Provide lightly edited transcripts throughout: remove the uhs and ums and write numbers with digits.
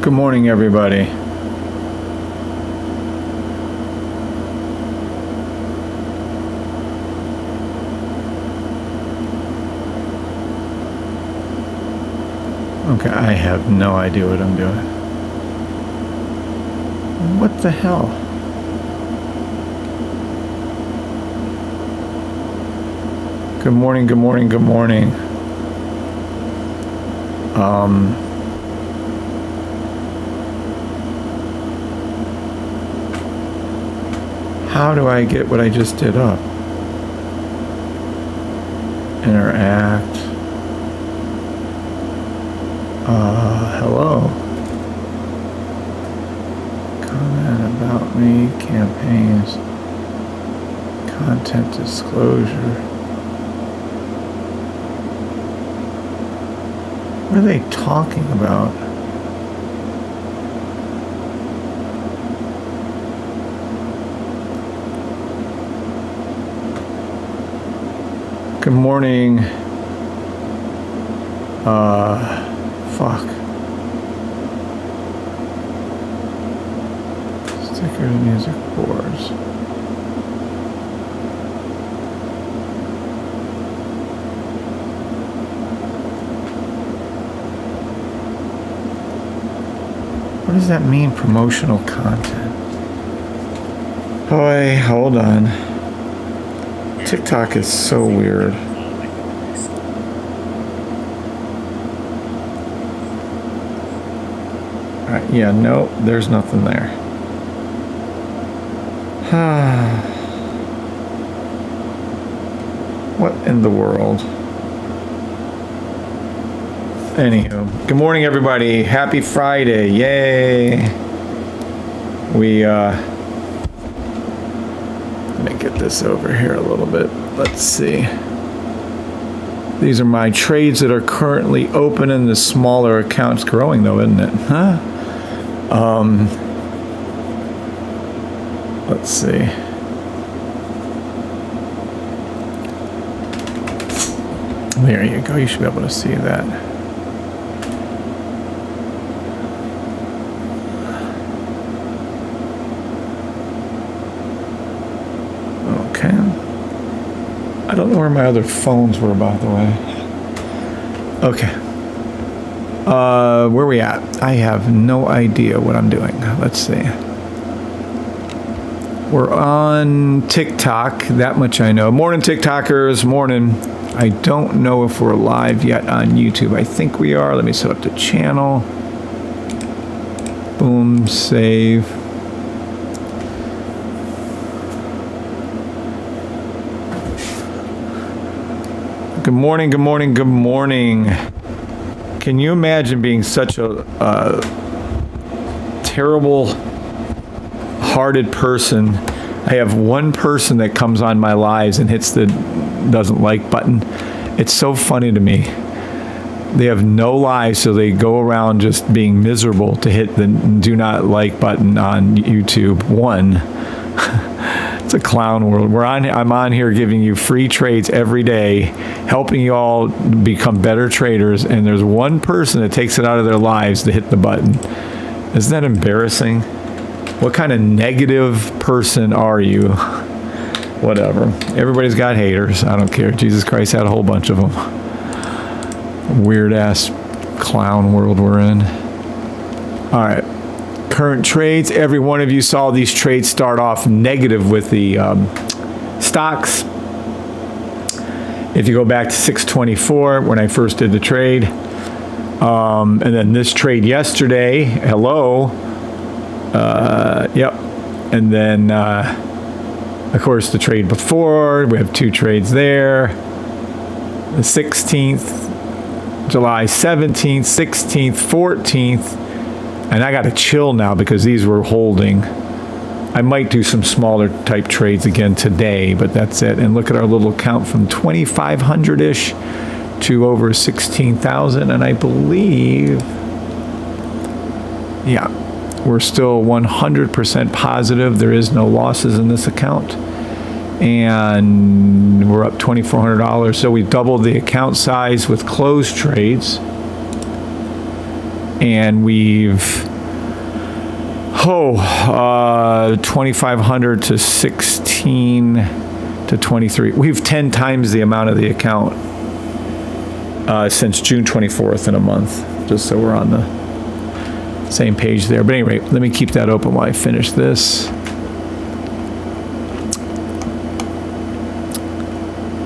Good morning, everybody. Okay, I have no idea what I'm doing. What the hell? Good morning, good morning, good morning. How do I get what I just did up? Interact. Hello. Comment about me, campaigns, content disclosure. What are they talking about? Good morning. Fuck. Sticker music boards. What does that mean, promotional content? Boy, hold on. TikTok is so weird. Alright, yeah, no, there's nothing there. What in the world? Anywho, good morning, everybody. Happy Friday. Yay. Let me get this over here a little bit. Let's see. These are my trades that are currently open in the smaller accounts. Growing though, isn't it? Huh? Let's see. There you go. You should be able to see that. Okay. I don't know where my other phones were, by the way. Okay. Where are we at? I have no idea what I'm doing. Let's see. We're on TikTok. That much I know. Morning, TikTokers. Morning. I don't know if we're live yet on YouTube. I think we are. Let me set up the channel. Boom. Save. Good morning, good morning, good morning. Can you imagine being such a terrible-hearted person? I have one person that comes on my lives and hits the doesn't like button. It's so funny to me. They have no lives, so they go around just being miserable to hit the do not like button on YouTube. One. It's a clown world. I'm on here giving you free trades every day, helping you all become better traders, and there's one person that takes it out of their lives to hit the button. Isn't that embarrassing? What kind of negative person are you? Whatever. Everybody's got haters. I don't care. Jesus Christ had a whole bunch of them. Weird ass clown world we're in. All right. Current trades. Every one of you saw these trades start off negative with the stocks. If you go back to 624 when I first did the trade, and then this trade yesterday, hello, yep, and then of course the trade before, we have two trades there, the 16th, July 17th, 16th, 14th. And I got to chill now because these were holding. I might do some smaller type trades again today, but that's it. And look at our little count from 2,500-ish to over 16,000. And I believe, yeah, we're still 100% positive. There is no losses in this account. And we're up $2,400. So we doubled the account size with closed trades. And we've 2,500 to 16 to 23. We've 10 times the amount of the account since June 24th in a month, just so we're on the same page there. But anyway, let me keep that open while I finish this.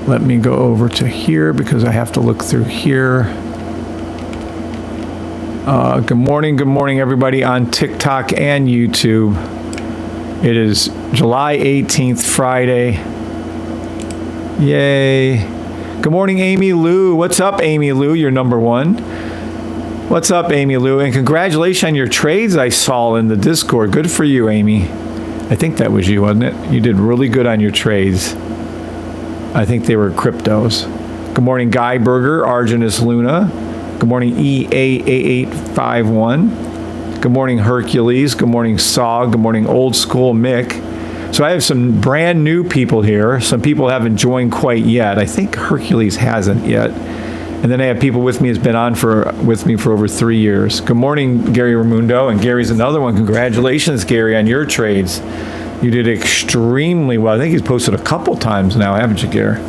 Let me go over to here because I have to look through here. Good morning, everybody on TikTok and YouTube. It is July 18th, Friday. Yay. Good morning, Amy Lou. What's up, Amy Lou? You're number one. What's up, Amy Lou? And congratulations on your trades I saw in the Discord. Good for you, Amy. I think that was you, wasn't it? You did really good on your trades. I think they were cryptos. Good morning, Guy Berger, Arginus Luna. Good morning, EA8851. Good morning, Hercules. Good morning, Saw. Good morning, Old School Mick. So I have some brand new people here. Some people haven't joined quite yet. I think Hercules hasn't yet. And then I have people with me who's been on with me for over 3 years. Good morning, Gary Ramundo. And Gary's another one. Congratulations, Gary, on your trades. You did extremely well. I think he's posted a couple times now, haven't you, Gary?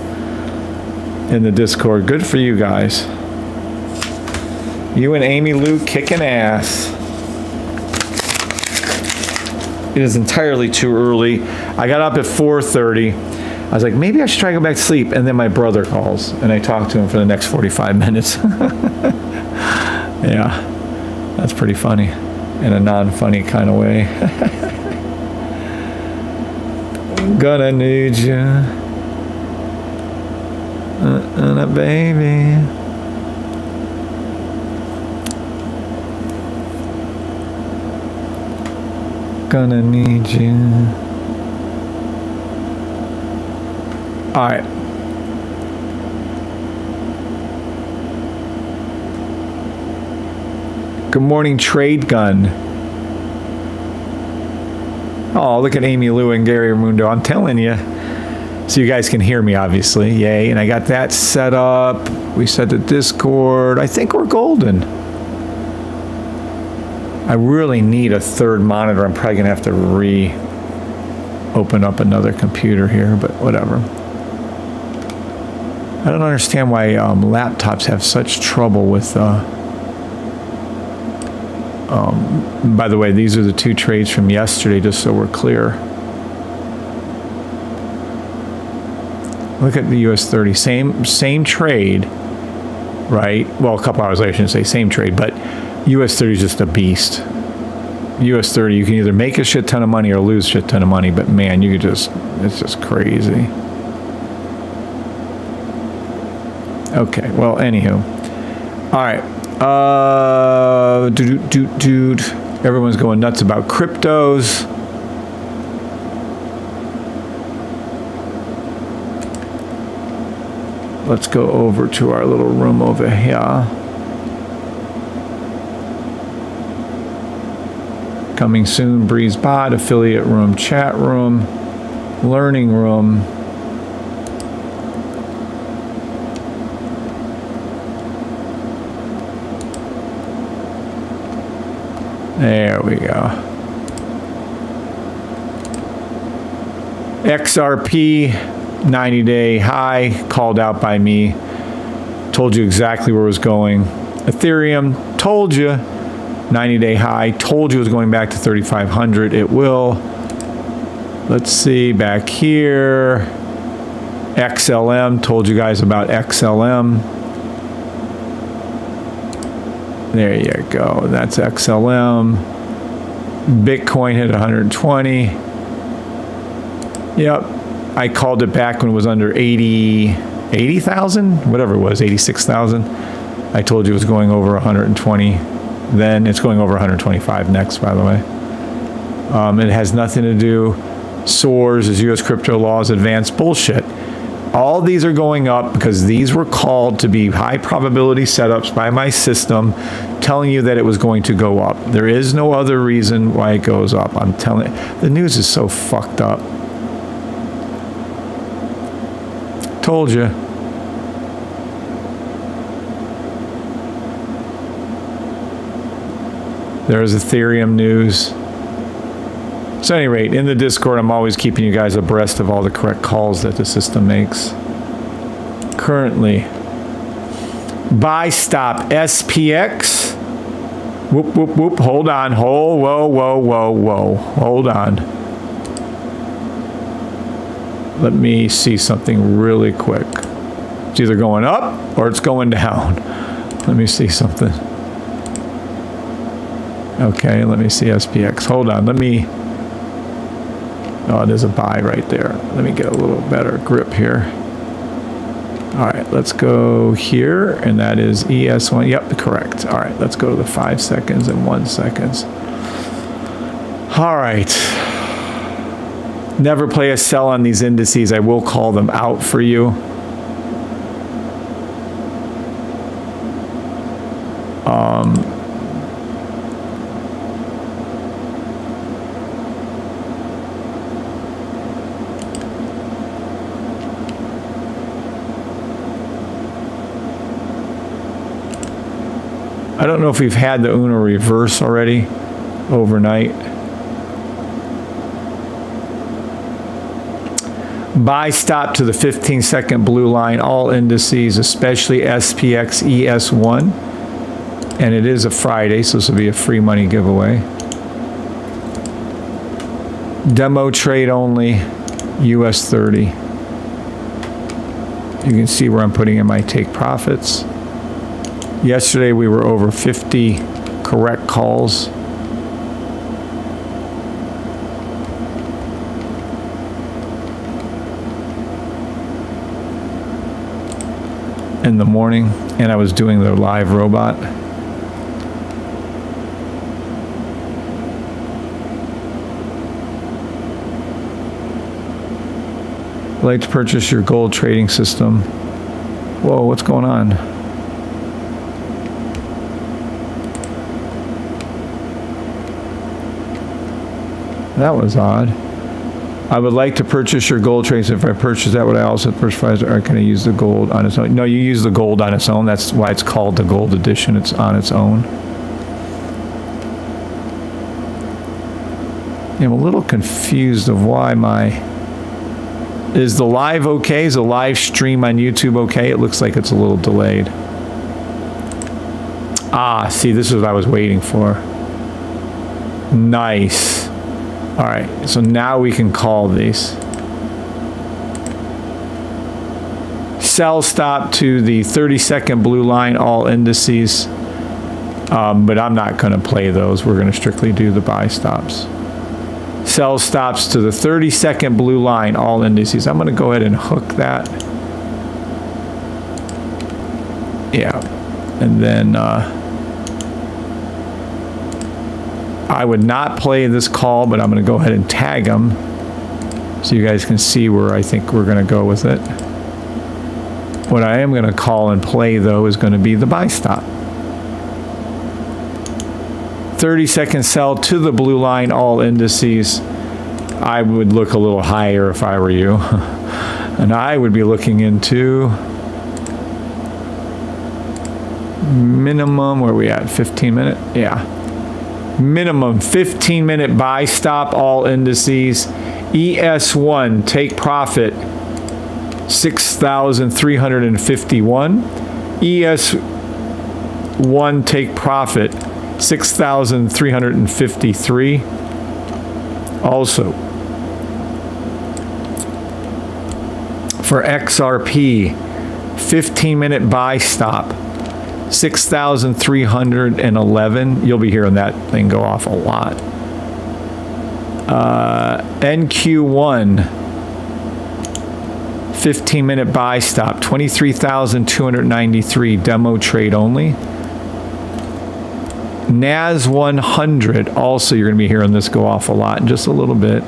In the Discord. Good for you guys. You and Amy Lou kicking ass. It is entirely too early. I got up at 4:30. I was like, maybe I should try to go back to sleep. And then my brother calls, and I talk to him for the next 45 minutes. Yeah, that's pretty funny in a non-funny kind of way. Gonna need you, baby. Gonna need you. All right. Good morning, Trade Gun. Oh, look at Amy Lou and Gary Ramundo. I'm telling you. So you guys can hear me, obviously. Yay. And I got that set up. We set the Discord. I think we're golden. I really need a third monitor. I'm probably going to have to open up another computer here, but whatever. I don't understand why laptops have such trouble with... by the way, these are the two trades from yesterday, just so we're clear. Look at the US 30. Same trade, right? Well, a couple hours later, I shouldn't say same trade, but US 30 is just a beast. US 30, you can either make a shit ton of money or lose a shit ton of money, but man, you could just, it's just crazy. Okay, well, anywho. All right. Everyone's going nuts about cryptos. Let's go over to our little room over here. Coming soon, Breeze Bot, affiliate room, chat room, learning room. There we go. XRP, 90-day high, called out by me. Told you exactly where it was going. Ethereum, told you. 90-day high, told you it was going back to 3,500. It will. Let's see, back here. XLM, told you guys about XLM. There you go. That's XLM. Bitcoin hit 120. Yep. I called it back when it was under 80,000, whatever it was, 86,000. I told you it was going over 120. Then it's going over 125 next, by the way. It has nothing to do. SOARs is U.S. crypto laws advanced bullshit. All these are going up because these were called to be high probability setups by my system, telling you that it was going to go up. There is no other reason why it goes up. I'm telling you, the news is so fucked up. Told you. There's Ethereum news. So at any rate, in the Discord, I'm always keeping you guys abreast of all the correct calls that the system makes. Currently, buy stop SPX. Whoop, whoop, whoop. Hold on. Whoa, whoa, whoa, whoa, whoa. Hold on. Let me see something really quick. It's either going up or it's going down. Let me see something. Okay, let me see SPX. Hold on. Let me... Oh, there's a buy right there. Let me get a little better grip here. All right, let's go here, and that is ES1. Yep, correct. All right, let's go to the 5 seconds and 1 seconds. All right. Never play a sell on these indices. I will call them out for you. I don't know if we've had the Uno reverse already overnight. Buy stop to the 15-second blue line, all indices, especially SPX ES1. And it is a Friday, so this will be a free money giveaway. Demo trade only, US 30. You can see where I'm putting in my take profits. Yesterday we were over 50 correct calls. In the morning, and I was doing the live robot. I'd like to purchase your gold trading system. Whoa, what's going on? That was odd. I would like to purchase your gold trades. If I purchase that, would I also purchase, or can I use the gold on its own? No, you use the gold on its own. That's why it's called the gold edition. It's on its own. I'm a little confused of why is the live okay? Is the live stream on YouTube okay? It looks like it's a little delayed. Ah, see, this is what I was waiting for. Nice. All right, so now we can call these. Sell stop to the 30-second blue line, all indices. But I'm not going to play those. We're going to strictly do the buy stops. Sell stops to the 30-second blue line, all indices. I'm going to go ahead and hook that. Yeah. And then I would not play this call, but I'm going to go ahead and tag them so you guys can see where I think we're going to go with it. What I am going to call and play, though, is going to be the buy stop. 30-second sell to the blue line, all indices. I would look a little higher if I were you. And I would be looking into minimum, where are we at, 15 minute? Yeah. Minimum 15-minute buy stop, all indices. ES1, take profit, 6,351. ES1, take profit, 6,353. Also, for XRP, 15-minute buy stop, 6,311. You'll be hearing that thing go off a lot. NQ1, 15-minute buy stop, 23,293. Demo trade only. NAS 100, also you're going to be hearing this go off a lot in just a little bit.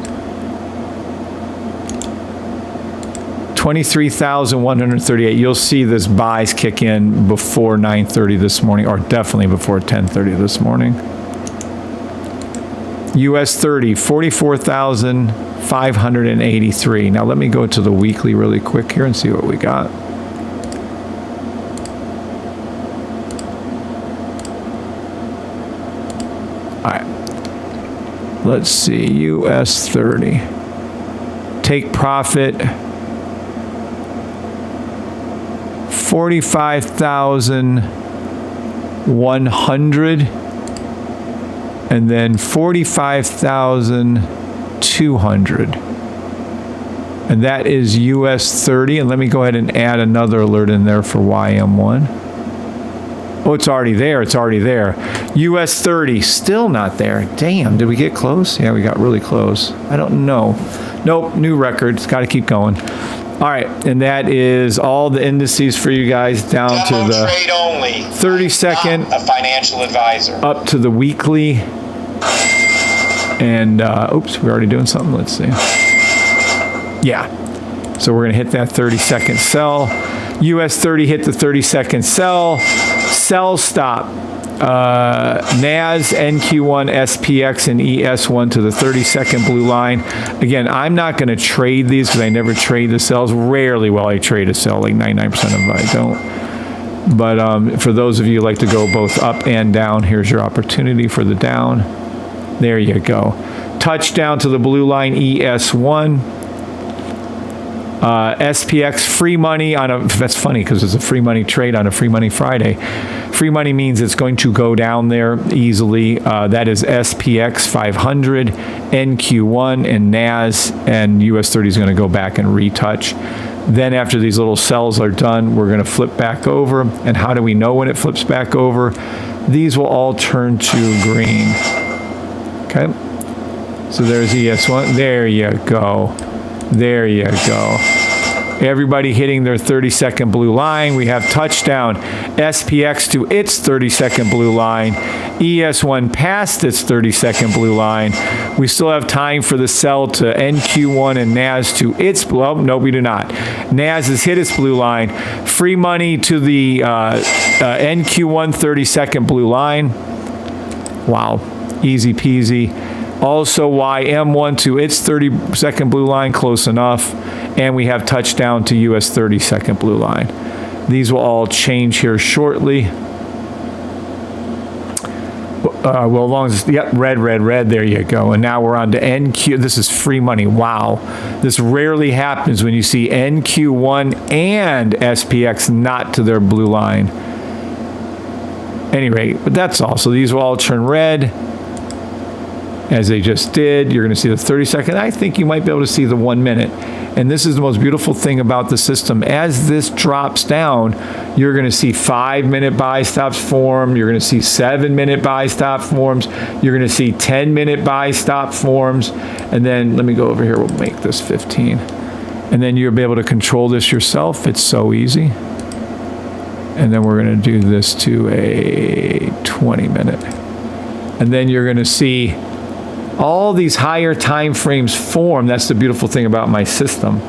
23,138. You'll see this buys kick in before 9:30 this morning, or definitely before 10:30 this morning. US 30, 44,583. Now let me go to the weekly really quick here and see what we got. let's see, US 30. Take profit, 45,100, and then 45,200. And that is US 30. And let me go ahead and add another alert in there for YM1. Oh, it's already there. It's already there. US 30, still not there. Damn, did we get close? Yeah, we got really close. I don't know. Nope, new record. It's got to keep going. All right, and that is all the indices for you guys down to the trade only. 30-second, a financial advisor, up to the weekly. And, oops, we're already doing something. Let's see. Yeah. So we're going to hit that 30-second sell. US 30 hit the 30-second sell. Sell stop. NAS, NQ1, SPX, and ES1 to the 30-second blue line. Again, I'm not going to trade these because I never trade the sells. Rarely will I trade a sell, like 99% of them I don't. But for those of you who like to go both up and down, here's your opportunity for the down. There you go. Touchdown to the blue line, ES1. SPX, free money on a, that's funny because it's a free money trade on a free money Friday. Free money means it's going to go down there easily. That is SPX 500, NQ1, and NAS, and US 30 is going to go back and retouch. Then after these little sells are done, we're going to flip back over. And how do we know when it flips back over? These will all turn to green. Okay. So there's ES1. There you go. There you go. Everybody hitting their 30-second blue line. We have touchdown. SPX to its 30-second blue line. ES1 past its 30-second blue line. We still have time for the sell to NQ1 and NAS to its blue. Oh, no, we do not. NAS has hit its blue line. Free money to the NQ1 30-second blue line. Wow. Easy peasy. Also, YM1 to its 30-second blue line, close enough. And we have touchdown to US 30-second blue line. These will all change here shortly. Well, as long as, yep, red, red, red, there you go. And now we're on to NQ. This is free money. Wow. This rarely happens when you see NQ1 and SPX not to their blue line. Anyway, but that's all. So these will all turn red, as they just did. You're going to see the 30-second. I think you might be able to see the 1 minute. And this is the most beautiful thing about the system. As this drops down, you're going to see 5-minute buy stops form. You're going to see 7-minute buy stop forms. You're going to see 10-minute buy stop forms. And then let me go over here. We'll make this 15. And then you'll be able to control this yourself. It's so easy. And then we're going to do this to a 20-minute. And then you're going to see all these higher time frames form. That's the beautiful thing about my system.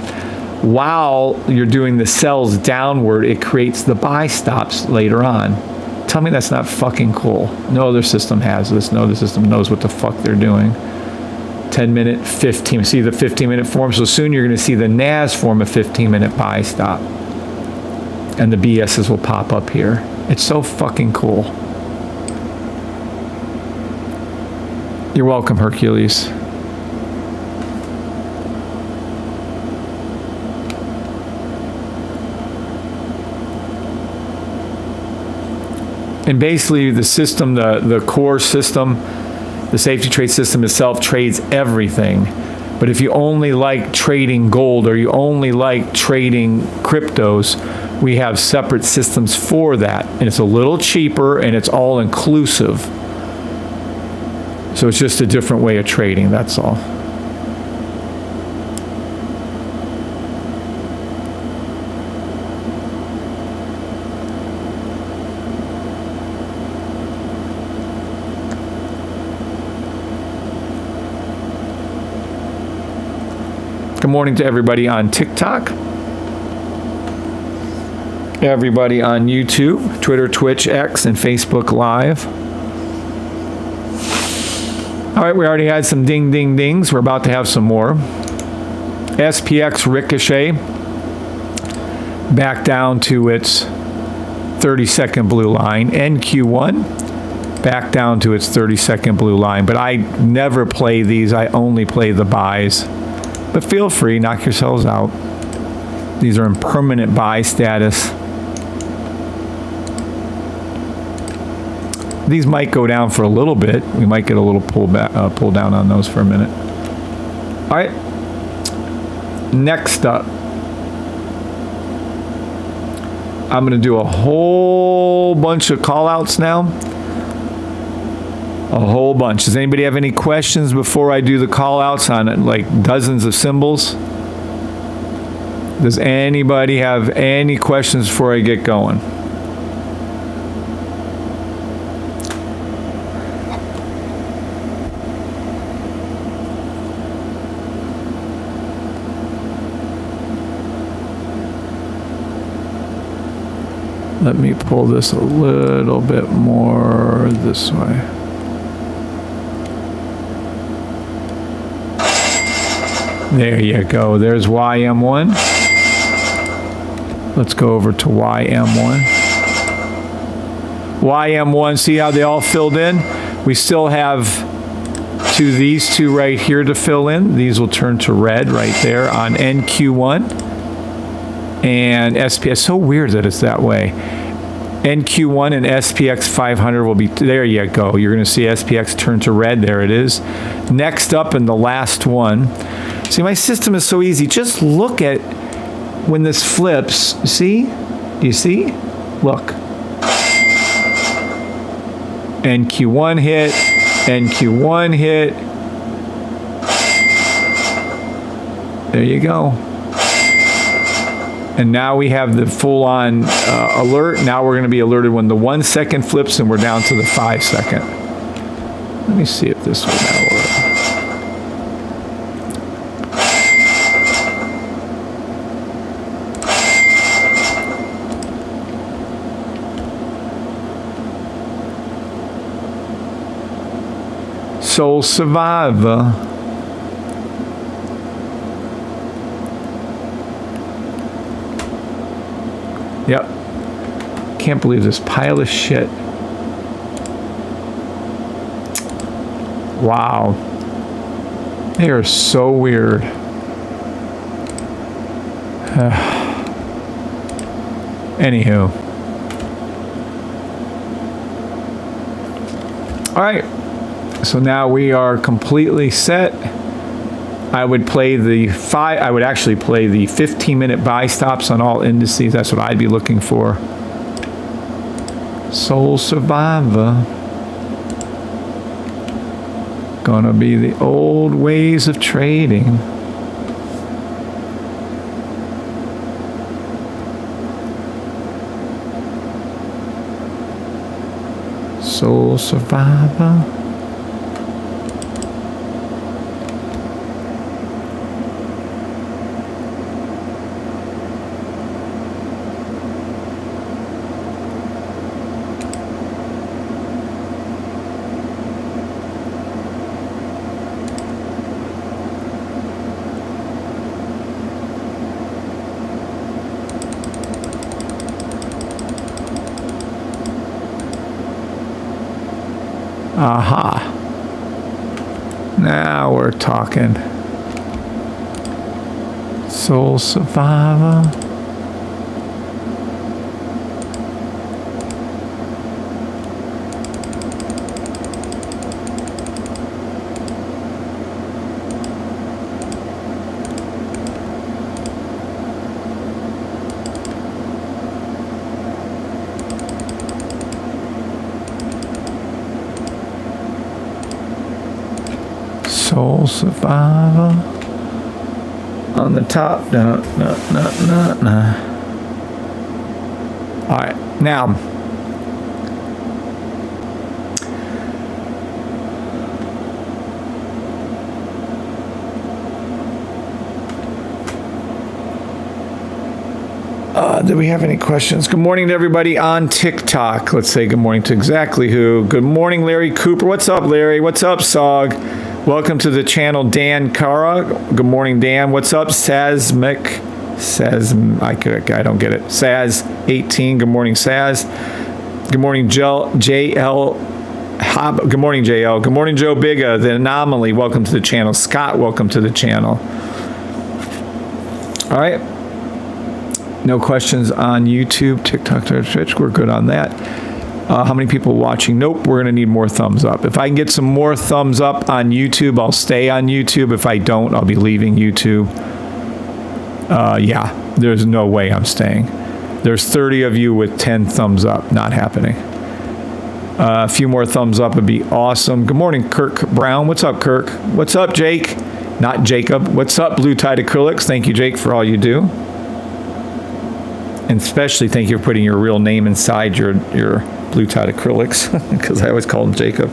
While you're doing the sells downward, it creates the buy stops later on. Tell me that's not fucking cool. No other system has this. No other system knows what the fuck they're doing. 10-minute, 15. See the 15-minute form? So soon you're going to see the NAS form a 15-minute buy stop. And the BSs will pop up here. It's so fucking cool. You're welcome, Hercules. And basically the system, the core system, the safety trade system itself trades everything. But if you only like trading gold or you only like trading cryptos, we have separate systems for that. And it's a little cheaper and it's all inclusive. So it's just a different way of trading, that's all. Good morning to everybody on TikTok, everybody on YouTube, Twitter, Twitch, X, and Facebook Live. All right, we already had some ding, ding, dings. We're about to have some more. SPX ricochet back down to its 30-second blue line. NQ1 back down to its 30-second blue line. But I never play these. I only play the buys. But feel free, knock yourselves out. These are in permanent buy status. These might go down for a little bit. We might get a little pull down on those for a minute. All right. Next up, I'm going to do a whole bunch of call outs now. A whole bunch. Does anybody have any questions before I do the call outs on like dozens of symbols? Does anybody have any questions before I get going? Let me pull this a little bit more this way. There you go. There's YM1. Let's go over to YM1. YM1, see how they all filled in? We still have these two right here to fill in. These will turn to red right there on NQ1. And SPX, so weird that it's that way. NQ1 and SPX 500 will be, there you go. You're gonna see SPX turn to red, there it is. Next up and the last one. See, my system is so easy. Just look at when this flips, see? Do you see? Look. NQ1 hit, NQ1 hit. There you go. And now we have the full-on alert. Now we're going to be alerted when the 1 second flips and we're down to the 5 second. Let me see if this will now work. Soul Survivor. Yep. Can't believe this pile of shit. Wow. They are so weird. Anywho. All right. So now we are completely set. I would play I would actually play the 15-minute buy stops on all indices. That's what I'd be looking for. Soul Survivor. Gonna be the old ways of trading. Soul Survivor. Aha. Now we're talking. Soul Survivor. Soul Survivor. On the top. No. All right. Now. Do we have any questions? Good morning to everybody on TikTok. Let's say good morning to exactly who. Good morning, Larry Cooper. What's up, Larry? What's up, Sog? Welcome to the channel, Dan Cara. Good morning, Dan. What's up, Sazmic? I don't get it. Saz18. Good morning, Saz. Good morning, JL Good morning, JL. Good morning, Joe Biga. The Anomaly, welcome to the channel. Scott, welcome to the channel. All right. No questions on YouTube, TikTok, Twitch. We're good on that. How many people watching? Nope. We're going to need more thumbs up. If I can get some more thumbs up on YouTube, I'll stay on YouTube. If I don't, I'll be leaving YouTube. Yeah, there's no way I'm staying. There's 30 of you with 10 thumbs up. Not happening. A few more thumbs up would be awesome. Good morning, Kirk Brown. What's up, Kirk? What's up, Jake? Not Jacob. What's up, Blue Tide Acrylics? Thank you, Jake, for all you do. And especially thank you for putting your real name inside your Blue Tide Acrylics, because I always call him Jacob.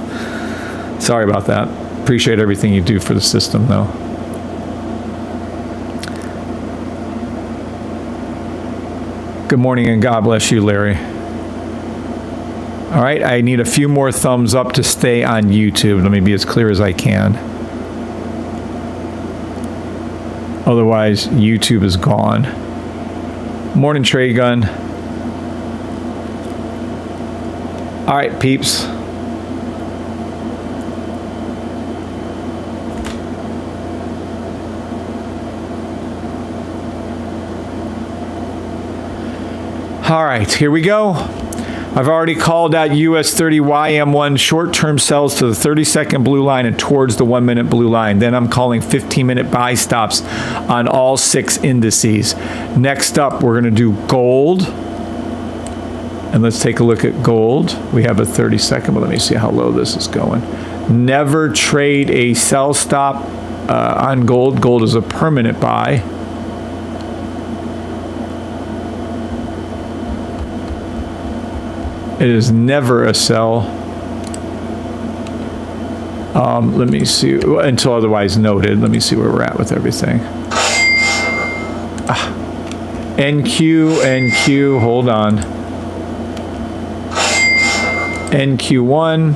Sorry about that. Appreciate everything you do for the system, though. Good morning, and God bless you, Larry. All right, I need a few more thumbs up to stay on YouTube. Let me be as clear as I can. Otherwise, YouTube is gone. Morning, Trey Gun. All right, peeps. All right, here we go. I've already called out US 30 YM1 short-term sells to the 30-second blue line and towards the 1-minute blue line. Then I'm calling 15-minute buy stops on all 6 indices. Next up, we're going to do gold. And let's take a look at gold. We have a 30-second, but let me see how low this is going. Never trade a sell stop on gold. Gold is a permanent buy. It is never a sell. Let me see, until otherwise noted. Let me see where we're at with everything. NQ, hold on. NQ1.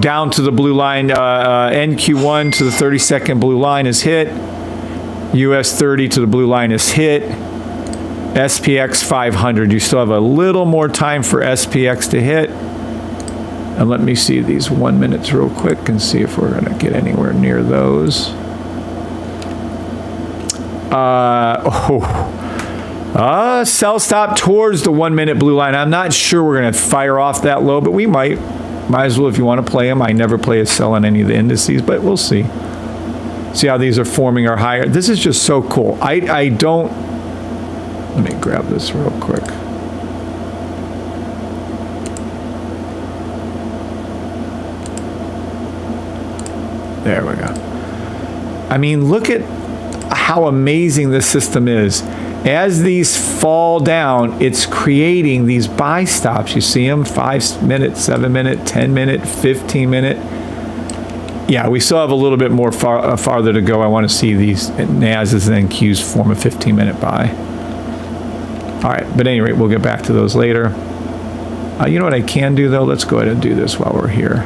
Down to the blue line. NQ1 to the 30-second blue line is hit. US 30 to the blue line is hit. SPX 500. You still have a little more time for SPX to hit. And let me see these 1 minutes real quick and see if we're going to get anywhere near those. Sell stop towards the 1-minute blue line. I'm not sure we're going to fire off that low, but we might. Might as well if you want to play them. I never play a sell on any of the indices, but we'll see. See how these are forming our higher. This is just so cool. I don't. Let me grab this real quick. There we go. I mean, look at how amazing this system is. As these fall down, it's creating these buy stops. You see them? 5-minute, 7-minute, 10-minute, 15-minute. Yeah, we still have a little bit more farther to go. I want to see these NASs and NQs form a 15-minute buy. All right, but at any rate, we'll get back to those later. You know what I can do, though? Let's go ahead and do this while we're here.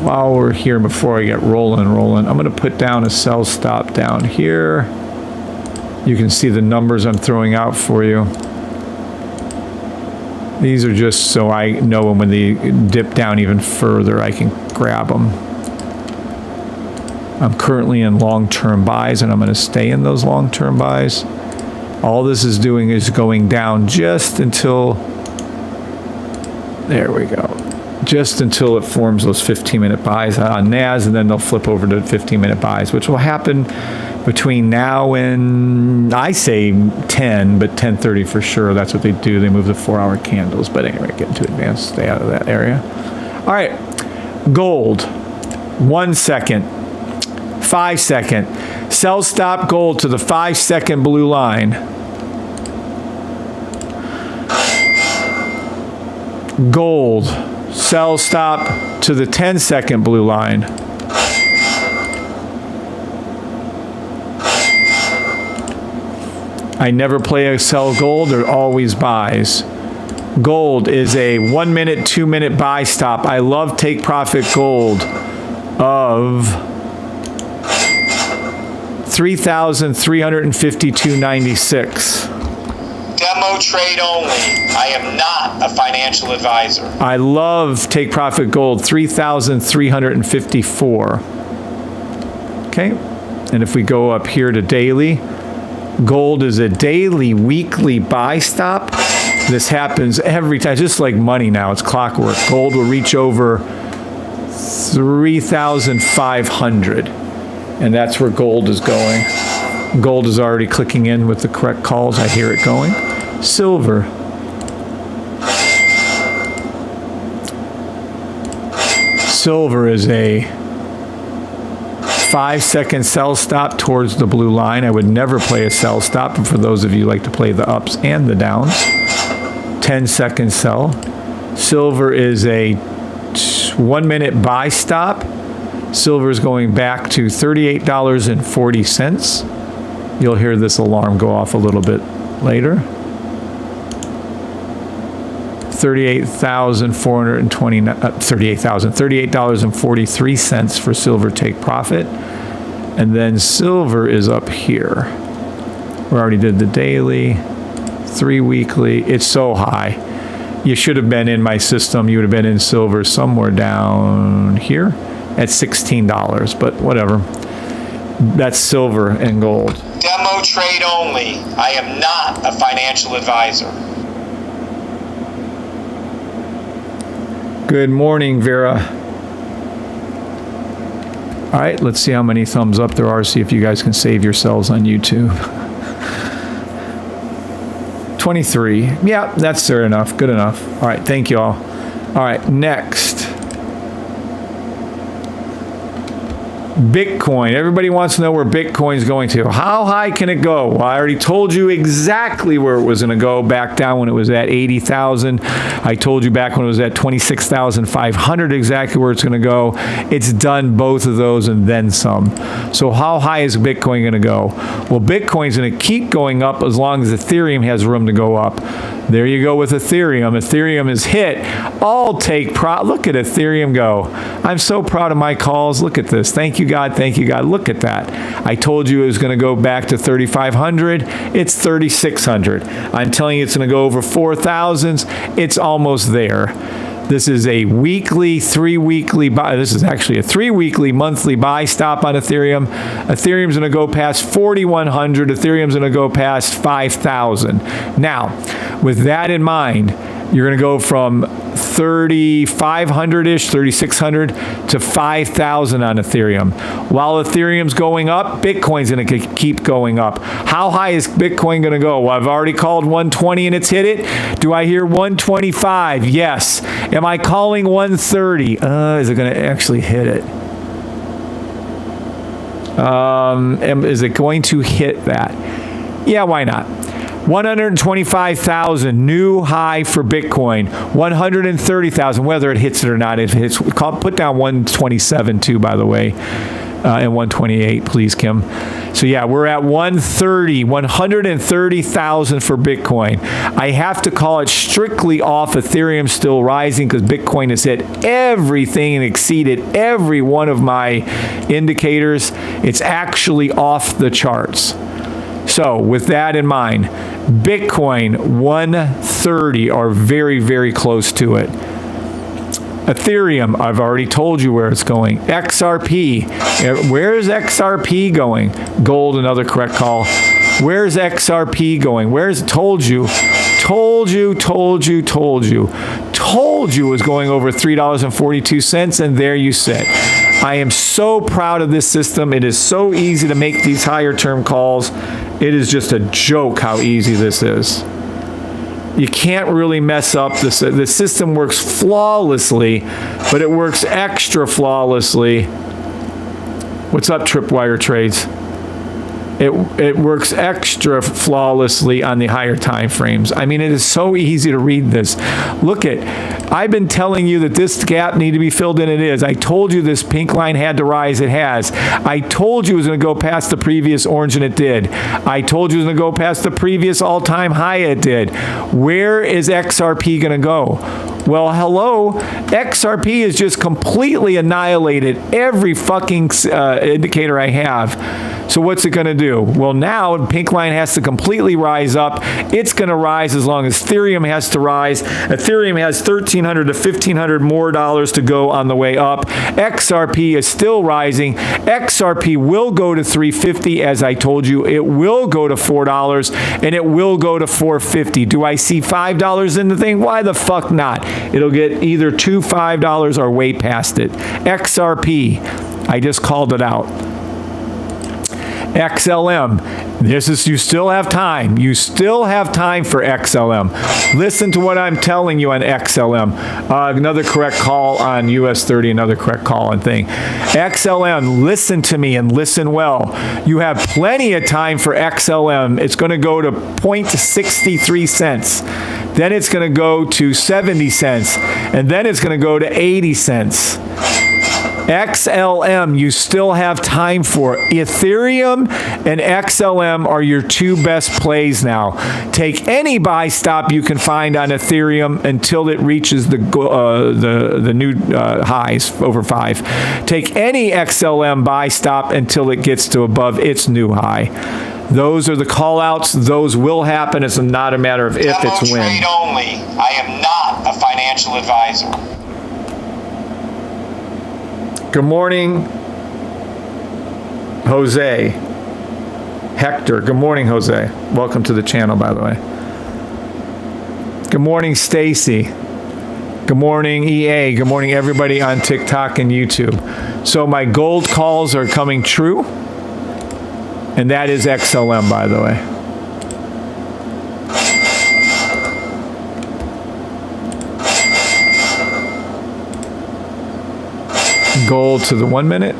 While we're here, before I get rolling, I'm going to put down a sell stop down here. You can see the numbers I'm throwing out for you. These are just so I know when they dip down even further, I can grab them. I'm currently in long-term buys, and I'm going to stay in those long-term buys. All this is doing is going down just until, there we go, just until it forms those 15-minute buys on NAS, and then they'll flip over to 15-minute buys, which will happen between now and, I say 10, but 10:30 for sure. That's what they do. They move the 4-hour candles. But anyway, getting too advanced. Stay out of that area. All right. Gold. 1 second. 5 second. Sell stop gold to the 5-second blue line. Gold. Sell stop to the 10-second blue line. I never play a sell gold, they're always buys. Gold is a 1-minute, 2-minute buy stop. I love take profit gold of 3,352.96. Demo trade only. I am not a financial advisor. I love Take Profit Gold, 3,354. Okay, and if we go up here to daily, gold is a daily, weekly buy stop. This happens every time, just like money now, it's clockwork. Gold will reach over 3,500, and that's where gold is going. Gold is already clicking in with the correct calls. I hear it going. Silver. Silver is a 5-second sell stop towards the blue line. I would never play a sell stop, but for those of you who like to play the ups and the downs. 10-second sell. Silver is a 1-minute buy stop. Silver is going back to $38.40. You'll hear this alarm go off a little bit later. $38.43 for silver take profit. And then silver is up here. We already did the daily, 3 weekly. It's so high. You should have been in my system. You would have been in silver somewhere down here at $16, but whatever. That's silver and gold. Demo trade only. I am not a financial advisor. Good morning, Vera. All right, let's see how many thumbs up there are. See if you guys can save yourselves on YouTube. 23. Yeah, that's fair enough. Good enough. All right, thank you all. All right, next. Bitcoin. Everybody wants to know where Bitcoin's going to. How high can it go? Well, I already told you exactly where it was going to go back down when it was at 80,000. I told you back when it was at 26,500 exactly where it's going to go. It's done both of those and then some. So how high is Bitcoin going to go? Well, Bitcoin's going to keep going up as long as Ethereum has room to go up. There you go with Ethereum. Ethereum is hit. Look at Ethereum go. I'm so proud of my calls. Look at this. Thank you, God. Thank you, God. Look at that. I told you it was going to go back to 3,500. It's 3,600. I'm telling you it's going to go over 4,000. It's almost there. This is a weekly, 3-weekly buy. This is actually a 3-weekly monthly buy stop on Ethereum. Ethereum's going to go past 4,100. Ethereum's going to go past 5,000. Now, with that in mind, you're going to go from 3,500-ish, 3,600 to 5,000 on Ethereum. While Ethereum's going up, Bitcoin's going to keep going up. How high is Bitcoin going to go? Well, I've already called 120 and it's hit it. Do I hear 125? Yes. Am I calling 130? Is it going to actually hit it? Is it going to hit that? Yeah, why not? 125,000, new high for Bitcoin. 130,000, whether it hits it or not. If it hits, put down 127 too, by the way, and 128, please, Kim. So yeah, we're at 130,000 for Bitcoin. I have to call it strictly off. Ethereum still rising because Bitcoin has hit everything and exceeded every one of my indicators. It's actually off the charts. So with that in mind, Bitcoin 130 or very, very close to it. Ethereum, I've already told you where it's going. XRP, where is XRP going? Gold, another correct call. Where's XRP going? Told you it was going over $3.42, and there you sit. I am so proud of this system. It is so easy to make these higher term calls. It is just a joke how easy this is. You can't really mess up this. The system works flawlessly, but it works extra flawlessly. What's up, Tripwire Trades? It works extra flawlessly on the higher time frames. I mean, it is so easy to read this. I've been telling you that this gap needed to be filled in. It is. I told you this pink line had to rise. It has. I told you it was going to go past the previous orange, and it did. I told you it was going to go past the previous all-time high. It did. Where is XRP going to go? Well, hello, XRP has just completely annihilated every fucking indicator I have. So what's it going to do? Well, now pink line has to completely rise up. It's going to rise as long as Ethereum has to rise. Ethereum has $1,300 to $1,500 more dollars to go on the way up. XRP is still rising. XRP will go to $3.50, as I told you. It will go to $4, and it will go to $4.50. Do I see $5 in the thing? Why the fuck not? It'll get either to $5 or way past it. XRP, I just called it out. XLM, you still have time. You still have time for XLM. Listen to what I'm telling you on XLM. Another correct call on US 30, another correct call on thing. XLM, listen to me and listen well. You have plenty of time for XLM. It's going to go to 0.63 cents. Then it's going to go to 70 cents. And then it's going to go to 80 cents. XLM, you still have time for. Ethereum and XLM are your two best plays now. Take any buy stop you can find on Ethereum until it reaches the new highs over 5. Take any XLM buy stop until it gets to above its new high. Those are the call outs. Those will happen. It's not a matter of if, it's when. Trade only. I am not a financial advisor. Good morning, Jose. Hector. Good morning, Jose. Welcome to the channel, by the way. Good morning, Stacy. Good morning, EA. Good morning, everybody on TikTok and YouTube. So my gold calls are coming true, and that is XLM, by the way. Gold to the 1 minute.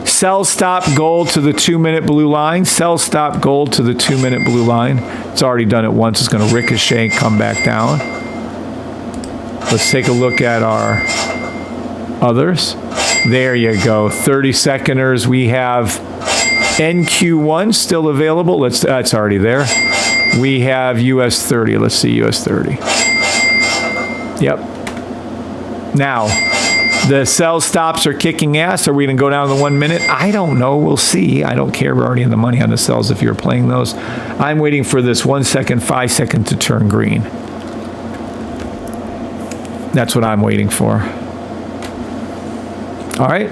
Sell stop gold to the 2 minute blue line. Sell stop gold to the 2 minute blue line. It's already done it once. It's going to ricochet and come back down. Let's take a look at our others. There you go. 30 seconders. We have NQ1 still available. It's already there. We have US 30. Let's see US 30. Yep. Now, the sell stops are kicking ass. Are we going to go down to the 1 minute? I don't know. We'll see. I don't care. We're already in the money on the sells if you're playing those. I'm waiting for this 1 second, 5 second to turn green. That's what I'm waiting for. All right.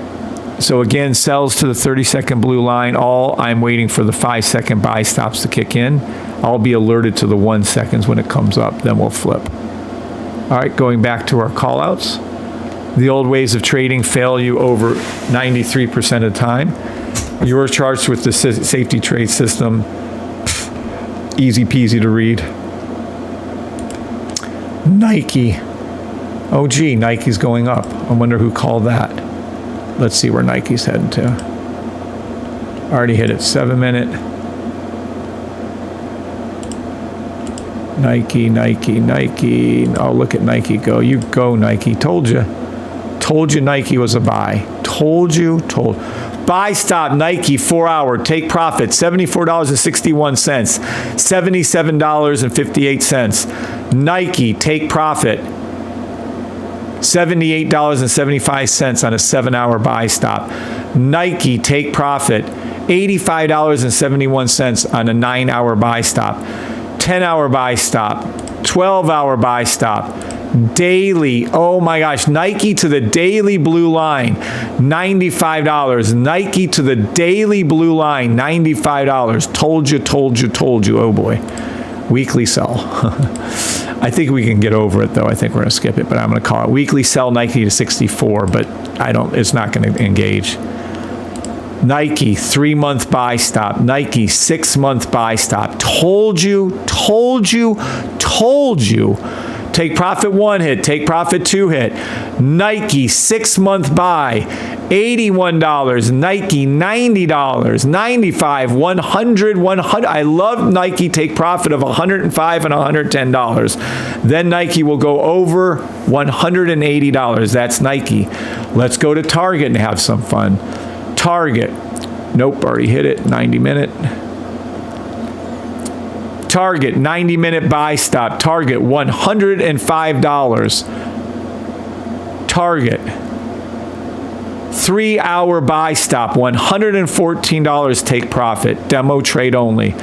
So again, sells to the 30-second blue line. I'm waiting for the 5 second buy stops to kick in. I'll be alerted to the 1 seconds when it comes up. Then we'll flip. All right. Going back to our call outs. The old ways of trading fail you over 93% of the time. You're charged with the safety trade system. Easy peasy to read. Nike. Oh, gee, Nike's going up. I wonder who called that. Let's see where Nike's heading to. Already hit it. 7 minute. Nike. Oh, look at Nike go. You go, Nike. Told you. Told you Nike was a buy. Told. Buy stop, Nike, 4 hour. Take profit, $74.61. $77.58. Nike, take profit. $78.75 on a 7 hour buy stop. Nike, take profit. $85.71 on a 9 hour buy stop. 10 hour buy stop. 12 hour buy stop. Daily, oh my gosh, Nike to the daily blue line, $95. Nike to the daily blue line, $95. Told you, oh boy. Weekly sell. I think we can get over it though. I think we're gonna skip it, but I'm gonna call it weekly sell Nike to 64, but it's not gonna engage. Nike, 3 month buy stop. Nike, 6 month buy stop. Told you. Take profit 1 hit, take profit 2 hit. Nike, 6 month buy, $81. Nike, $90, $95, $100. I love Nike, take profit of $105 and $110. Then Nike will go over $180. That's Nike. Let's go to Target and have some fun. Target, nope, already hit it, 90 minute. Target, 90-minute buy stop. Target, $105. Target, 3-hour buy stop, $114, take profit. Demo trade only.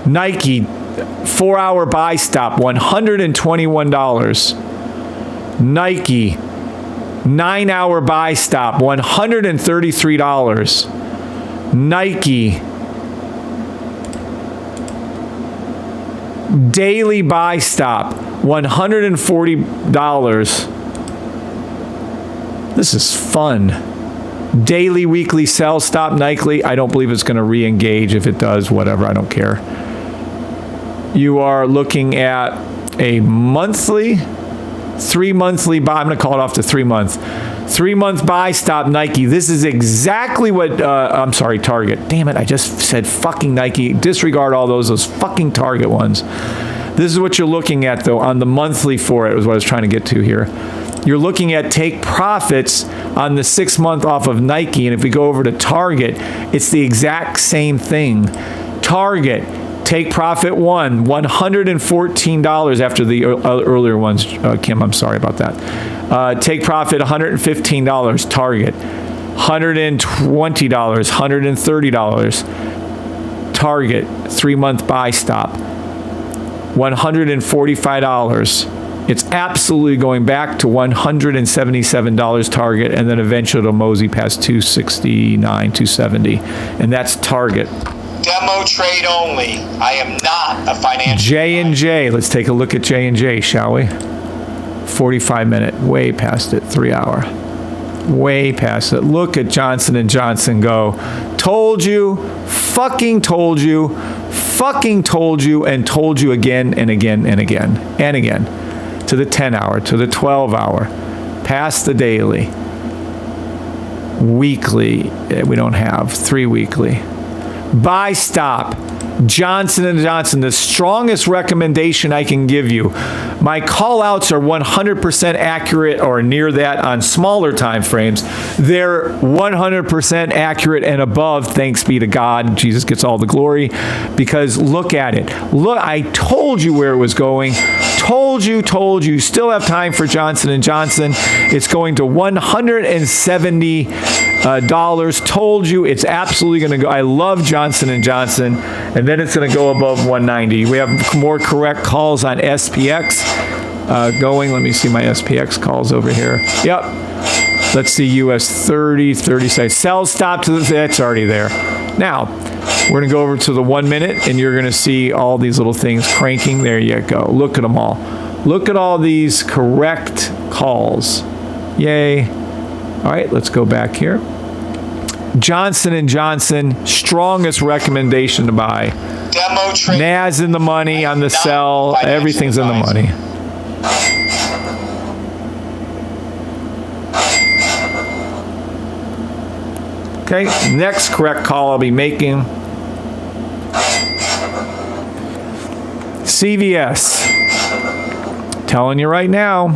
Nike, 4-hour buy stop, $121. Nike, 9-hour buy stop, $133. Nike, daily buy stop, $140. This is fun. Daily, weekly sell stop, Nike. I don't believe it's going to re-engage. If it does, whatever, I don't care. You are looking at a monthly, 3-monthly buy. I'm going to call it off to 3-month. 3-month buy stop, Nike. This is exactly what, I'm sorry, Target. Damn it, I just said fucking Nike. Disregard all those fucking Target ones. This is what you're looking at, though, on the monthly for it, was what I was trying to get to here. You're looking at take profits on the 6-month off of Nike, and if we go over to Target, it's the exact same thing. Target, take profit $114 after the earlier ones, Kim, I'm sorry about that. Take profit $115, Target, $120, $130, Target, 3-month buy stop, $145. It's absolutely going back to $177 Target, and then eventually it'll mosey past $269, $270, and that's Target. Demo trade only. I am not a financial J&J. Let's take a look at J&J, shall we? 45-minute, way past it, 3-hour. Way past it. Look at Johnson & Johnson go. Told you, fucking told you, fucking told you, and told you again and again and again and again. To the 10-hour, to the 12-hour, past the daily. Weekly, we don't have. 3 weekly. Buy stop, Johnson & Johnson, the strongest recommendation I can give you. My call outs are 100% accurate or near that on smaller time frames. They're 100% accurate and above, thanks be to God. Jesus gets all the glory, because look at it. Look, I told you where it was going. Told you. Still have time for Johnson & Johnson. It's going to $170. Told you it's absolutely going to go. I love Johnson & Johnson. And then it's going to go above 190. We have more correct calls on SPX going. Let me see my SPX calls over here. Yep. Let's see US 30, 30 size. Sell stop to the, that's already there. Now, we're going to go over to the 1 minute, and you're going to see all these little things cranking. There you go. Look at them all. Look at all these correct calls. Yay. All right, let's go back here. Johnson & Johnson, strongest recommendation to buy. demo trade. NAS in the money on the sell. Everything's in the money. Okay, next correct call I'll be making. CVS. Telling you right now.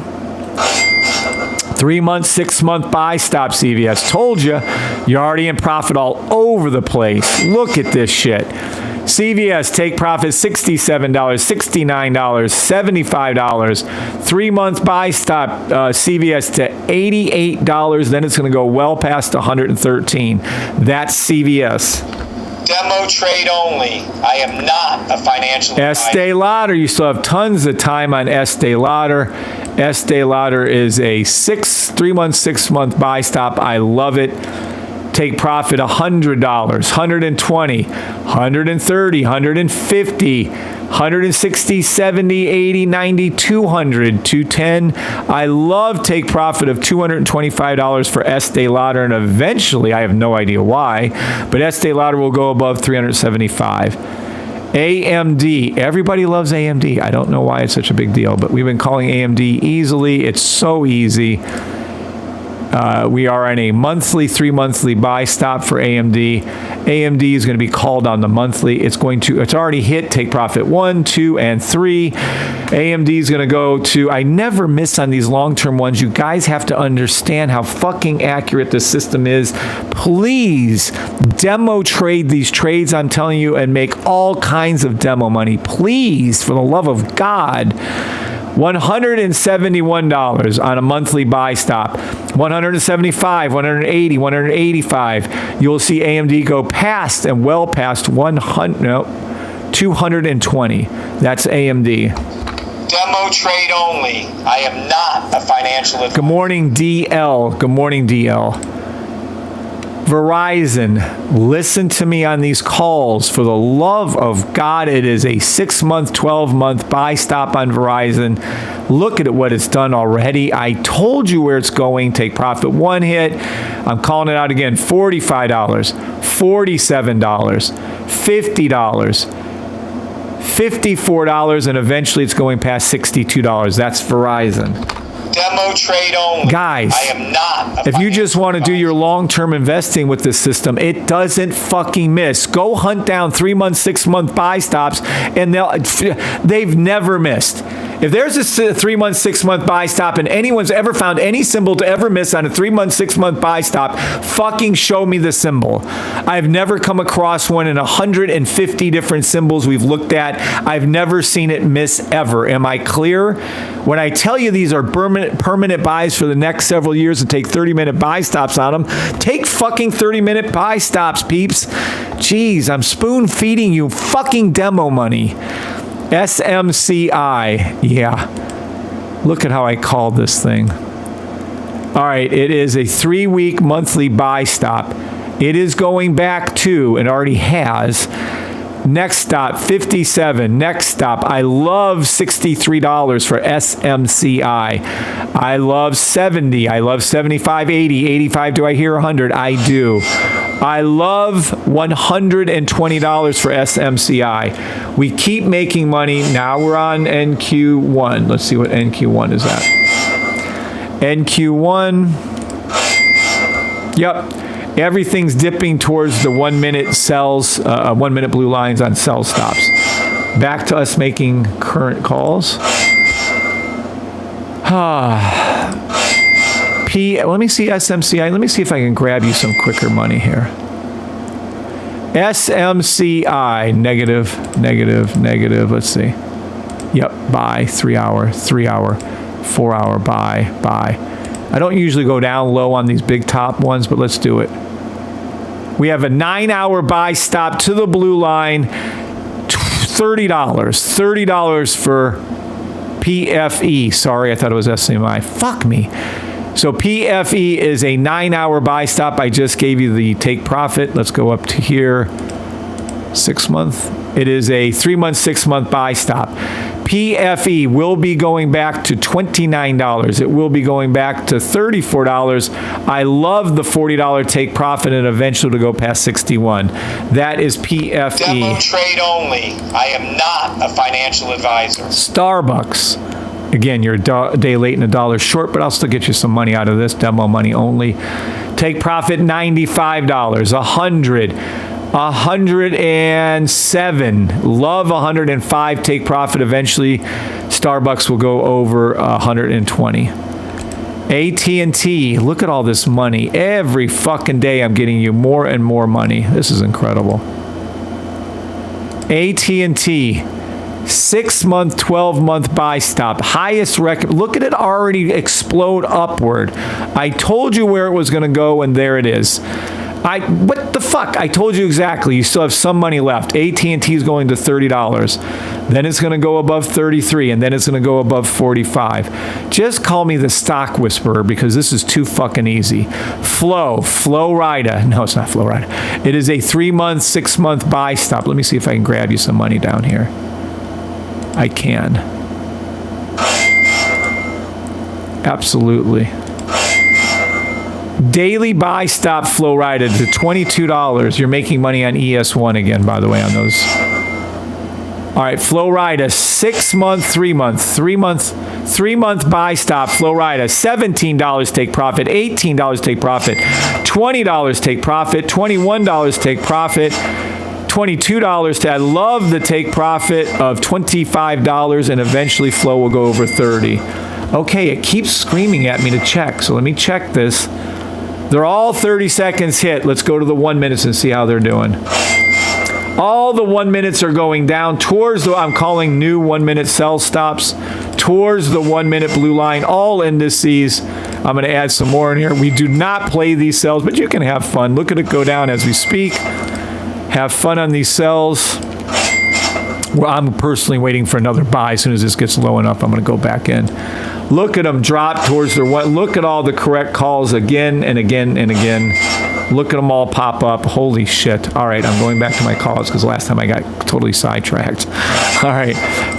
3-month, 6-month buy stop, CVS. Told you, you're already in profit all over the place. Look at this shit. CVS, take profit $67, $69, $75. 3-month buy stop, CVS to $88. Then it's going to go well past $113. That's CVS. Demo trade only. I am not a financial Estee Lauder, you still have tons of time on Estee Lauder. Estee Lauder is a 3-month, 6-month buy stop. I love it. Take profit $100, $120, $130, $150, $160, $70, $80, $90, $200, $210. I love take profit of $225 for Estee Lauder, and eventually, I have no idea why, but Estee Lauder will go above $375. AMD. Everybody loves AMD. I don't know why it's such a big deal, but we've been calling AMD easily. It's so easy. We are on a monthly, 3-monthly buy stop for AMD. AMD is going to be called on the monthly. It's already hit take profit 1, 2, and 3. AMD is going to go to, I never miss on these long-term ones. You guys have to understand how fucking accurate this system is. Please demo trade these trades I'm telling you and make all kinds of demo money. Please, for the love of God. $171 on a monthly buy stop. $175, $180, $185. You'll see AMD go past and well past $220. That's AMD. Demo trade only. I am not a financial advisor. Good morning, DL. Good morning, DL. Verizon, listen to me on these calls. For the love of God, it is a 6-month, 12-month buy stop on Verizon. Look at what it's done already. I told you where it's going. Take profit 1 hit. I'm calling it out again. $45, $47, $50, $54, and eventually it's going past $62. That's Verizon. Demo trade only. Guys, I am not. If you just want to do your long-term investing with this system, it doesn't fucking miss. Go hunt down 3-month, 6-month buy stops, and they've never missed. If there's a 3-month, 6-month buy stop, and anyone's ever found any symbol to ever miss on a 3-month, 6-month buy stop, fucking show me the symbol. I've never come across one in 150 different symbols we've looked at. I've never seen it miss ever. Am I clear? When I tell you these are permanent buys for the next several years and take 30-minute buy stops on them, take fucking 30-minute buy stops, peeps. Jeez, I'm spoon feeding you fucking demo money. SMCI, yeah. Look at how I called this thing. All right, it is a 3-week monthly buy stop. It is going back to, and already has, next stop, 57. Next stop, I love $63 for SMCI. I love 70. I love 75, 80, 85. Do I hear 100? I do. I love $120 for SMCI. We keep making money. Now we're on NQ1. Let's see what NQ1 is at. NQ1. Yep. Everything's dipping towards the 1-minute sells, 1-minute blue lines on sell stops. Back to us making current calls. Let me see SMCI. Let me see if I can grab you some quicker money here. SMCI, negative. Let's see. Yep, buy, 3-hour, 4-hour, buy. I don't usually go down low on these big top ones, but let's do it. We have a 9-hour buy stop to the blue line, $30 for PFE. Sorry, I thought it was SMI. Fuck me. So PFE is a 9-hour buy stop. I just gave you the take profit. Let's go up to here. 6-month. It is a 3-month, 6-month buy stop. PFE will be going back to $29. It will be going back to $34. I love the $40 take profit and eventually to go past 61. That is PFE. Demo trade only. I am not a financial advisor. Starbucks. Again, you're a day late and $1 short, but I'll still get you some money out of this. Demo money only. Take profit $95. 100. 107. Love 105. Take profit eventually. Starbucks will go over 120. AT&T. Look at all this money. Every fucking day I'm getting you more and more money. This is incredible. AT&T. 6-month, 12-month buy stop. Highest record. Look at it already explode upward. I told you where it was going to go, and there it is. What the fuck? I told you exactly. You still have some money left. AT&T is going to $30. Then it's going to go above 33, and then it's going to go above 45. Just call me the stock whisperer because this is too fucking easy. Flow Rida. No, it's not Flow Rida. It is a 3-month, 6-month buy stop. Let me see if I can grab you some money down here. I can. Absolutely. Daily buy stop Flow Rida to $22. You're making money on ES1 again, by the way, on those. All right, Flow Rida, 6-month, 3-month, 3-month buy stop, Flow Rida, $17 take profit, $18 take profit, $20 take profit, $21 take profit, $22. I love the take profit of $25, and eventually Flow will go over 30. Okay, it keeps screaming at me to check, so let me check this. They're all 30 seconds hit. Let's go to the 1 minutes and see how they're doing. All the 1 minutes are going down towards the, I'm calling new 1 minute sell stops, towards the 1 minute blue line, all indices. I'm going to add some more in here. We do not play these sells, but you can have fun. Look at it go down as we speak. Have fun on these sells. Well, I'm personally waiting for another buy. As soon as this gets low enough, I'm going to go back in. Look at them drop towards their one. Look at all the correct calls again and again and again. Look at them all pop up. Holy shit. All right, I'm going back to my calls because last time I got totally sidetracked. All right,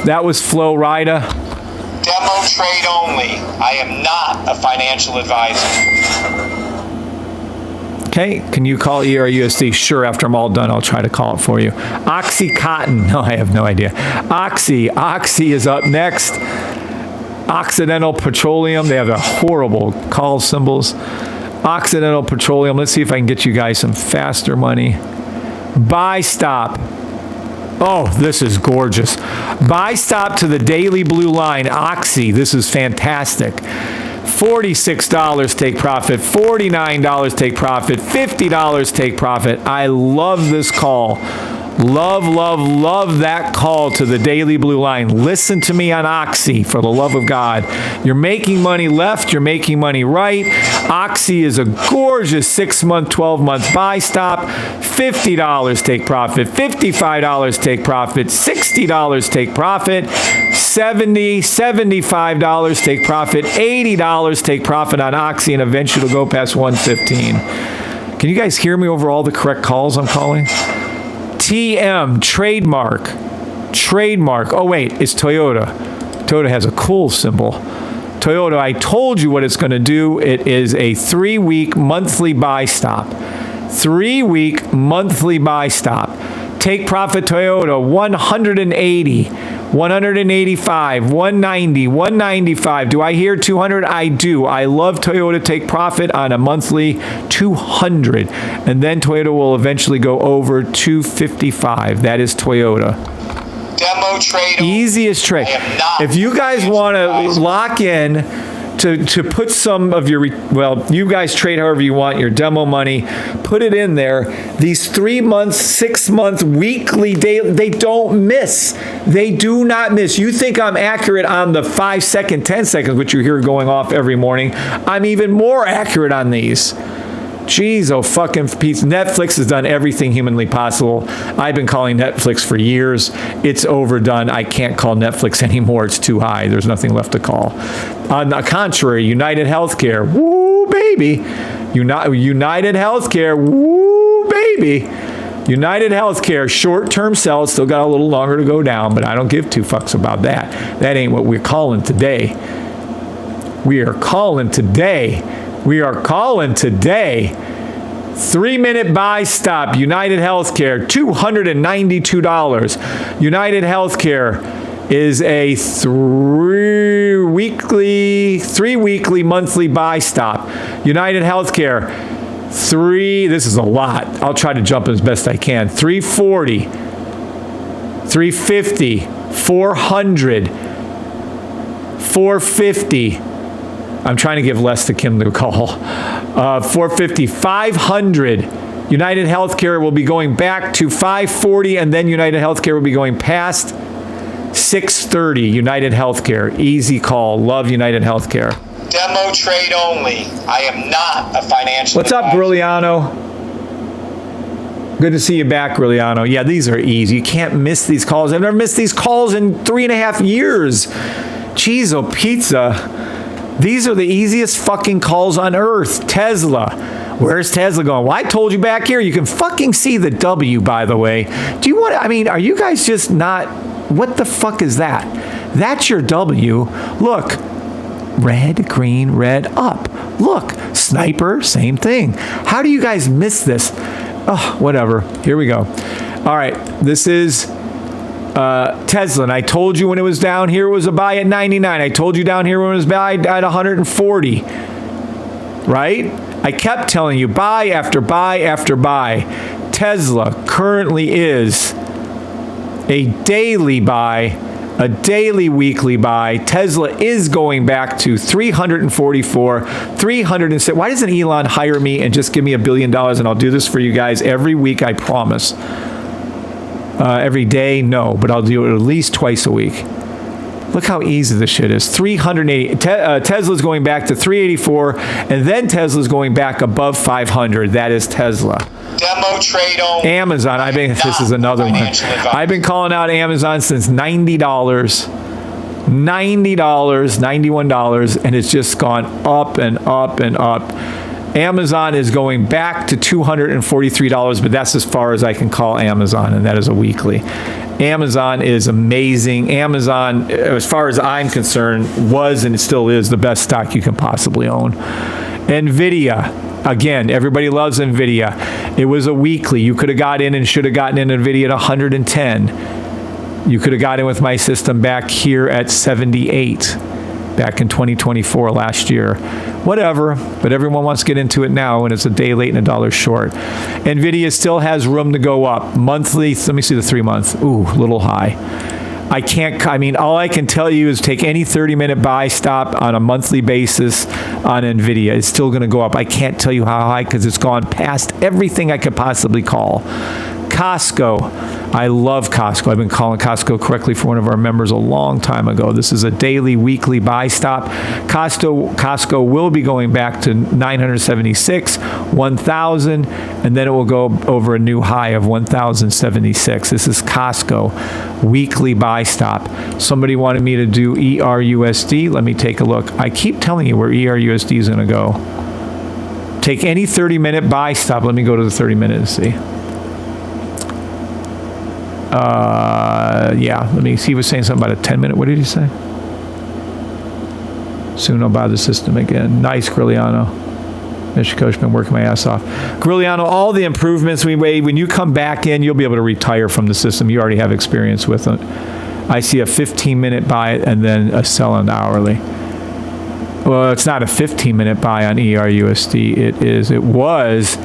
that was Flow Rida. Demo trade only. I am not a financial advisor. Okay, can you call ERUSD? Sure, after I'm all done, I'll try to call it for you. Oxycontin. No, I have no idea. Oxy is up next. Occidental Petroleum. They have a horrible call symbols. Occidental Petroleum. Let's see if I can get you guys some faster money. Buy stop. Oh, this is gorgeous. Buy stop to the daily blue line. Oxy. This is fantastic. $46 take profit, $49 take profit, $50 take profit. I love this call. Love, love, love that call to the daily blue line. Listen to me on Oxy, for the love of God. You're making money left, you're making money right. Oxy is a gorgeous 6-month, 12-month buy stop. $50 take profit, $55 take profit, $60 take profit, $70, $75 take profit, $80 take profit on Oxy, and eventually it'll go past $115. Can you guys hear me over all the correct calls I'm calling? TM, trademark. Oh wait, it's Toyota. Toyota has a cool symbol. Toyota, I told you what it's going to do. It is a 3-week monthly buy stop. 3-week monthly buy stop. Take profit Toyota, 180. 185, 190, 195. Do I hear 200? I do. I love Toyota take profit on a monthly 200. And then Toyota will eventually go over 255. That is Toyota. Demo trade. Easiest trade. If you guys want to lock in to put some of your, well, you guys trade however you want, your demo money, put it in there. These 3-month, 6-month, weekly, daily, they don't miss. They do not miss. You think I'm accurate on the 5-second, 10 seconds, which you hear going off every morning. I'm even more accurate on these. Jeez, oh fucking Pete. Netflix has done everything humanly possible. I've been calling Netflix for years. It's overdone. I can't call Netflix anymore. It's too high. There's nothing left to call. On the contrary, United Healthcare, woo baby. United Healthcare, woo baby. United Healthcare, short-term sell, still got a little longer to go down, but I don't give 2 fucks about that. That ain't what we're calling today. We are calling today. 3-minute buy stop, United Healthcare, $292. United Healthcare is a 3-weekly monthly buy stop. United Healthcare, this is a lot. I'll try to jump as best I can. 340, 350, 400, 450. I'm trying to give less to Kim to call. 450, 500. United Healthcare will be going back to 540, and then United Healthcare will be going past 630. United Healthcare, easy call. Love United Healthcare. Demo trade only. I am not a financial What's up, Grilliano? Good to see you back, Grilliano. Yeah, these are easy. You can't miss these calls. I've never missed these calls in 3.5 years. Cheese o pizza. These are the easiest fucking calls on earth. Tesla. Where's Tesla going? Well, I told you back here. You can fucking see the W, by the way. Do you want to, I mean, are you guys just not, what the fuck is that? That's your W. Look, red, green, red, up. Look, sniper, same thing. How do you guys miss this? Oh, whatever. Here we go. All right, this is Tesla, and I told you when it was down here, it was a buy at 99. I told you down here when it was buy at 140. Right? I kept telling you buy after buy after buy. Tesla currently is a daily buy, a daily weekly buy. Tesla is going back to 344, 306. Why doesn't Elon hire me and just give me $1 billion and I'll do this for you guys every week, I promise. Every day, no, but I'll do it at least twice a week. Look how easy this shit is. 380. Tesla's going back to 384, and then Tesla's going back above 500. That is Tesla. Demo trade only. Amazon. This is another one. I've been calling out Amazon since $90, $91, and it's just gone up and up and up. Amazon is going back to $243, but that's as far as I can call Amazon, and that is a weekly. Amazon is amazing. Amazon, as far as I'm concerned, was and still is the best stock you can possibly own. NVIDIA, again, everybody loves NVIDIA. It was a weekly. You could have got in and should have gotten in NVIDIA at 110. You could have got in with my system back here at 78. Back in 2024 last year. Whatever, but everyone wants to get into it now when it's a day late and $1 short. NVIDIA still has room to go up. Monthly, let me see the 3-month. Ooh, a little high. All I can tell you is take any 30-minute buy stop on a monthly basis on NVIDIA. It's still going to go up. I can't tell you how high because it's gone past everything I could possibly call. Costco. I love Costco. I've been calling Costco correctly for one of our members a long time ago. This is a daily, weekly buy stop. Costco will be going back to 976, 1,000, and then it will go over a new high of 1,076. This is Costco, weekly buy stop. Somebody wanted me to do ERUSD. Let me take a look. I keep telling you where ERUSD is going to go. Take any 30-minute buy stop. Let me go to the 30-minute and see. Yeah, let me see. He was saying something about a 10-minute. What did he say? Soon I'll buy the system again. Nice, Grilliano. Mr. Coach, been working my ass off. Grilliano, all the improvements we made, when you come back in, you'll be able to retire from the system. You already have experience with it. I see a 15-minute buy and then a sell on the hourly. Well, it's not a 15-minute buy on ERUSD. It was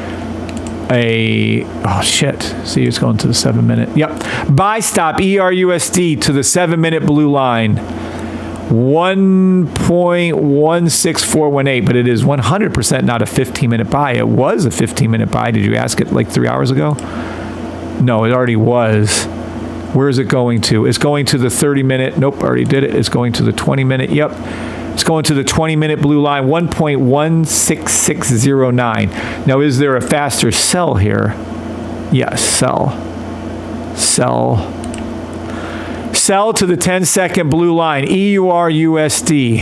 oh shit, see, it's going to the 7-minute. Yep, buy stop ERUSD to the 7-minute blue line, 1.16418, but it is 100% not a 15-minute buy. It was a 15-minute buy. Did you ask it like 3 hours ago? No, it already was. Where is it going to? It's going to the 30-minute. Nope, already did it. It's going to the 20-minute. Yep. It's going to the 20-minute blue line, 1.16609. Now, is there a faster sell here? Yes, sell. Sell. Sell to the 10-second blue line, EURUSD.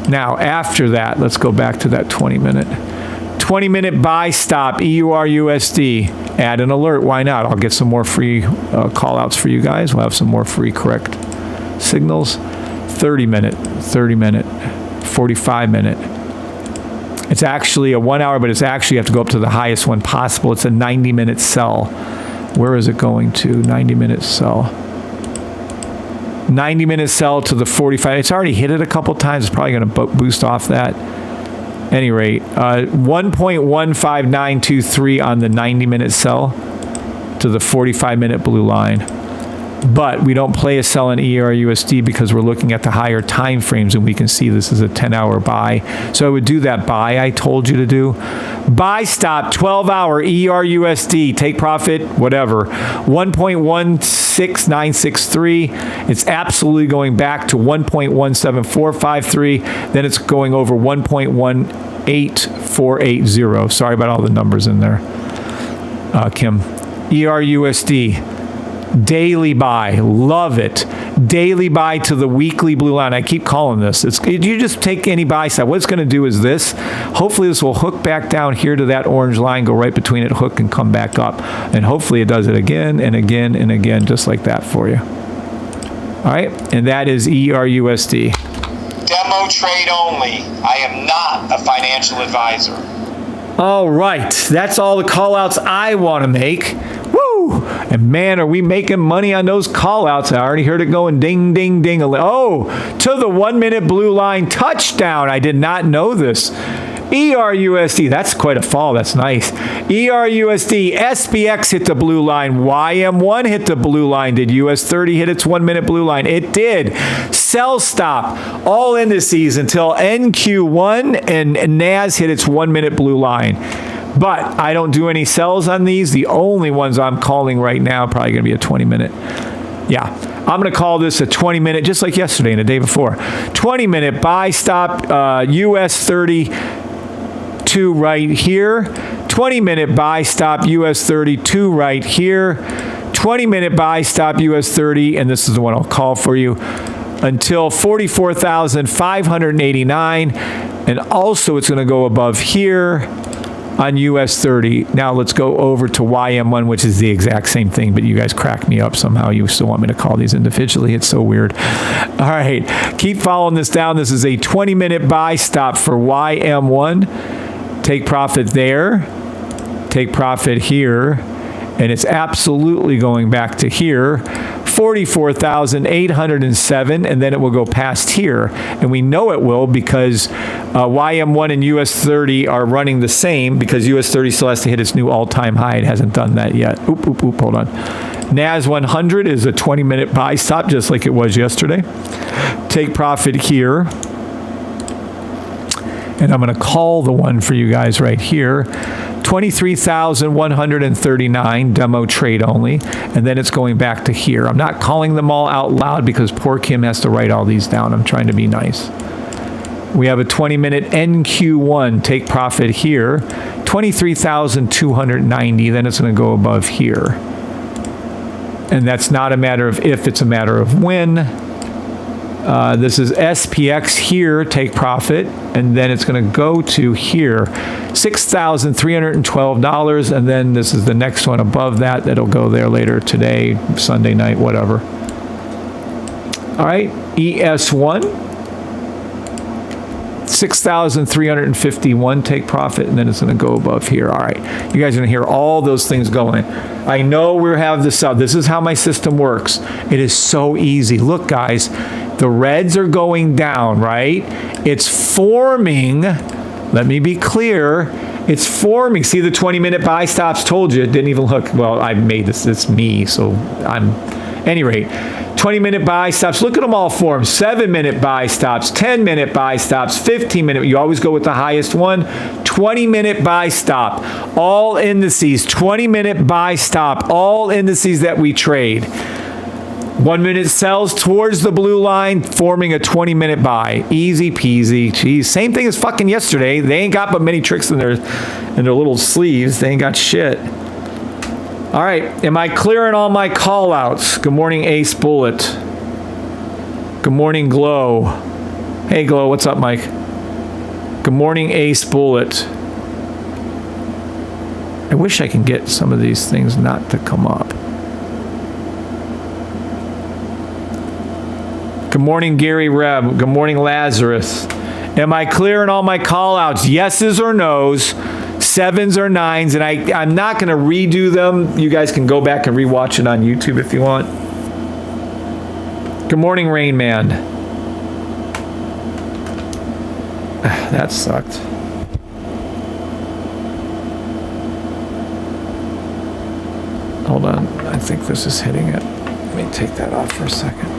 Now, after that, let's go back to that 20-minute. 20-minute buy stop, EURUSD. Add an alert. Why not? I'll get some more free call-outs for you guys. We'll have some more free correct signals. 30-minute, 45-minute. It's actually a 1 hour, but it's actually, you have to go up to the highest one possible. It's a 90-minute sell. Where is it going to? 90-minute sell. 90-minute sell to the 45. It's already hit it a couple times. It's probably going to boost off that. Any rate, 1.15923 on the 90-minute sell to the 45-minute blue line. But we don't play a sell in ERUSD because we're looking at the higher time frames, and we can see this is a 10-hour buy. So I would do that buy I told you to do. Buy stop, 12-hour ERUSD, take profit, whatever, 1.16963. It's absolutely going back to 1.17453. Then it's going over 1.18480. Sorry about all the numbers in there, Kim. ERUSD. Daily buy, love it. Daily buy to the weekly blue line. I keep calling this. You just take any buy side. What it's going to do is this. Hopefully this will hook back down here to that orange line, go right between it, hook, and come back up. And hopefully it does it again and again and again, just like that for you. All right, and that is ERUSD. Demo trade only. I am not a financial advisor. All right, that's all the call outs I want to make. Woo! And man, are we making money on those call outs. I already heard it going ding, ding, ding. Oh, to the 1 minute blue line touchdown. I did not know this. ERUSD, that's quite a fall. That's nice. ERUSD, SPX hit the blue line. YM1 hit the blue line. Did US 30 hit its 1 minute blue line? It did. Sell stop. All indices until NQ1 and NAS hit its 1 minute blue line. But I don't do any sells on these. The only ones I'm calling right now probably going to be a 20 minute. Yeah. I'm going to call this a 20 minute, just like yesterday and the day before. 20 minute buy stop, US 30. Right here, 20 minute buy stop US 32 right here, 20 minute buy stop US 30, and this is the one I'll call for you, until 44,589, and also it's going to go above here on US 30. Now let's go over to YM1, which is the exact same thing, but you guys crack me up somehow. You still want me to call these individually. It's so weird. All right, keep following this down. This is a 20 minute buy stop for YM1. Take profit there, take profit here, and it's absolutely going back to here, 44,807, and then it will go past here. And we know it will because YM1 and US 30 are running the same because US 30 still has to hit its new all-time high. It hasn't done that yet. Hold on. NAS 100 is a 20-minute buy stop, just like it was yesterday. Take profit here. And I'm going to call the one for you guys right here, 23,139, demo trade only, and then it's going back to here. I'm not calling them all out loud because poor Kim has to write all these down. I'm trying to be nice. We have a 20-minute NQ1, take profit here, 23,290, then it's going to go above here. And that's not a matter of if, it's a matter of when. This is SPX here, take profit, and then it's going to go to here, $6,312, and then this is the next one above that that'll go there later today, Sunday night, whatever. All right, ES1, 6,351, take profit, and then it's going to go above here. All right, you guys are going to hear all those things going. I know we have this up. This is how my system works. It is so easy. Look, guys. The reds are going down, right? It's forming, let me be clear, it's forming. See the 20-minute buy stops, told you, it didn't even look, well, I made this, it's me, so I'm, any rate, 20-minute buy stops, look at them all form, 7-minute buy stops, 10-minute buy stops, 15-minute, you always go with the highest one, 20-minute buy stop, all indices, 20-minute buy stop, all indices that we trade. 1 minute sells towards the blue line, forming a 20-minute buy. Easy peasy. Jeez, same thing as fucking yesterday. They ain't got but many tricks in their little sleeves. They ain't got shit. All right, am I clearing all my call outs? Good morning, Ace Bullet. Good morning, Glow. Hey, Glow, what's up, Mike? Good morning, Ace Bullet. I wish I can get some of these things not to come up. Good morning, Gary Reb. Good morning, Lazarus. Am I clear in all my call-outs? Yeses or nos, 7s or 9s, and I'm not going to redo them. You guys can go back and rewatch it on YouTube if you want. Good morning, Rain Man. That sucked. Hold on. I think this is hitting it. Let me take that off for a second.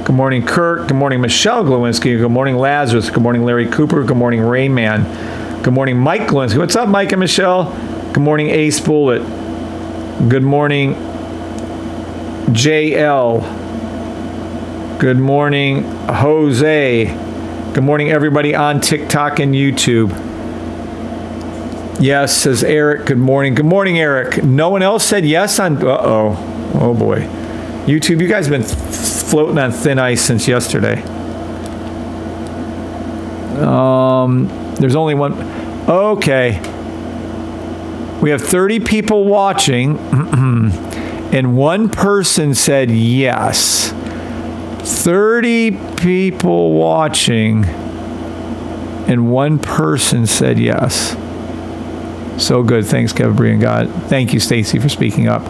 Good morning, Kurt. Good morning, Michelle Glowinski. Good morning, Lazarus. Good morning, Larry Cooper. Good morning, Rain Man. Good morning, Mike Glowinski. What's up, Mike and Michelle? Good morning, Ace Bullet. Good morning, JL. Good morning, Jose. Good morning, everybody on TikTok and YouTube. Yes, says Eric. Good morning. Good morning, Eric. No one else said yes on... Uh-oh. Oh, boy. YouTube, you guys have been floating on thin ice since yesterday. There's only one. Okay. We have 30 people watching, and one person said yes. 30 people watching, and one person said yes. So good. Thanks, Kevin Bree and God. Thank you, Stacy, for speaking up.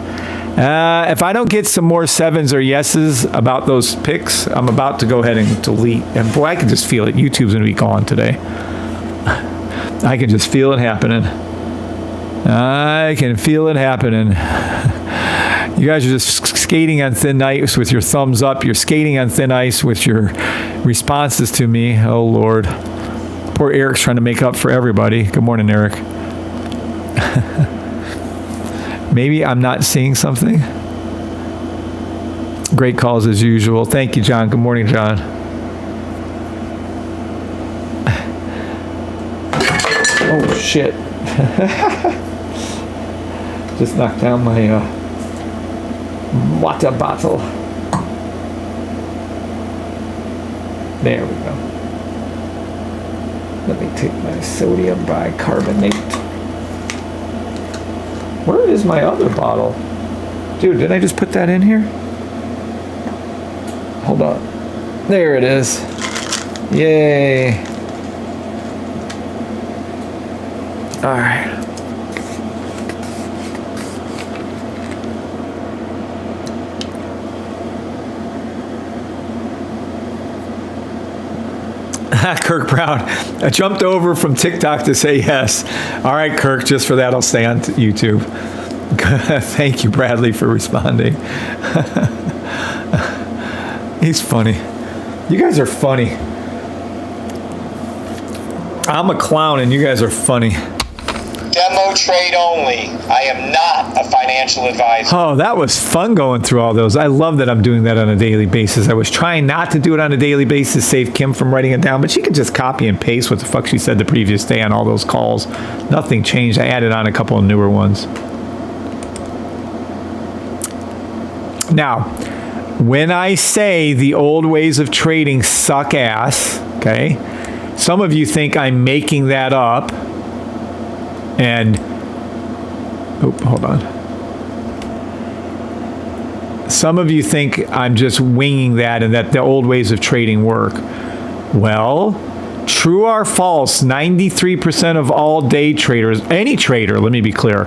If I don't get some more 7s or yeses about those picks, I'm about to go ahead and delete. And boy, I can just feel it. YouTube's going to be gone today. I can just feel it happening. I can feel it happening. You guys are just skating on thin ice with your thumbs up. You're skating on thin ice with your responses to me. Oh, Lord. Poor Eric's trying to make up for everybody. Good morning, Eric. Maybe I'm not seeing something. Great calls as usual. Thank you, John. Good morning, John. Oh, shit. Just knocked down my water bottle. There we go. Let me take my sodium bicarbonate. Where is my other bottle? Dude, did I just put that in here? Hold on. There it is. Yay. All right. Kirk Brown, I jumped over from TikTok to say yes. All right, Kirk, just for that, I'll stay on YouTube. Thank you, Bradley, for responding. He's funny. You guys are funny. I'm a clown and you guys are funny. Demo trade only. I am not a financial advisor. Oh, that was fun going through all those. I love that I'm doing that on a daily basis. I was trying not to do it on a daily basis, save Kim from writing it down, but she could just copy and paste what the fuck she said the previous day on all those calls. Nothing changed. I added on a couple of newer ones. Now, when I say the old ways of trading suck ass, okay, some of you think I'm making that up. And, oh, hold on. Some of you think I'm just winging that and that the old ways of trading work. Well, true or false, 93% of all day traders, any trader, let me be clear,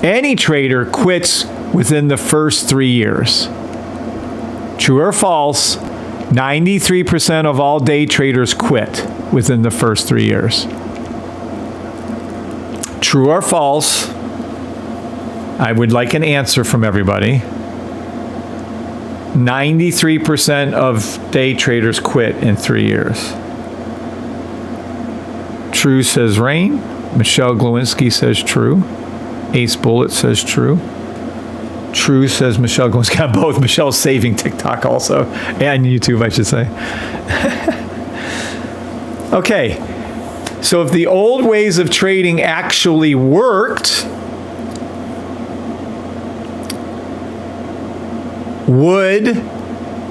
any trader quits within the first 3 years. True or false, 93% of all day traders quit within the first 3 years. True or false? I would like an answer from everybody. 93% of day traders quit in 3 years. True says Rain. Michelle Glowinski says true. Ace Bullet says true. True says Michelle Glowinski. Got both. Michelle's saving TikTok also. And YouTube, I should say. Okay. So if the old ways of trading actually worked, would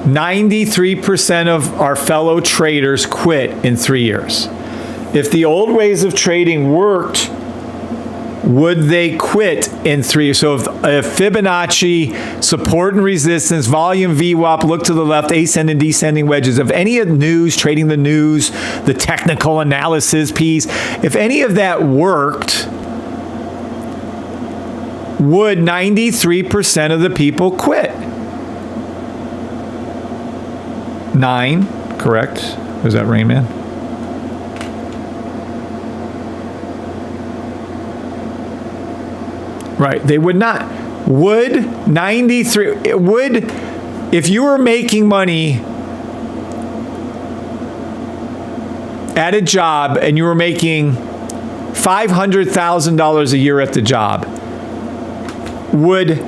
93% of our fellow traders quit in 3 years? If the old ways of trading worked, would they quit in 3 years? So if Fibonacci, support and resistance, volume VWAP, look to the left, ascending, descending wedges, if any of news, trading the news, the technical analysis piece, if any of that worked, would 93% of the people quit? 9, correct. Was that Rain Man? Right, they would not. Would 93, would, if you were making money at a job and you were making $500,000 a year at the job, would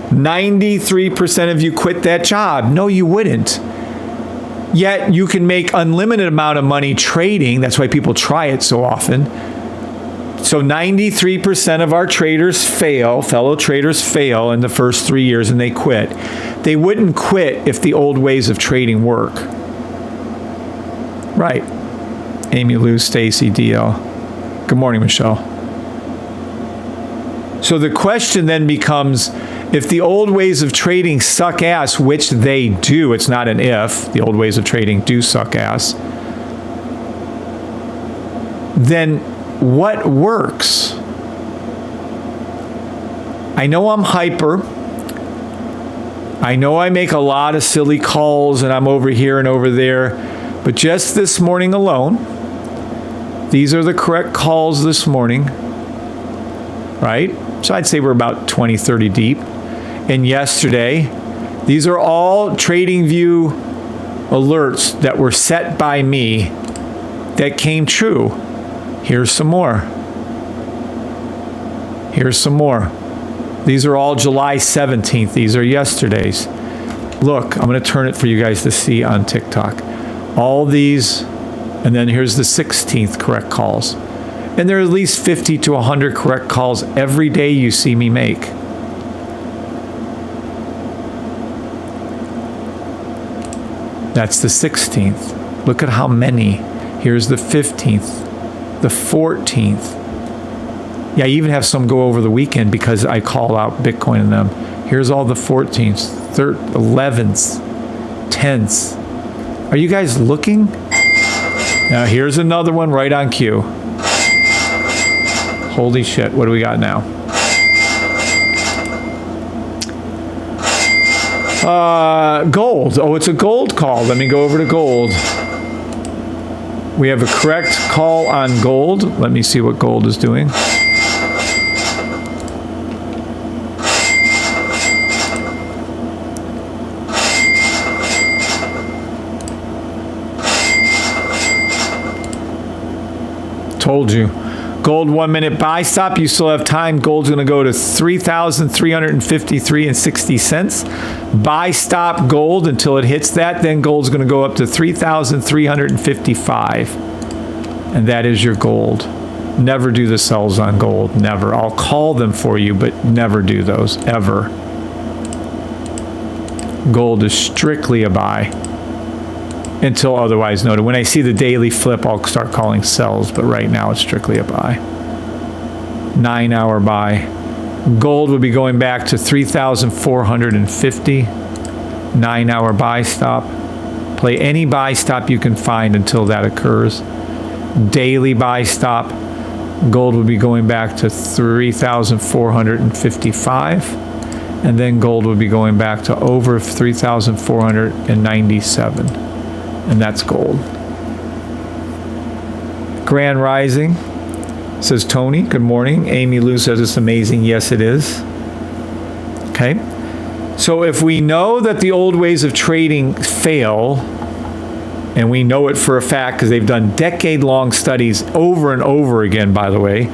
93% of you quit that job? No, you wouldn't. Yet you can make unlimited amount of money trading. That's why people try it so often. So 93% of our traders fail, fellow traders fail in the first 3 years and they quit. They wouldn't quit if the old ways of trading work. Right. Amy Lou, Stacy, DL. Good morning, Michelle. So the question then becomes, If the old ways of trading suck ass, which they do, it's not an if, the old ways of trading do suck ass, then what works? I know I'm hyper. I know I make a lot of silly calls and I'm over here and over there, but just this morning alone, these are the correct calls this morning, right? So I'd say we're about 20, 30 deep. And yesterday, these are all TradingView alerts that were set by me that came true. Here's some more. Here's some more. These are all July 17th. These are yesterday's. Look, I'm going to turn it for you guys to see on TikTok. All these, and then here's the 16th correct calls. And there are at least 50 to 100 correct calls every day you see me make. That's the 16th. Look at how many. Here's the 15th, the 14th. Yeah, I even have some go over the weekend because I call out Bitcoin in them. Here's all the 14ths, 11ths, 10ths. Are you guys looking? Now here's another one right on cue. Holy shit, what do we got now? Gold. Oh, it's a gold call. Let me go over to gold. We have a correct call on gold. Let me see what gold is doing. Told you. Gold 1 minute buy stop. You still have time. Gold's going to go to 3,353.60 cents. Buy stop gold until it hits that. Then gold's going to go up to 3,355. And that is your gold. Never do the sells on gold. Never. I'll call them for you, but never do those ever. Gold is strictly a buy until otherwise noted. When I see the daily flip, I'll start calling sells, but right now it's strictly a buy. 9-hour buy. Gold would be going back to 3,450. 9-hour buy stop. Play any buy stop you can find until that occurs. Daily buy stop. Gold would be going back to 3,455. And then gold would be going back to over 3,497. And that's gold. Grand Rising, says Tony. Good morning. Amy Lou says it's amazing. Yes, it is. Okay. So if we know that the old ways of trading fail, and we know it for a fact because they've done decade-long studies over and over again, by the way,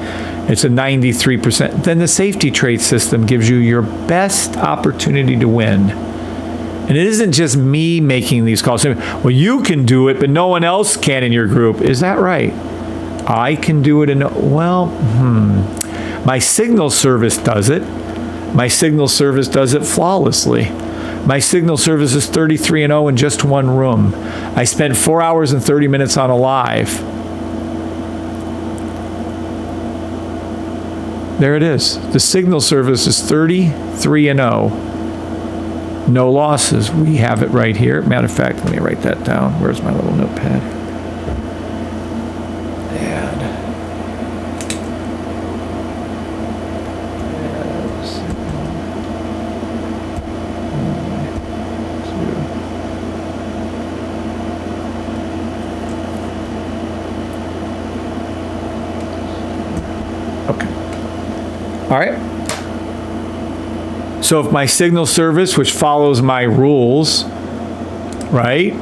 it's a 93%, then the safety trade system gives you your best opportunity to win. And it isn't just me making these calls. Well, you can do it, but no one else can in your group. Is that right? I can do it. My signal service does it. My signal service does it flawlessly. My signal service is 33-0 in just one room. I spent 4 hours and 30 minutes on a live. There it is. The signal service is 33-0. No losses. We have it right here. Matter of fact, let me write that down. Where's my little notepad? Add. Okay. All right. So if my signal service, which follows my rules, right,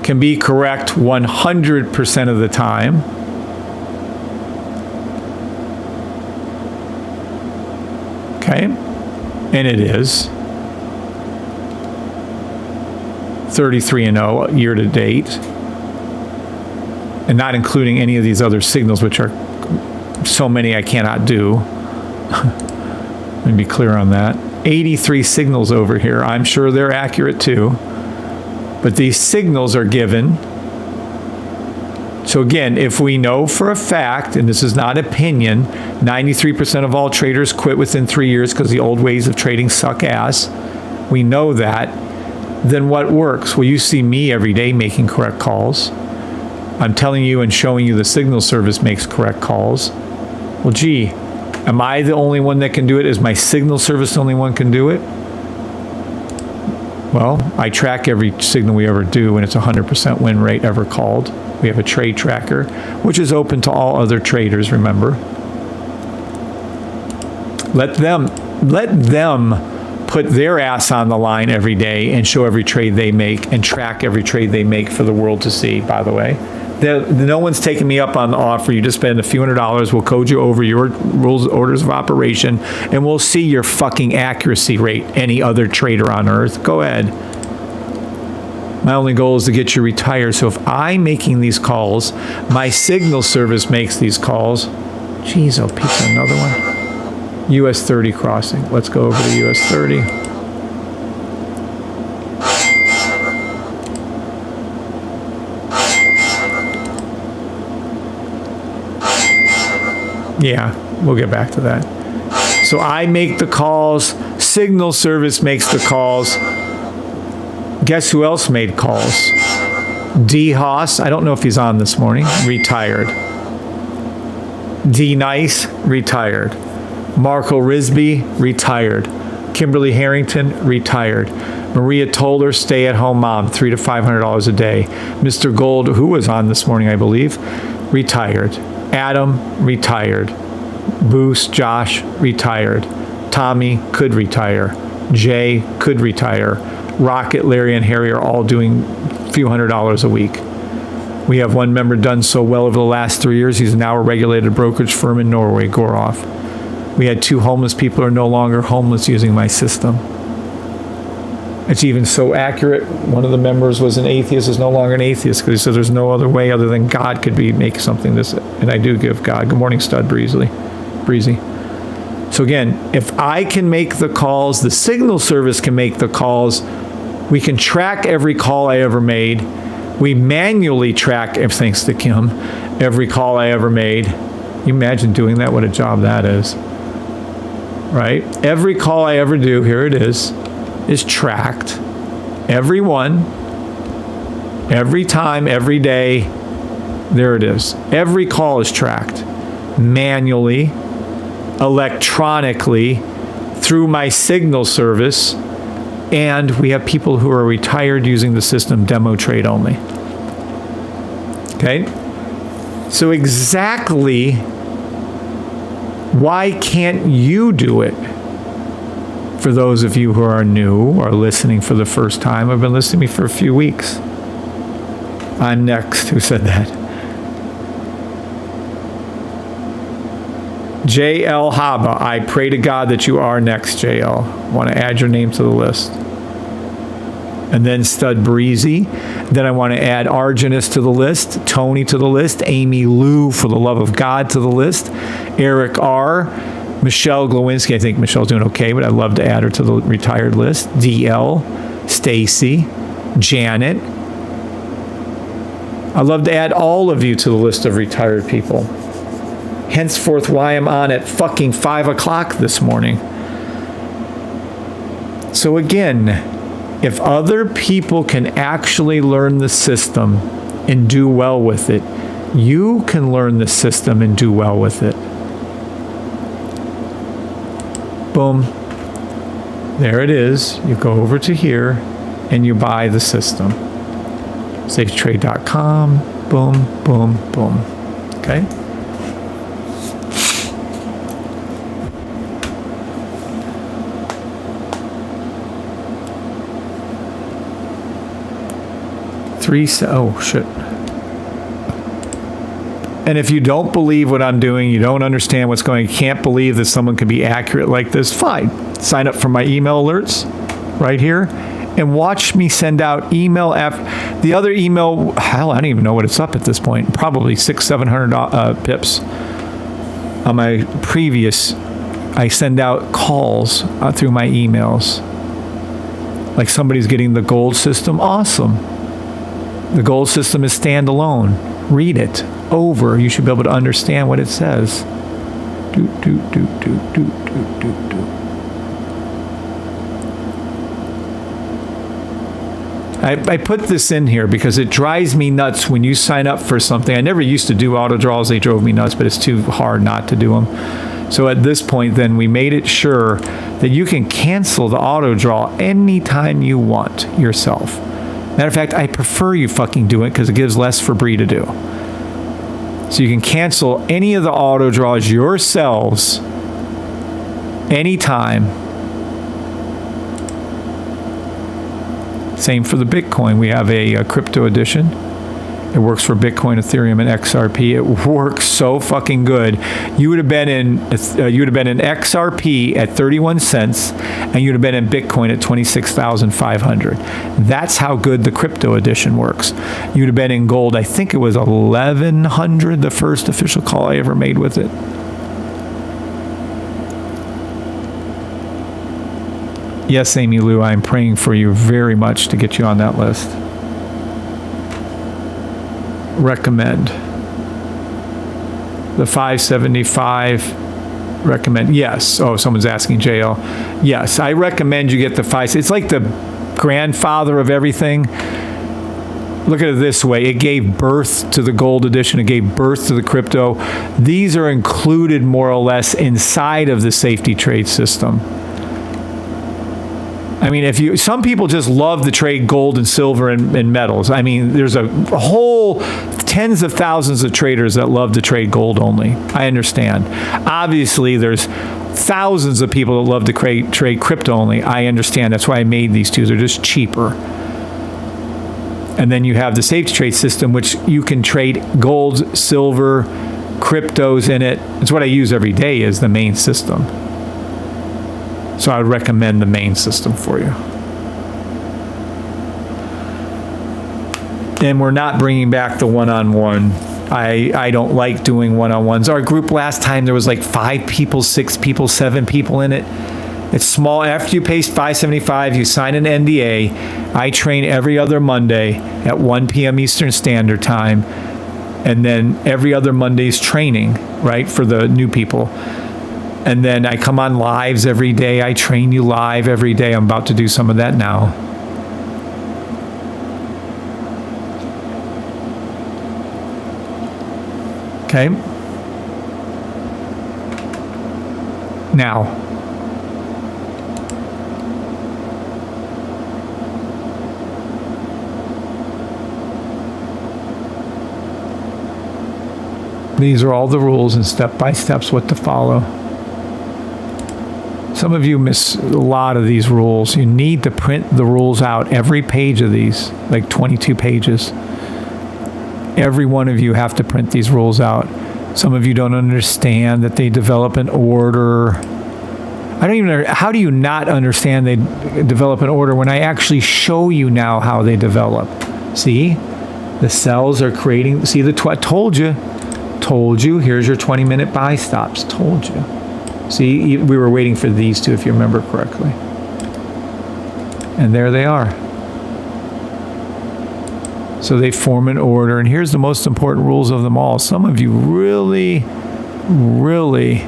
can be correct 100% of the time, okay, and it is 33-0 year to date, and not including any of these other signals, which are so many I cannot do. Let me be clear on that. 83 signals over here. I'm sure they're accurate too. But these signals are given So again, if we know for a fact, and this is not opinion, 93% of all traders quit within 3 years because the old ways of trading suck ass, we know that, then what works? Well, you see me every day making correct calls. I'm telling you and showing you the signal service makes correct calls. Well, gee, am I the only one that can do it? Is my signal service the only one can do it? Well, I track every signal we ever do, and it's 100% win rate ever called. We have a trade tracker, which is open to all other traders, remember. Let them put their ass on the line every day and show every trade they make and track every trade they make for the world to see, by the way. No one's taking me up on the offer. You just spend a few $100s. We'll code you over your rules, orders of operation, and we'll see your fucking accuracy rate. Any other trader on earth, go ahead. My only goal is to get you retired. So if I'm making these calls, my signal service makes these calls. Jeez, oh, pizza, another one. US 30 crossing. Let's go over to US 30. Yeah, we'll get back to that. So I make the calls, signal service makes the calls. Guess who else made calls? D. Haas, I don't know if he's on this morning, retired. D. Nice, retired. Marco Risby, retired. Kimberly Harrington, retired. Maria Toller, stay-at-home mom, $300 to $500 a day. Mr. Gold, who was on this morning, I believe, retired. Adam, retired. Boost, Josh, retired. Tommy could retire. Jay could retire. Rocket, Larry, and Harry are all doing a few $100s a week. We have one member done so well over the last 3 years. He's now a regulated brokerage firm in Norway, Goroff. We had 2 homeless people who are no longer homeless using my system. It's even so accurate. One of the members was an atheist, is no longer an atheist because he said there's no other way other than God could make something this. And I do give God. Good morning, Stud Breezy. So again, if I can make the calls, the signal service can make the calls. We can track every call I ever made. We manually track, thanks to Kim, every call I ever made. You imagine doing that? What a job that is. Right? Every call I ever do, here it is tracked. Every one, every time, every day, there it is. Every call is tracked manually, electronically, through my signal service, and we have people who are retired using the system demo trade only. Okay? So exactly why can't you do it? For those of you who are new or listening for the first time, I've been listening to me for a few weeks. I'm next. Who said that? JL Haba. I pray to God that you are next, JL. Want to add your name to the list. And then Stud Breezy. Then I want to add Arginus to the list, Tony to the list, Amy Lou, for the love of God, to the list, Eric R., Michelle Glowinski. I think Michelle's doing okay, but I'd love to add her to the retired list. DL, Stacy, Janet. I'd love to add all of you to the list of retired people. Henceforth, why I'm on at fucking 5 o'clock this morning. So again, if other people can actually learn the system and do well with it, you can learn the system and do well with it. Boom. There it is. You go over to here and you buy the system. SafeTrade.com. Boom, boom, boom. Okay? Oh, shit. And if you don't believe what I'm doing, you don't understand what's going on, you can't believe that someone can be accurate like this, fine. Sign up for my email alerts right here and watch me send out email after the other email. Hell, I don't even know what it's up at this point. Probably $600-700 pips. On my previous, I send out calls through my emails. Like somebody's getting the gold system. Awesome. The gold system is standalone. Read it over. You should be able to understand what it says. I put this in here because it drives me nuts when you sign up for something. I never used to do auto draws. They drove me nuts, but it's too hard not to do them. So at this point, then, we made it sure that you can cancel the auto draw anytime you want yourself. Matter of fact, I prefer you fucking do it because it gives less for Bree to do. So you can cancel any of the auto draws yourselves anytime. Same for the Bitcoin. We have a crypto edition. It works for Bitcoin, Ethereum, and XRP. It works so fucking good. You would have been in XRP at 31 cents, and you'd have been in Bitcoin at 26,500. That's how good the crypto edition works. You'd have been in gold. I think it was 1,100, the first official call I ever made with it. Yes, Amy Lou, I'm praying for you very much to get you on that list. Recommend. The 575, recommend. Yes. Oh, someone's asking JL. Yes, I recommend you get the 5. It's like the grandfather of everything. Look at it this way. It gave birth to the gold edition. It gave birth to the crypto. These are included more or less inside of the safety trade system. I mean, some people just love to trade gold and silver and metals. I mean, there's a whole tens of thousands of traders that love to trade gold only. I understand. Obviously, there's thousands of people that love to trade crypto only. I understand. That's why I made these two. They're just cheaper. And then you have the safety trade system, which you can trade gold, silver, cryptos in it. It's what I use every day is the main system. So I would recommend the main system for you. And we're not bringing back the one-on-one. I don't like doing one-on-ones. Our group last time, there was like 5 people, 6 people, 7 people in it. It's small. After you pay $575, you sign an NDA. I train every other Monday at 1 p.m. Eastern Standard Time. And then every other Monday's training, right, for the new people. And then I come on lives every day. I train you live every day. I'm about to do some of that now. Okay. Now, these are all the rules and step-by-steps what to follow. Some of you miss a lot of these rules. You need to print the rules out, every page of these, like 22 pages. Every one of you have to print these rules out. Some of you don't understand that they develop an order. I don't even know, how do you not understand they develop an order when I actually show you now how they develop? See? The cells are creating, see the, told you, here's your 20-minute buy stops, told you. See, we were waiting for these two, if you remember correctly. And there they are. So they form an order. And here's the most important rules of them all. Some of you really, really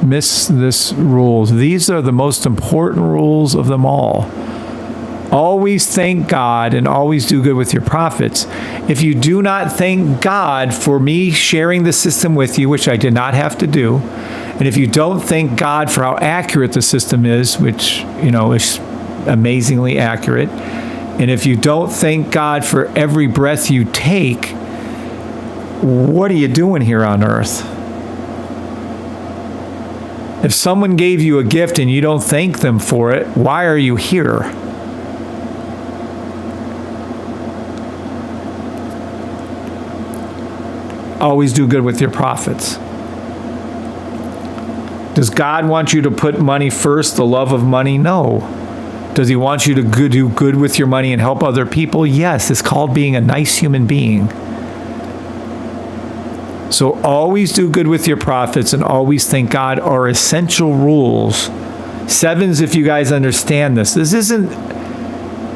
miss this rules. These are the most important rules of them all. Always thank God and always do good with your profits. If you do not thank God for me sharing the system with you, which I did not have to do, and if you don't thank God for how accurate the system is, which, is amazingly accurate, and if you don't thank God for every breath you take, what are you doing here on earth? If someone gave you a gift and you don't thank them for it, why are you here? Always do good with your profits. Does God want you to put money first, the love of money? No. Does he want you to do good with your money and help other people? Yes. It's called being a nice human being. So always do good with your profits and always thank God are essential rules. Sevens, if you guys understand this. This isn't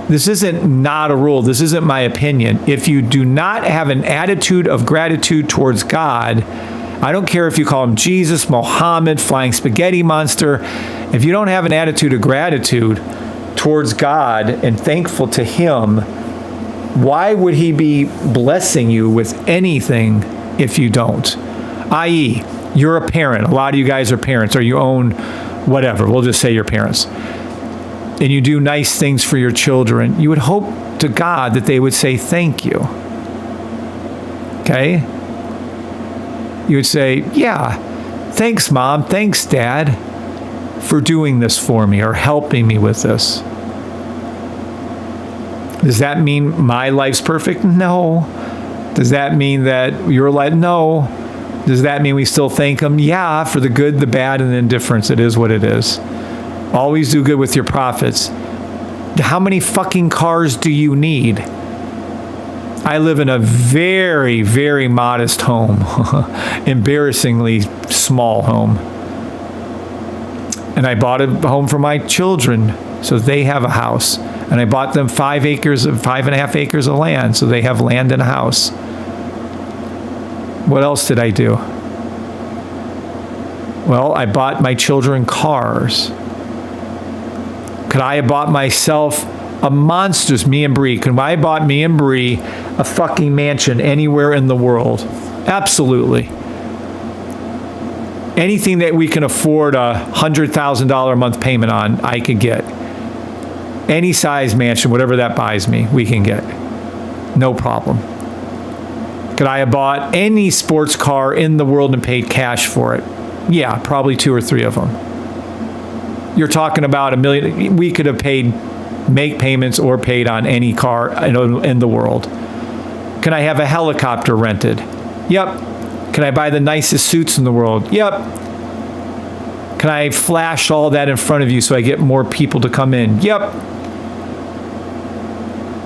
This isn't not a rule. This isn't my opinion. If you do not have an attitude of gratitude towards God, I don't care if you call him Jesus, Mohammed, Flying Spaghetti Monster. If you don't have an attitude of gratitude towards God and thankful to him, why would he be blessing you with anything if you don't? I.e., you're a parent. A lot of you guys are parents, or you own whatever. We'll just say you're parents. And you do nice things for your children. You would hope to God that they would say thank you. Okay? You would say, yeah, thanks, Mom, thanks, Dad, for doing this for me or helping me with this. Does that mean my life's perfect? No. Does that mean that your life? No. Does that mean we still thank him? Yeah, for the good, the bad, and the indifference. It is what it is. Always do good with your profits. How many fucking cars do you need? I live in a very, very modest home. Embarrassingly small home. And I bought a home for my children so they have a house. And I bought them 5.5 acres of land so they have land and a house. What else did I do? Well, I bought my children cars. Could I have bought myself a monstrous, me and Bree? Could I have bought me and Bree a fucking mansion anywhere in the world? Absolutely. Anything that we can afford a $100,000 a month payment on, I could get. Any size mansion, whatever that buys me, we can get. No problem. Could I have bought any sports car in the world and paid cash for it? Yeah, probably 2 or 3 of them. You're talking about $1 million. We could have make payments or paid on any car in the world. Can I have a helicopter rented? Yep. Can I buy the nicest suits in the world? Yep. Can I flash all that in front of you so I get more people to come in? Yep.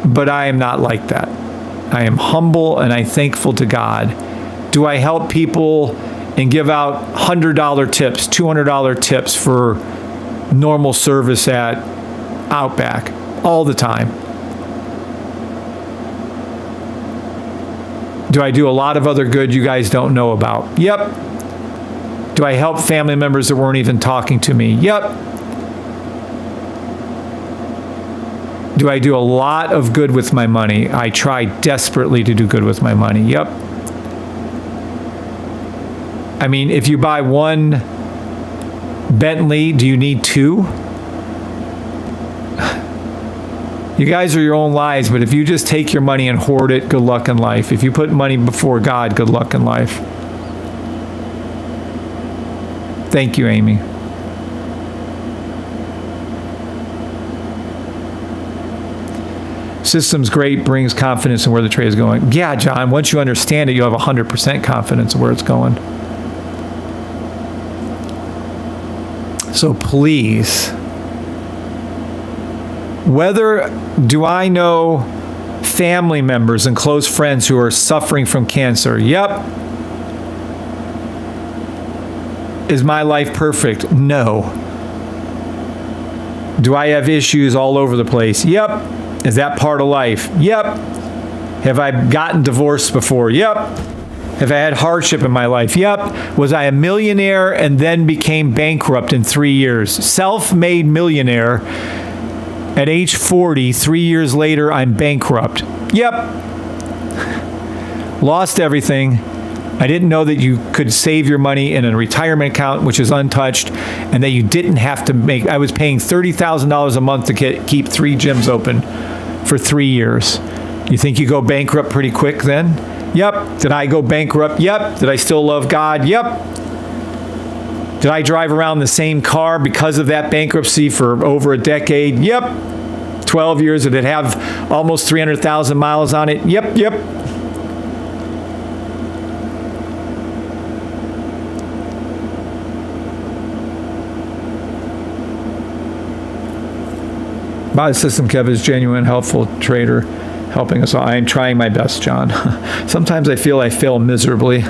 But I am not like that. I am humble and I'm thankful to God. Do I help people and give out $100 tips, $200 tips for normal service at Outback all the time? Do I do a lot of other good you guys don't know about? Yep. Do I help family members that weren't even talking to me? Yep. Do I do a lot of good with my money? I try desperately to do good with my money. Yep. I mean, if you buy one Bentley, do you need 2? You guys are your own lives, but if you just take your money and hoard it, good luck in life. If you put money before God, good luck in life. Thank you, Amy. System's great, brings confidence in where the trade is going. Yeah, John, once you understand it, you have 100% confidence in where it's going. So please, whether do I know family members and close friends who are suffering from cancer? Yep. Is my life perfect? No. Do I have issues all over the place? Yep. Is that part of life? Yep. Have I gotten divorced before? Yep. Have I had hardship in my life? Yep. Was I a millionaire and then became bankrupt in 3 years? Self-made millionaire. At age 40, 3 years later, I'm bankrupt. Yep. Lost everything. I didn't know that you could save your money in a retirement account, which is untouched, and that you didn't have to make, I was paying $30,000 a month to keep 3 gyms open for 3 years. You think you go bankrupt pretty quick then? Yep. Did I go bankrupt? Yep. Did I still love God? Yep. Did I drive around the same car because of that bankruptcy for over a decade? Yep. 12 years. Did it have almost 300,000 miles on it? Yep. Yep. Buy the system, Kev, is genuine, helpful trader, helping us all. I am trying my best, John. Sometimes I feel I fail miserably.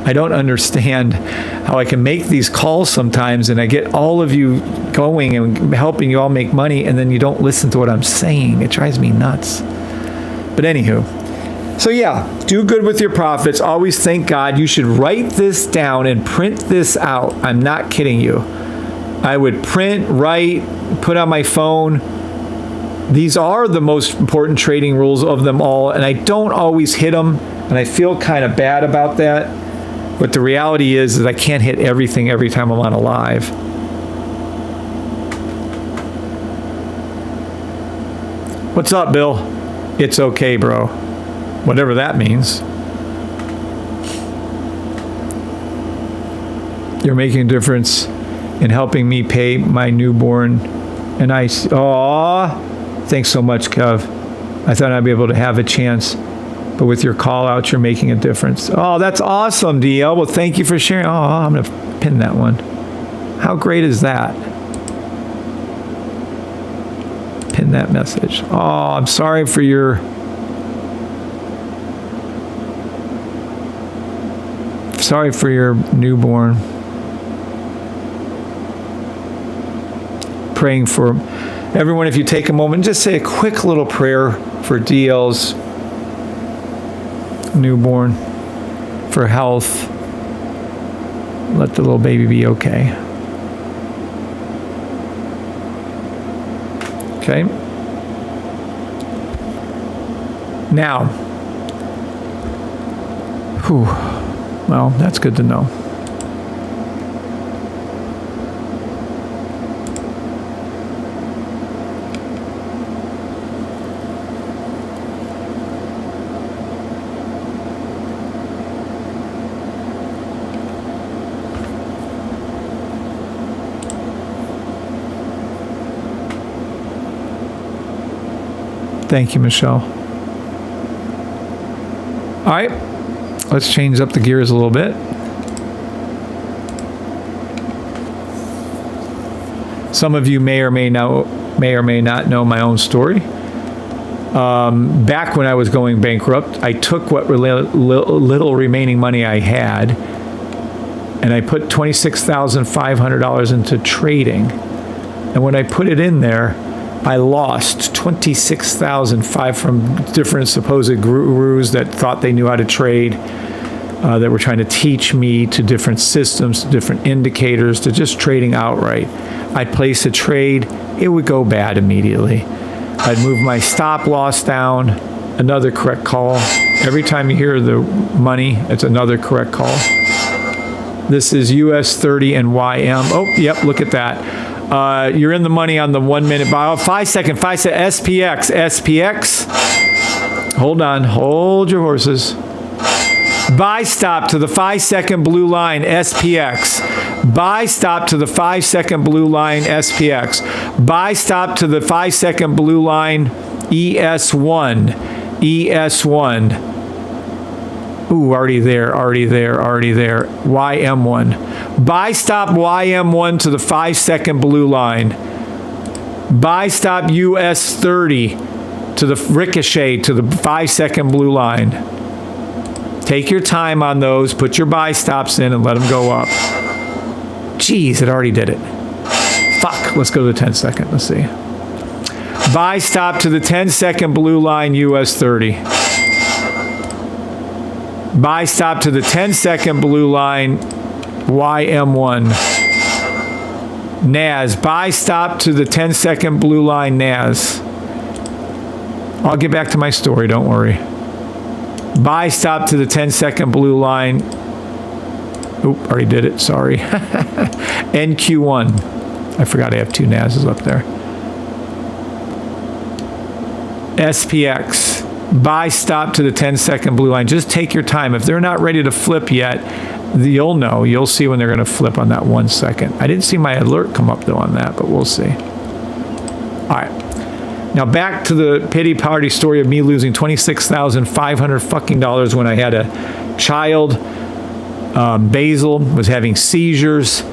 I don't understand how I can make these calls sometimes and I get all of you going and helping you all make money, and then you don't listen to what I'm saying. It drives me nuts. But anywho, so yeah, do good with your profits. Always thank God. You should write this down and print this out. I'm not kidding you. I would print, write, put on my phone. These are the most important trading rules of them all, and I don't always hit them, and I feel kind of bad about that. But the reality is that I can't hit everything every time I'm on a live. What's up, Bill? It's okay, bro. Whatever that means. You're making a difference in helping me pay my newborn. And aw, thanks so much, Kev. I thought I'd be able to have a chance. But with your call outs, you're making a difference. Oh, that's awesome, DL. Well, thank you for sharing. Oh, I'm going to pin that one. How great is that? Pin that message. Oh, I'm sorry for your... Sorry for your newborn. Praying for everyone. If you take a moment, just say a quick little prayer for DL's newborn, for health. Let the little baby be okay. Okay. Now, well, that's good to know. Thank you, Michelle. All right, let's change up the gears a little bit. Some of you may or may not know my own story. Back when I was going bankrupt, I took what little remaining money I had, and I put $26,500 into trading. And when I put it in there, I lost $26,500 from different supposed gurus that thought they knew how to trade, that were trying to teach me to different systems, to different indicators, to just trading outright. I'd place a trade, it would go bad immediately. I'd move my stop loss down, another correct call. Every time you hear the money, it's another correct call. This is US 30 and YM. Oh, yep, look at that. You're in the money on the 1 minute buy. 5 second, SPX. Hold on, hold your horses. Buy stop to the 5 second blue line, SPX. Buy stop to the 5 second blue line, SPX. Buy stop to the 5 second blue line, ES1. Ooh, already there. YM1. Buy stop YM1 to the 5 second blue line. Buy stop US 30 to the ricochet to the 5 second blue line. Take your time on those. Put your buy stops in and let them go up. Geez, it already did it. Fuck, let's go to the 10 second. Let's see. Buy stop to the 10 second blue line, US 30. Buy stop to the 10 second blue line, YM1. NAS. Buy stop to the 10 second blue line, NAS. I'll get back to my story, don't worry. Buy stop to the 10 second blue line. Oop, already did it, sorry. NQ1. I forgot I have two NASs up there. SPX. Buy stop to the 10 second blue line. Just take your time. If they're not ready to flip yet, you'll know. You'll see when they're going to flip on that 1 second. I didn't see my alert come up though on that, but we'll see. All right. Now back to the pity party story of me losing $26,500 fucking dollars when I had a child. Basil was having seizures.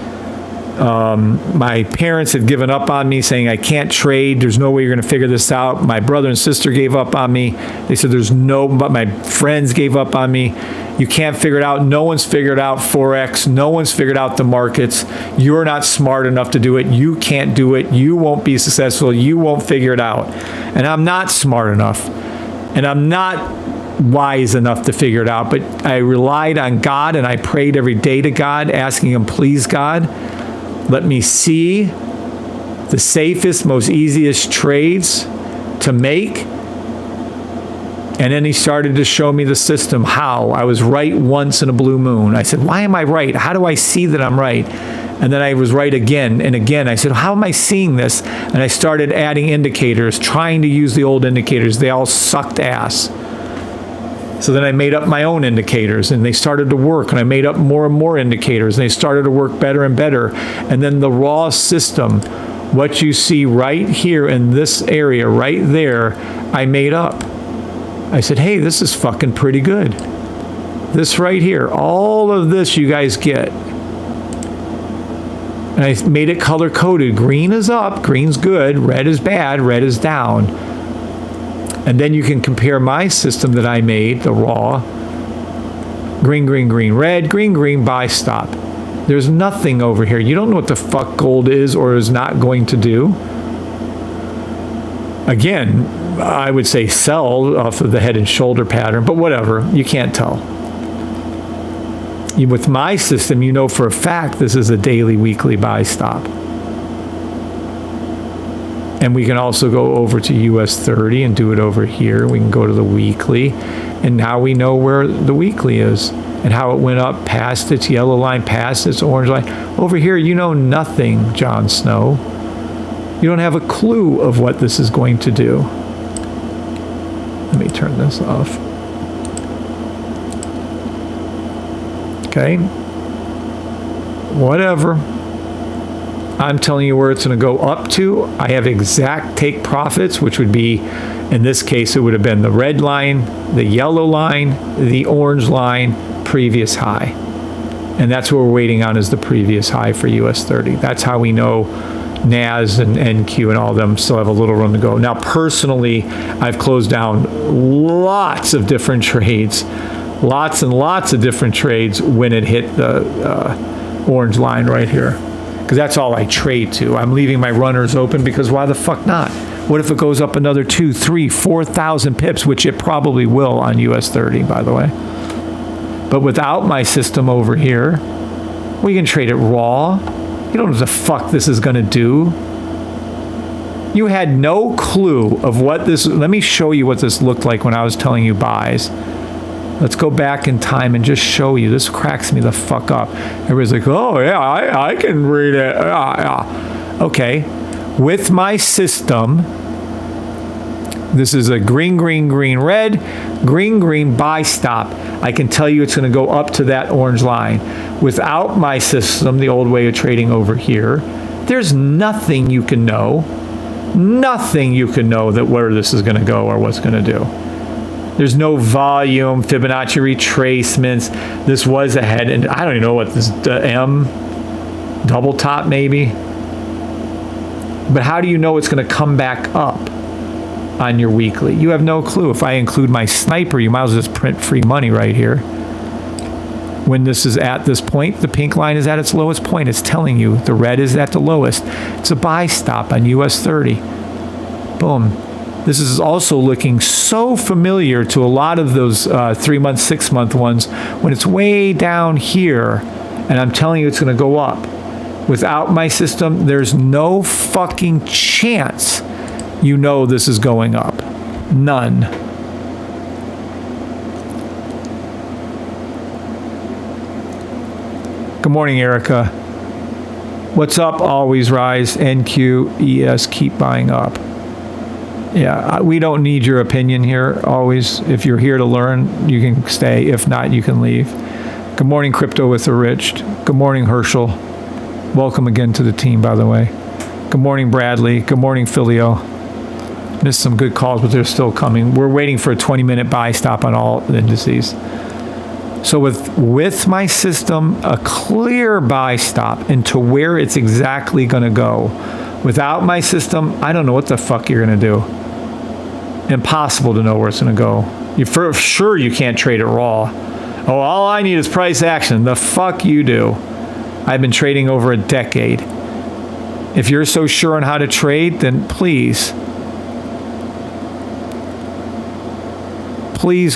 My parents had given up on me, saying I can't trade. There's no way you're going to figure this out. My brother and sister gave up on me. They said there's no, but my friends gave up on me. You can't figure it out. No one's figured out Forex. No one's figured out the markets. You're not smart enough to do it. You can't do it. You won't be successful. You won't figure it out. And I'm not smart enough. And I'm not wise enough to figure it out. But I relied on God, and I prayed every day to God, asking him, please, God, let me see the safest, most easiest trades to make. And then he started to show me the system, how. I was right once in a blue moon. I said, why am I right? How do I see that I'm right? And then I was right again and again. I said, how am I seeing this? And I started adding indicators, trying to use the old indicators. They all sucked ass. So then I made up my own indicators, and they started to work, and I made up more and more indicators, and they started to work better and better. And then the raw system, what you see right here in this area, right there, I made up. I said, hey, this is fucking pretty good. This right here, all of this you guys get. And I made it color-coded. Green is up, green's good, red is bad, red is down. And then you can compare my system that I made, the raw. Green, green, green, red, green, green, buy, stop. There's nothing over here. You don't know what the fuck gold is or is not going to do. Again, I would say sell off of the head and shoulder pattern, but whatever, you can't tell. With my system, you know for a fact this is a daily, weekly buy stop. And we can also go over to US 30 and do it over here. We can go to the weekly, and now we know where the weekly is and how it went up past its yellow line, past its orange line. Over here, you know nothing, Jon Snow. You don't have a clue of what this is going to do. Let me turn this off. Okay. Whatever. I'm telling you where it's going to go up to. I have exact take profits, which would be, in this case, it would have been the red line, the yellow line, the orange line, previous high. And that's what we're waiting on, is the previous high for US 30. That's how we know NAS and NQ and all of them still have a little room to go. Now, personally, I've closed down lots of different trades, lots and lots of different trades when it hit the orange line right here. Because that's all I trade to. I'm leaving my runners open because why the fuck not? What if it goes up another 2, 3, 4,000 pips, which it probably will on US 30, by the way. But without my system over here, we can trade it raw. You don't know what the fuck this is going to do. You had no clue of what this... Let me show you what this looked like when I was telling you buys. Let's go back in time and just show you. This cracks me the fuck up. Everybody's like, oh, yeah, I can read it. Okay. With my system, this is a green, green, green, red, green, green, buy, stop. I can tell you it's going to go up to that orange line. Without my system, the old way of trading over here, there's nothing you can know. Nothing you can know that where this is going to go or what's going to do. There's no volume, Fibonacci retracements. This was ahead, and I don't even know what this M double top maybe. But how do you know it's going to come back up on your weekly? You have no clue. If I include my sniper, you might as well just print free money right here. When this is at this point, the pink line is at its lowest point. It's telling you the red is at the lowest. It's a buy stop on US 30. Boom. This is also looking so familiar to a lot of those 3-month, 6-month ones when it's way down here, and I'm telling you it's going to go up. Without my system, there's no fucking chance you know this is going up. None. Good morning, Erica. What's up? Always rise. NQ, ES, keep buying up. Yeah, we don't need your opinion here, always. If you're here to learn, you can stay. If not, you can leave. Good morning, Crypto with the Rich. Good morning, Herschel. Welcome again to the team, by the way. Good morning, Bradley. Good morning, Filio. Missed some good calls, but they're still coming. We're waiting for a 20-minute buy stop on all indices. So with my system, a clear buy stop into where it's exactly going to go. Without my system, I don't know what the fuck you're going to do. Impossible to know where it's going to go. For sure you can't trade it raw. Oh, all I need is price action. The fuck you do. I've been trading over a decade. If you're so sure on how to trade, then please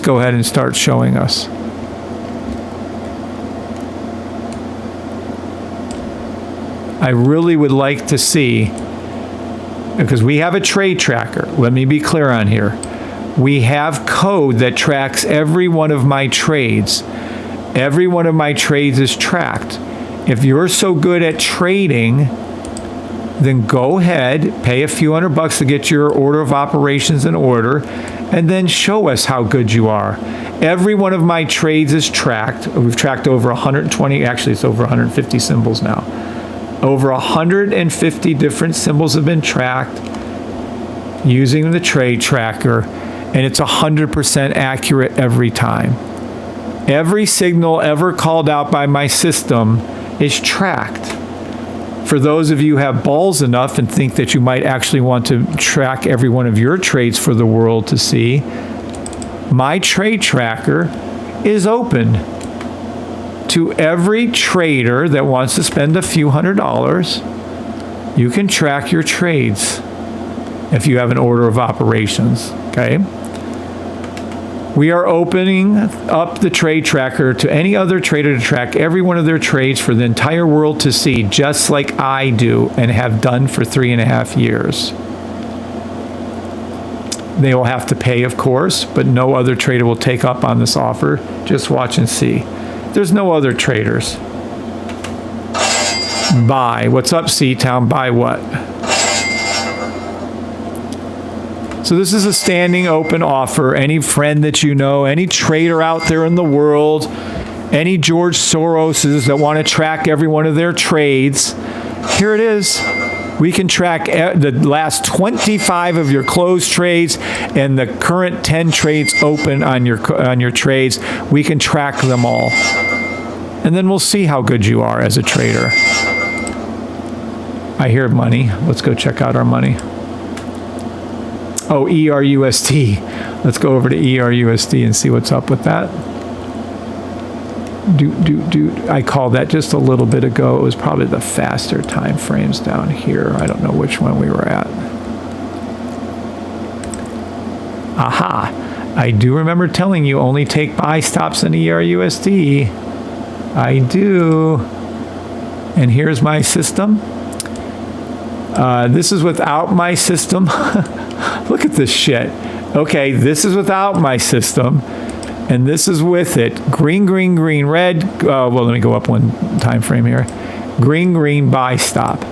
go ahead and start showing us. I really would like to see, because we have a trade tracker. Let me be clear on here. We have code that tracks every one of my trades. Every one of my trades is tracked. If you're so good at trading, then go ahead, pay a few $100 to get your order of operations in order, and then show us how good you are. Every one of my trades is tracked. We've tracked over 120, actually it's over 150 symbols now. Over 150 different symbols have been tracked using the trade tracker, and it's 100% accurate every time. Every signal ever called out by my system is tracked. For those of you who have balls enough and think that you might actually want to track every one of your trades for the world to see, my trade tracker is open to every trader that wants to spend a few $100s. You can track your trades if you have an order of operations, okay? We are opening up the trade tracker to any other trader to track every one of their trades for the entire world to see, just like I do and have done for 3.5 years. They will have to pay, of course, but no other trader will take up on this offer. Just watch and see. There's no other traders. Buy. What's up, C-Town? Buy what? So this is a standing open offer. Any friend that you know, any trader out there in the world, any George Soroses that want to track every one of their trades, here it is. We can track the last 25 of your closed trades and the current 10 trades open on your trades. We can track them all. And then we'll see how good you are as a trader. I hear money. Let's go check out our money. Oh, ERUSD. Let's go over to ERUSD and see what's up with that. I called that just a little bit ago. It was probably the faster time frames down here. I don't know which one we were at. Aha. I do remember telling you only take buy stops in ERUSD. I do. And here's my system. This is without my system. Look at this shit. Okay, this is without my system, and this is with it. Green, green, green, red. Well, let me go up one time frame here. Green, green, buy stop.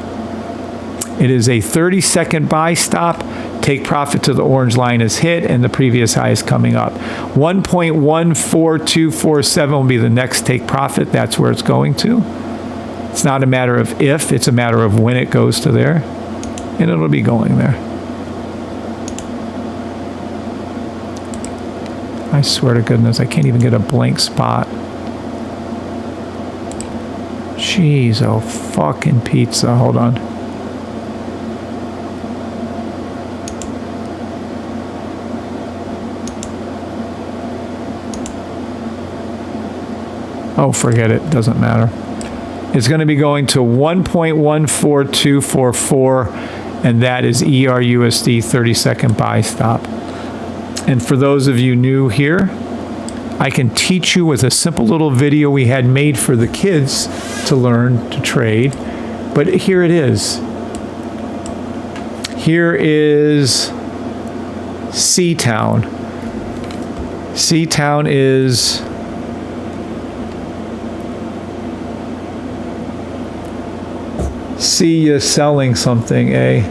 It is a 30-second buy stop. Take profit till the orange line is hit and the previous high is coming up. 1.14247 will be the next take profit. That's where it's going to. It's not a matter of if, it's a matter of when it goes to there, and it'll be going there. I swear to goodness, I can't even get a blank spot. Jeez, oh fucking pizza. Hold on. Oh, forget it. Doesn't matter. It's going to be going to 1.14244, and that is ERUSD 30-second buy stop. And for those of you new here, I can teach you with a simple little video we had made for the kids to learn to trade. But here it is. Here is C-Town. C-Town is see you selling something, eh?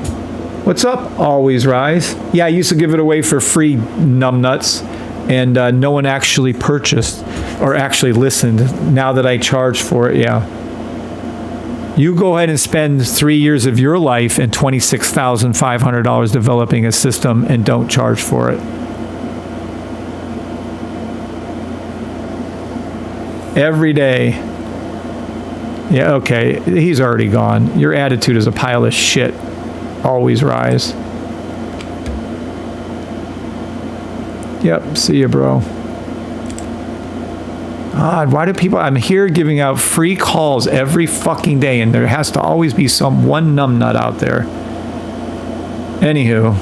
What's up, Always Rise? Yeah, I used to give it away for free, numbnuts, and no one actually purchased or actually listened. Now that I charge for it, yeah. You go ahead and spend 3 years of your life and $26,500 developing a system and don't charge for it. Every day. Yeah, okay, he's already gone. Your attitude is a pile of shit. Always Rise. Yep, see ya, bro. God, why do people, I'm here giving out free calls every fucking day, and there has to always be one numbnut out there. Anywho,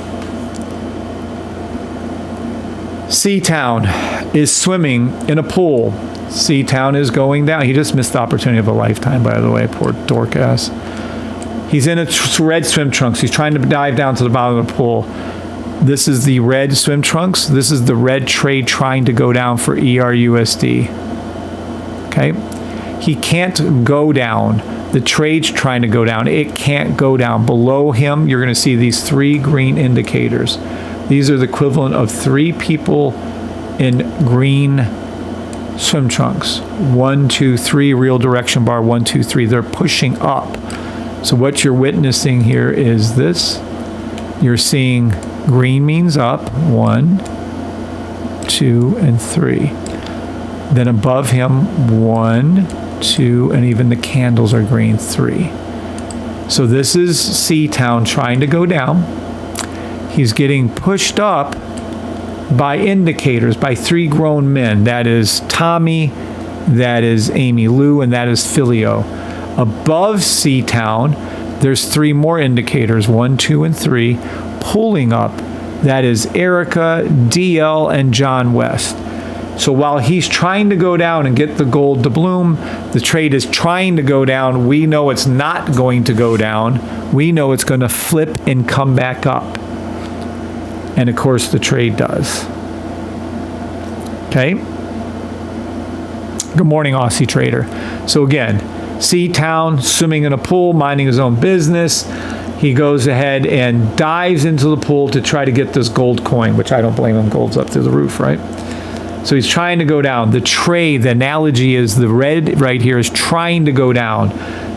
Seatown is swimming in a pool. Seatown is going down. He just missed the opportunity of a lifetime, by the way, poor dork ass. He's in a red swim trunks. He's trying to dive down to the bottom of the pool. This is the red swim trunks. This is the red trade trying to go down for ERUSD. Okay? He can't go down. The trade's trying to go down. It can't go down. Below him, you're going to see these 3 green indicators. These are the equivalent of 3 people in green swim trunks. 1, 2, 3, real direction bar, 1, 2, 3. They're pushing up. So what you're witnessing here is this. You're seeing green means up, 1, 2, and 3. Then above him, 1, 2, and even the candles are green, 3. So this is Seatown trying to go down. He's getting pushed up by indicators, by 3 grown men. That is Tommy, that is Amy Lou, and that is Filio. Above Seatown, there's 3 more indicators, 1, 2, and 3, pulling up. That is Erica, DL, and John West. So while he's trying to go down and get the gold to bloom, the trade is trying to go down. We know it's not going to go down. We know it's going to flip and come back up. And of course, the trade does. Okay? Good morning, Aussie trader. So again, Seatown, swimming in a pool, minding his own business. He goes ahead and dives into the pool to try to get this gold coin, which I don't blame him. Gold's up through the roof, right? So he's trying to go down. The trade, the analogy is the red right here is trying to go down.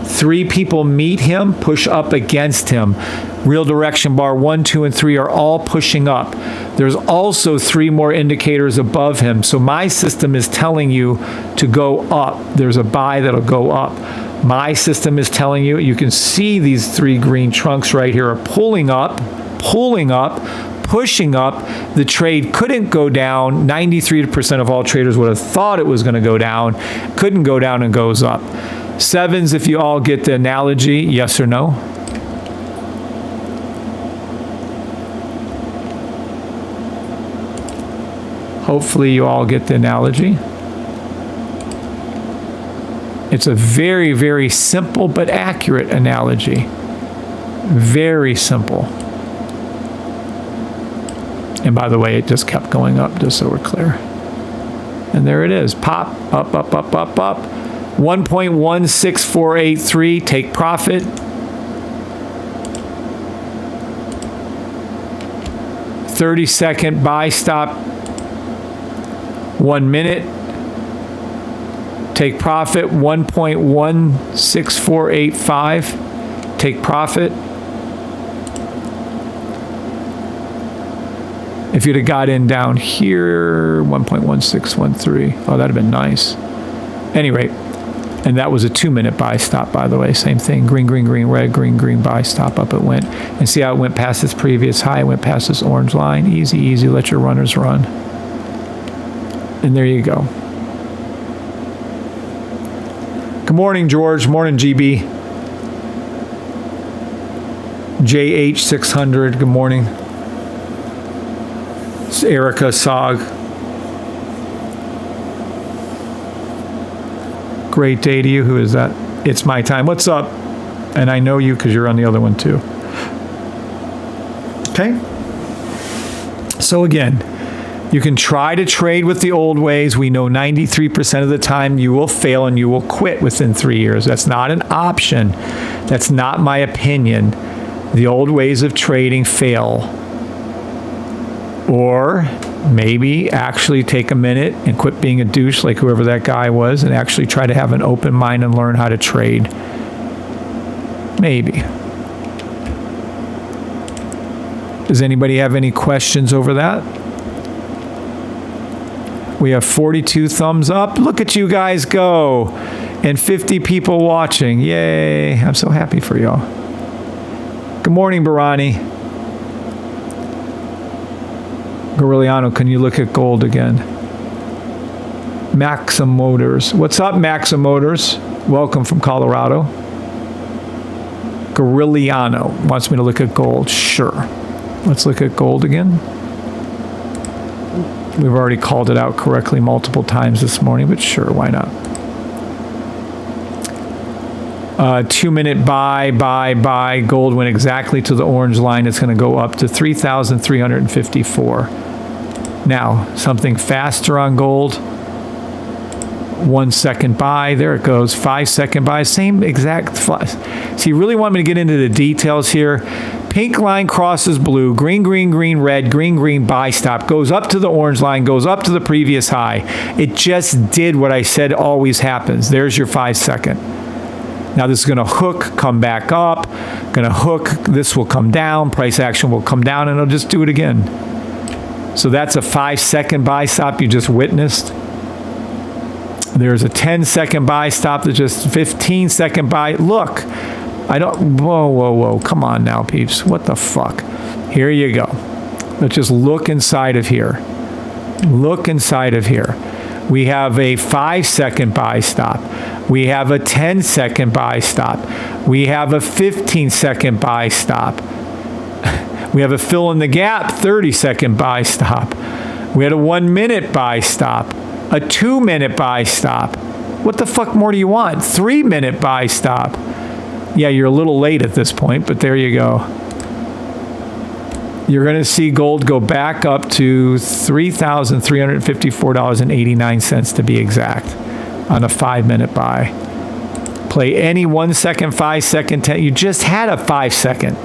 3 people meet him, push up against him. Real direction bar 1, 2, and 3 are all pushing up. There's also 3 more indicators above him. So my system is telling you to go up. There's a buy that'll go up. My system is telling you, you can see these 3 green trunks right here are pulling up, pushing up. The trade couldn't go down. 93% of all traders would have thought it was going to go down. Couldn't go down and goes up. 7s, if you all get the analogy, yes or no? Hopefully you all get the analogy. It's a very, very simple but accurate analogy. Very simple. And by the way, it just kept going up, just so we're clear. And there it is. Pop, up, up, up, up, up. 1.16483, take profit. "30-second buy stop, 1 minute. Take profit, 1.16485. Take profit. If you'd have got in down here, 1.1613. Oh, that'd have been nice. Anyway, and that was a 2-minute buy stop, by the way. Same thing. Green, green, green, red, green, green, buy stop. Up it went. And see how it went past its previous high. It went past this orange line. Easy, easy. Let your runners run. And there you go. Good morning, George. Morning, GB. JH600. Good morning. It's Erica Sog. Great day to you. Who is that? It's my time. What's up? And I know you because you're on the other one too. Okay. So again, you can try to trade with the old ways. We know 93% of the time you will fail and you will quit within 3 years. That's not an option. That's not my opinion. The old ways of trading fail. Or maybe actually take a minute and quit being a douche like whoever that guy was and actually try to have an open mind and learn how to trade. Maybe. Does anybody have any questions over that? We have 42 thumbs up. Look at you guys go. And 50 people watching. Yay. I'm so happy for y'all. Good morning, Barani. Goriliano, can you look at gold again? Maxim Motors. What's up, Maxim Motors? Welcome from Colorado. Goriliano wants me to look at gold. Sure. Let's look at gold again. We've already called it out correctly multiple times this morning, but sure, why not? 2-minute buy. Gold went exactly to the orange line. It's going to go up to 3,354. Now, something faster on gold. 1 second buy. There it goes. 5 second buy. Same exact. So you really want me to get into the details here. Pink line crosses blue. Green, red. Green, buy stop. Goes up to the orange line. Goes up to the previous high. It just did what I said always happens. There's your 5 second. Now this is going to hook, come back up. Going to hook. This will come down. Price action will come down, and it'll just do it again. So that's a 5 second buy stop you just witnessed. There's a 10-second buy stop that just 15-second buy. Look, I don't, whoa. Come on now, peeps. What the fuck? Here you go. Let's just look inside of here. Look inside of here. We have a 5-second buy stop. We have a 10-second buy stop. We have a 15-second buy stop. We have a fill in the gap 30-second buy stop. We had a 1-minute buy stop. A 2-minute buy stop. What the fuck more do you want? 3-minute buy stop. Yeah, you're a little late at this point, but there you go. You're going to see gold go back up to $3,354.89 to be exact on a 5-minute buy. Play any 1 second, 5 second, 10. You just had a 5 second.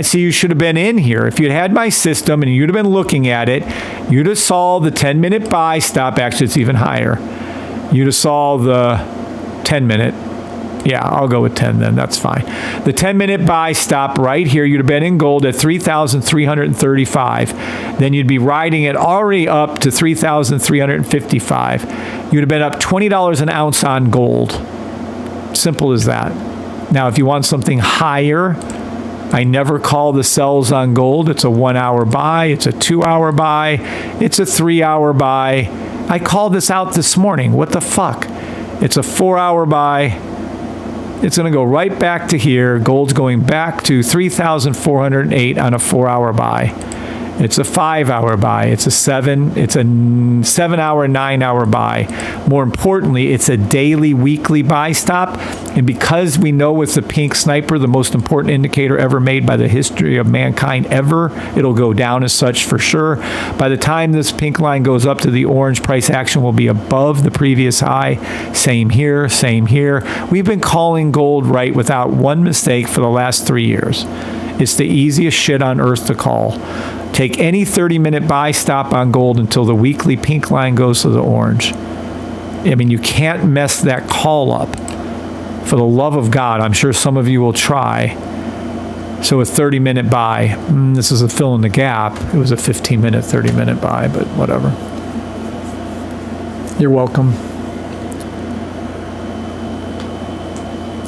See, you should have been in here. If you'd had my system and you'd have been looking at it, you'd have saw the 10-minute buy stop. Actually, it's even higher. You'd have saw the 10-minute. Yeah, I'll go with 10 then. That's fine. The 10-minute buy stop right here, you'd have been in gold at 3,335. Then you'd be riding it already up to 3,355. You'd have been up $20 an ounce on gold. Simple as that. Now, if you want something higher, I never call the sells on gold. It's a 1-hour buy. It's a 2-hour buy. It's a 3-hour buy. I called this out this morning. What the fuck? It's a 4-hour buy. It's going to go right back to here. Gold's going back to 3,408 on a 4-hour buy. It's a 5-hour buy. It's a 7-hour, 9-hour buy. More importantly, it's a daily, weekly buy stop. And because we know with the pink sniper, the most important indicator ever made by the history of mankind ever, it'll go down as such for sure. By the time this pink line goes up to the orange, price action will be above the previous high. Same here, same here. We've been calling gold right without one mistake for the last 3 years. It's the easiest shit on earth to call. Take any 30-minute buy stop on gold until the weekly pink line goes to the orange. I mean, you can't mess that call up. For the love of God, I'm sure some of you will try. So a 30-minute buy. This is a fill in the gap. It was a 15-minute, 30-minute buy, but whatever. You're welcome.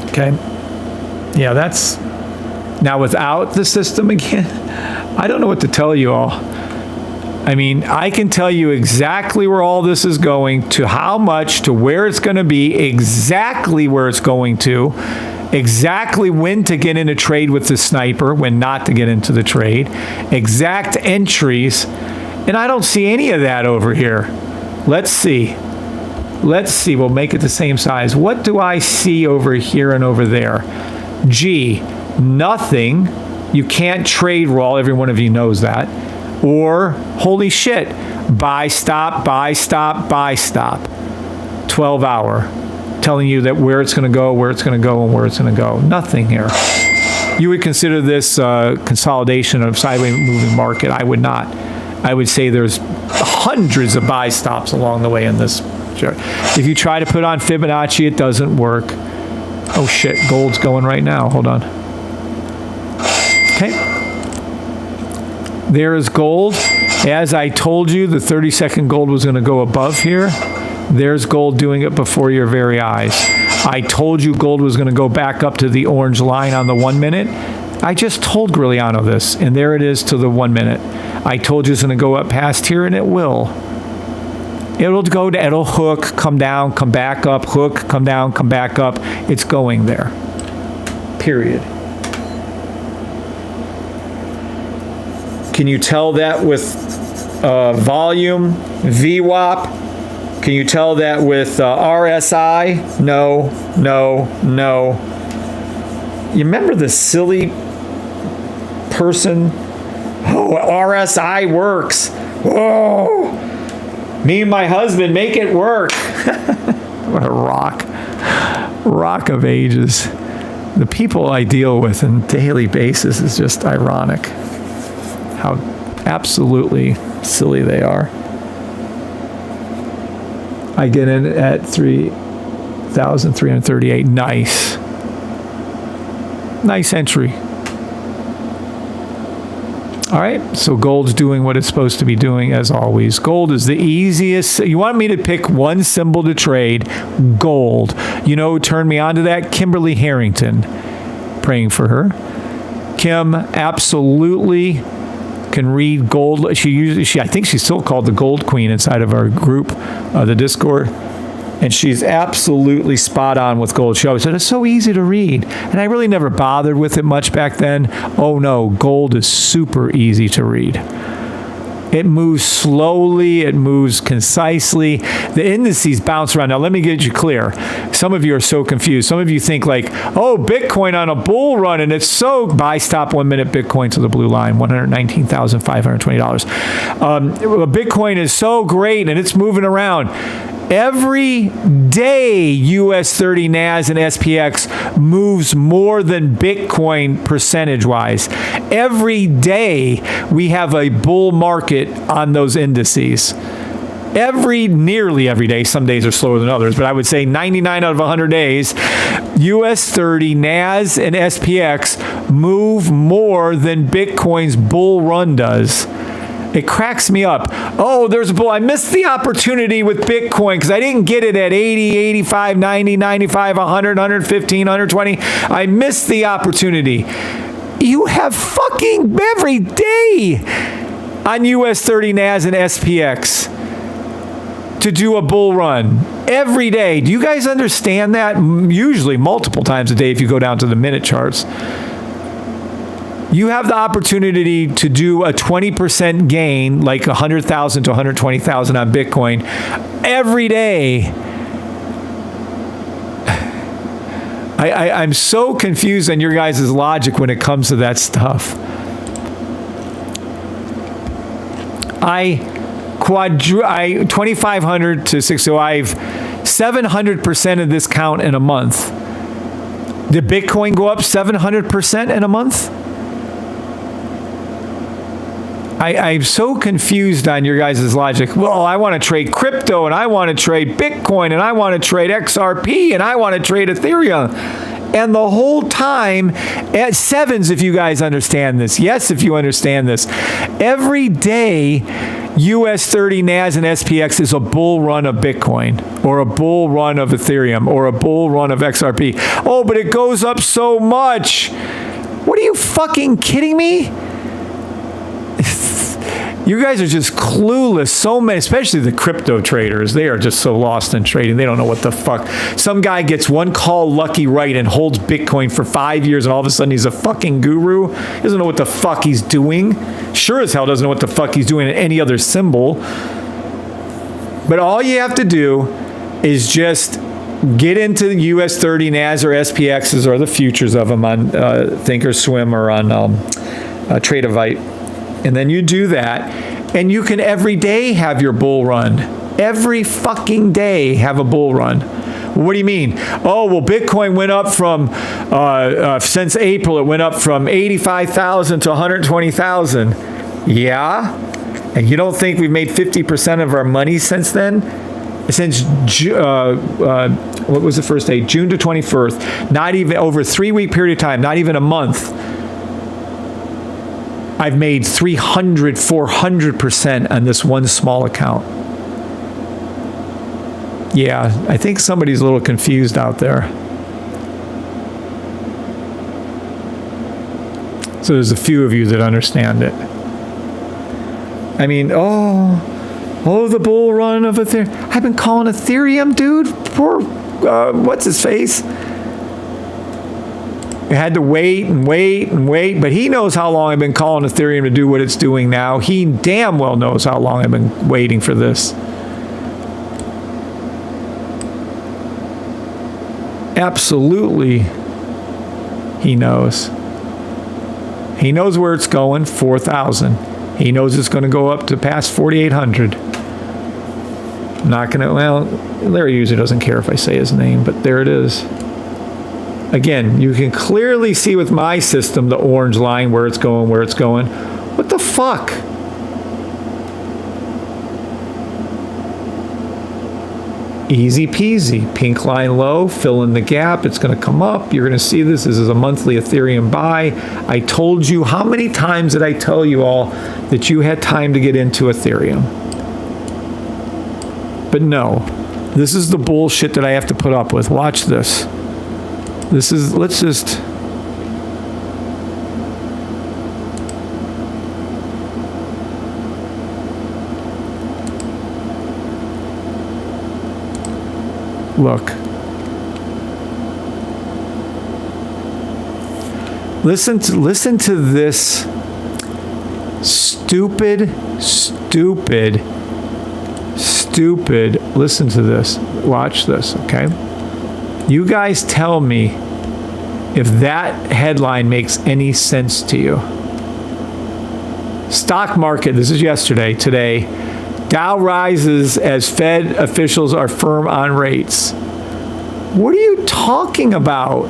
Okay. Yeah, that's... Now, without the system again, I don't know what to tell you all. I mean, I can tell you exactly where all this is going, to how much, to where it's going to be, exactly where it's going to, exactly when to get in a trade with the sniper, when not to get into the trade, exact entries, and I don't see any of that over here. Let's see. Let's see. We'll make it the same size. What do I see over here and over there? G. Nothing. You can't trade raw. Every one of you knows that. Or, holy shit, buy stop, buy stop, buy stop. 12-hour. Telling you that where it's going to go, where it's going to go, and where it's going to go. Nothing here. You would consider this consolidation of sideways moving market. I would not. I would say there's hundreds of buy stops along the way in this chart. If you try to put on Fibonacci, it doesn't work. Oh shit, gold's going right now. Hold on. Okay. There is gold. As I told you, the 30-second gold was going to go above here. There's gold doing it before your very eyes. I told you gold was going to go back up to the orange line on the 1 minute. I just told Goriliano this, and there it is to the 1 minute. I told you it's going to go up past here, and it will. It'll hook, come down, come back up, hook, come down, come back up. It's going there. Period. Can you tell that with volume, VWAP? Can you tell that with RSI? No, no, no. You remember the silly person? Oh, RSI works. Whoa. Me and my husband make it work. What a rock of ages. The people I deal with on a daily basis is just ironic. How absolutely silly they are. I get in at 3,338. Nice. Nice entry. All right, so gold's doing what it's supposed to be doing as always. Gold is the easiest. You want me to pick one symbol to trade? Gold. You know who turned me on to that? Kimberly Harrington. Praying for her. Kim absolutely can read gold. I think she's still called the Gold Queen inside of our group, the Discord. And she's absolutely spot on with gold. She always said, it's so easy to read. And I really never bothered with it much back then. Oh no, gold is super easy to read. It moves slowly, it moves concisely. The indices bounce around. Now let me get you clear. Some of you are so confused. Some of you think like, oh, Bitcoin on a bull run, and it's so, buy stop 1 minute Bitcoin to the blue line, $119,520. Bitcoin is so great and it's moving around. Every day, US 30 NAS and SPX moves more than Bitcoin percentage-wise. Every day, we have a bull market on those indices. Nearly every day. Some days are slower than others, but I would say 99 out of 100 days, US 30 NAS and SPX move more than Bitcoin's bull run does. It cracks me up. Oh, there's a bull. I missed the opportunity with Bitcoin because I didn't get it at 80, 85, 90, 95, 100, 115, 120. I missed the opportunity. You have fucking every day on US 30 NAS and SPX to do a bull run. Every day. Do you guys understand that? Usually multiple times a day if you go down to the minute charts. You have the opportunity to do a 20% gain, like 100,000 to 120,000 on Bitcoin every day. I'm so confused on your guys' logic when it comes to that stuff. 2,500 to 6, so I've 700% of this count in a month. Did Bitcoin go up 700% in a month? I'm so confused on your guys' logic. Well, I want to trade crypto, and I want to trade Bitcoin, and I want to trade XRP, and I want to trade Ethereum. And the whole time, at sevens, if you guys understand this. Yes, if you understand this. Every day, US 30 NAS and SPX is a bull run of Bitcoin, or a bull run of Ethereum, or a bull run of XRP. Oh, but it goes up so much. What, are you fucking kidding me? You guys are just clueless. So many, especially the crypto traders, they are just so lost in trading. They don't know what the fuck. Some guy gets one call lucky right and holds Bitcoin for 5 years, and all of a sudden he's a fucking guru. He doesn't know what the fuck he's doing. Sure as hell doesn't know what the fuck he's doing in any other symbol. But all you have to do is just get into the US 30 NAS or SPXs or the futures of them on Thinkorswim or on Tradeovite. And then you do that, and you can every day have your bull run. Every fucking day have a bull run. Well, what do you mean? Oh, well, Bitcoin went up from, since April, it went up from 85,000 to 120,000. Yeah? And you don't think we've made 50% of our money since then? Since, what was the first day? June to 21st. Not even over a 3-week period of time, not even a month. I've made 300, 400% on this one small account. Yeah, I think somebody's a little confused out there. So there's a few of you that understand it. I mean, oh, Oh, the bull run of Ethereum. I've been calling Ethereum, dude. Poor, what's his face? I had to wait and wait and wait, but he knows how long I've been calling Ethereum to do what it's doing now. He damn well knows how long I've been waiting for this. Absolutely, he knows. He knows where it's going, 4,000. He knows it's going to go up to past 4,800. Not going to, well, Larry usually doesn't care if I say his name, but there it is. Again, you can clearly see with my system the orange line where it's going, where it's going. What the fuck? Easy peasy. Pink line low, fill in the gap. It's going to come up. You're going to see this. This is a monthly Ethereum buy. I told you, how many times did I tell you all that you had time to get into Ethereum? But no, this is the bullshit that I have to put up with. Watch this. This is, let's just, look. Listen to this stupid. Listen to this. Watch this, okay? You guys tell me if that headline makes any sense to you. Stock market, this is yesterday, today. Dow rises as Fed officials are firm on rates. What are you talking about?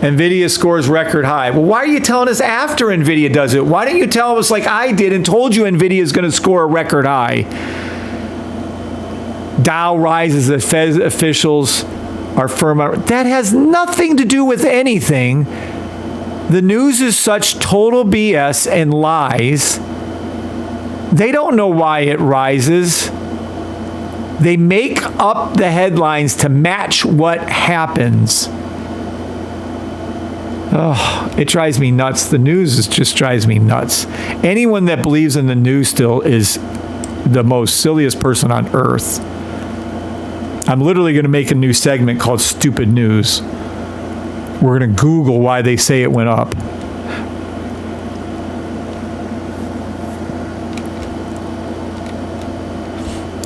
NVIDIA scores record high. Well, why are you telling us after NVIDIA does it? Why didn't you tell us like I did and told you NVIDIA is going to score a record high? Dow rises as Fed officials are firm on. That has nothing to do with anything. The news is such total BS and lies. They don't know why it rises. They make up the headlines to match what happens. Oh, it drives me nuts. The news just drives me nuts. Anyone that believes in the news still is the most silliest person on earth. I'm literally going to make a new segment called Stupid News. We're going to Google why they say it went up.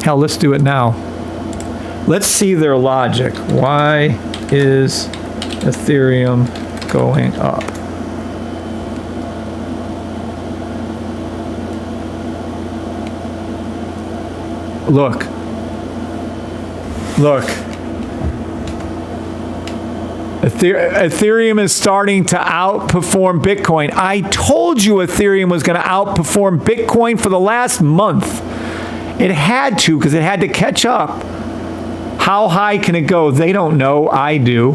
Hell, let's do it now. Let's see their logic. Why is Ethereum going up? Look. Ethereum is starting to outperform Bitcoin. I told you Ethereum was going to outperform Bitcoin for the last month. It had to, because it had to catch up. How high can it go? They don't know. I do.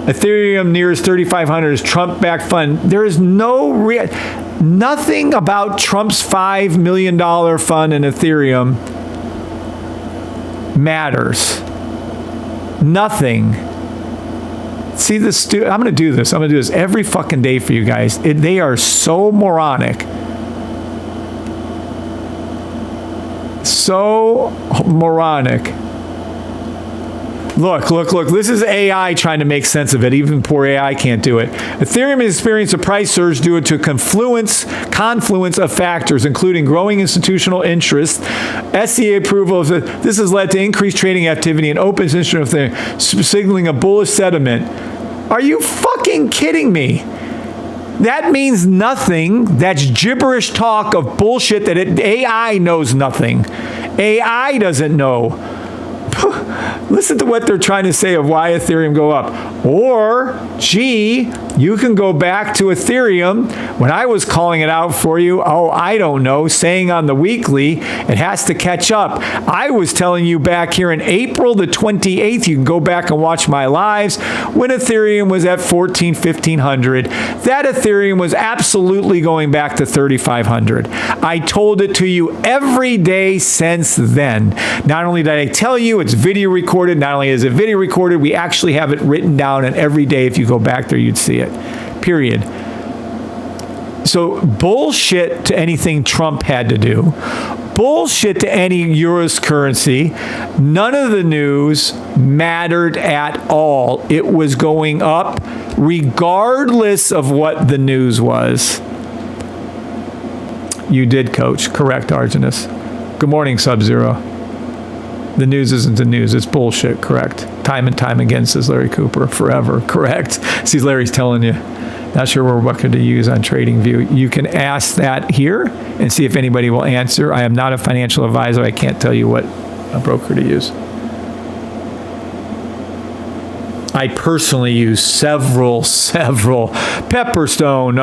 Ethereum nears 3,500 is Trump-backed fund. There is nothing about Trump's $5 million fund in Ethereum matters. Nothing. See this? I'm going to do this. I'm going to do this every fucking day for you guys. They are so moronic. So moronic. Look. This is AI trying to make sense of it. Even poor AI can't do it. Ethereum has experienced a price surge due to a confluence of factors, including growing institutional interest, SEC approval. This has led to increased trading activity and open instrument signaling a bullish sentiment. Are you fucking kidding me? That means nothing. That's gibberish talk of bullshit that AI knows nothing. AI doesn't know. Listen to what they're trying to say of why Ethereum go up. Or, gee, you can go back to Ethereum when I was calling it out for you. Oh, I don't know, saying on the weekly, it has to catch up. I was telling you back here in April the 28th, you can go back and watch my lives, when Ethereum was at 1,500. That Ethereum was absolutely going back to 3,500. I told it to you every day since then. Not only did I tell you, it's video recorded. Not only is it video recorded, we actually have it written down, and every day if you go back there, you'd see it. Period. So bullshit to anything Trump had to do. bullshit to any euros currency. None of the news mattered at all. It was going up regardless of what the news was. You did, Coach. Correct, Arginus. Good morning, Sub-Zero. The news isn't the news. It's bullshit. Correct. Time and time again, says Larry Cooper. Forever. Correct. See, Larry's telling you. Not sure what to use on TradingView. You can ask that here and see if anybody will answer. I am not a financial advisor. I can't tell you what a broker to use. I personally use several, Pepperstone,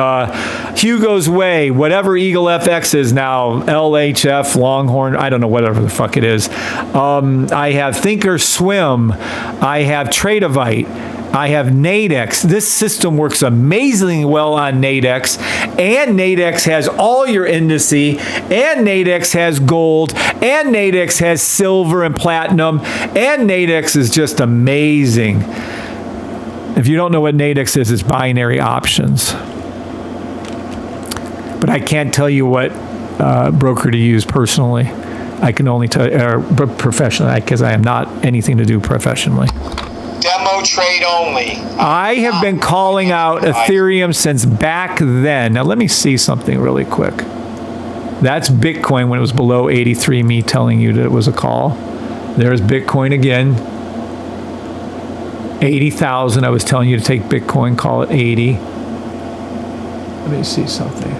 Hugo's Way, whatever Eagle FX is now, LHF, Longhorn, I don't know, whatever the fuck it is. I have Thinkorswim. I have Tradevite. I have Nadex. This system works amazingly well on Nadex, and Nadex has all your indices, and Nadex has gold, and Nadex has silver and platinum, and Nadex is just amazing. If you don't know what Nadex is, it's binary options. But I can't tell you what broker to use personally. I can only tell professionally, because I am not anything to do professionally. Demo trade only. I have been calling out Ethereum since back then. Now let me see something really quick. That's Bitcoin when it was below 83, me telling you that it was a call. There's Bitcoin again. 80,000. I was telling you to take Bitcoin, call it 80. Let me see something.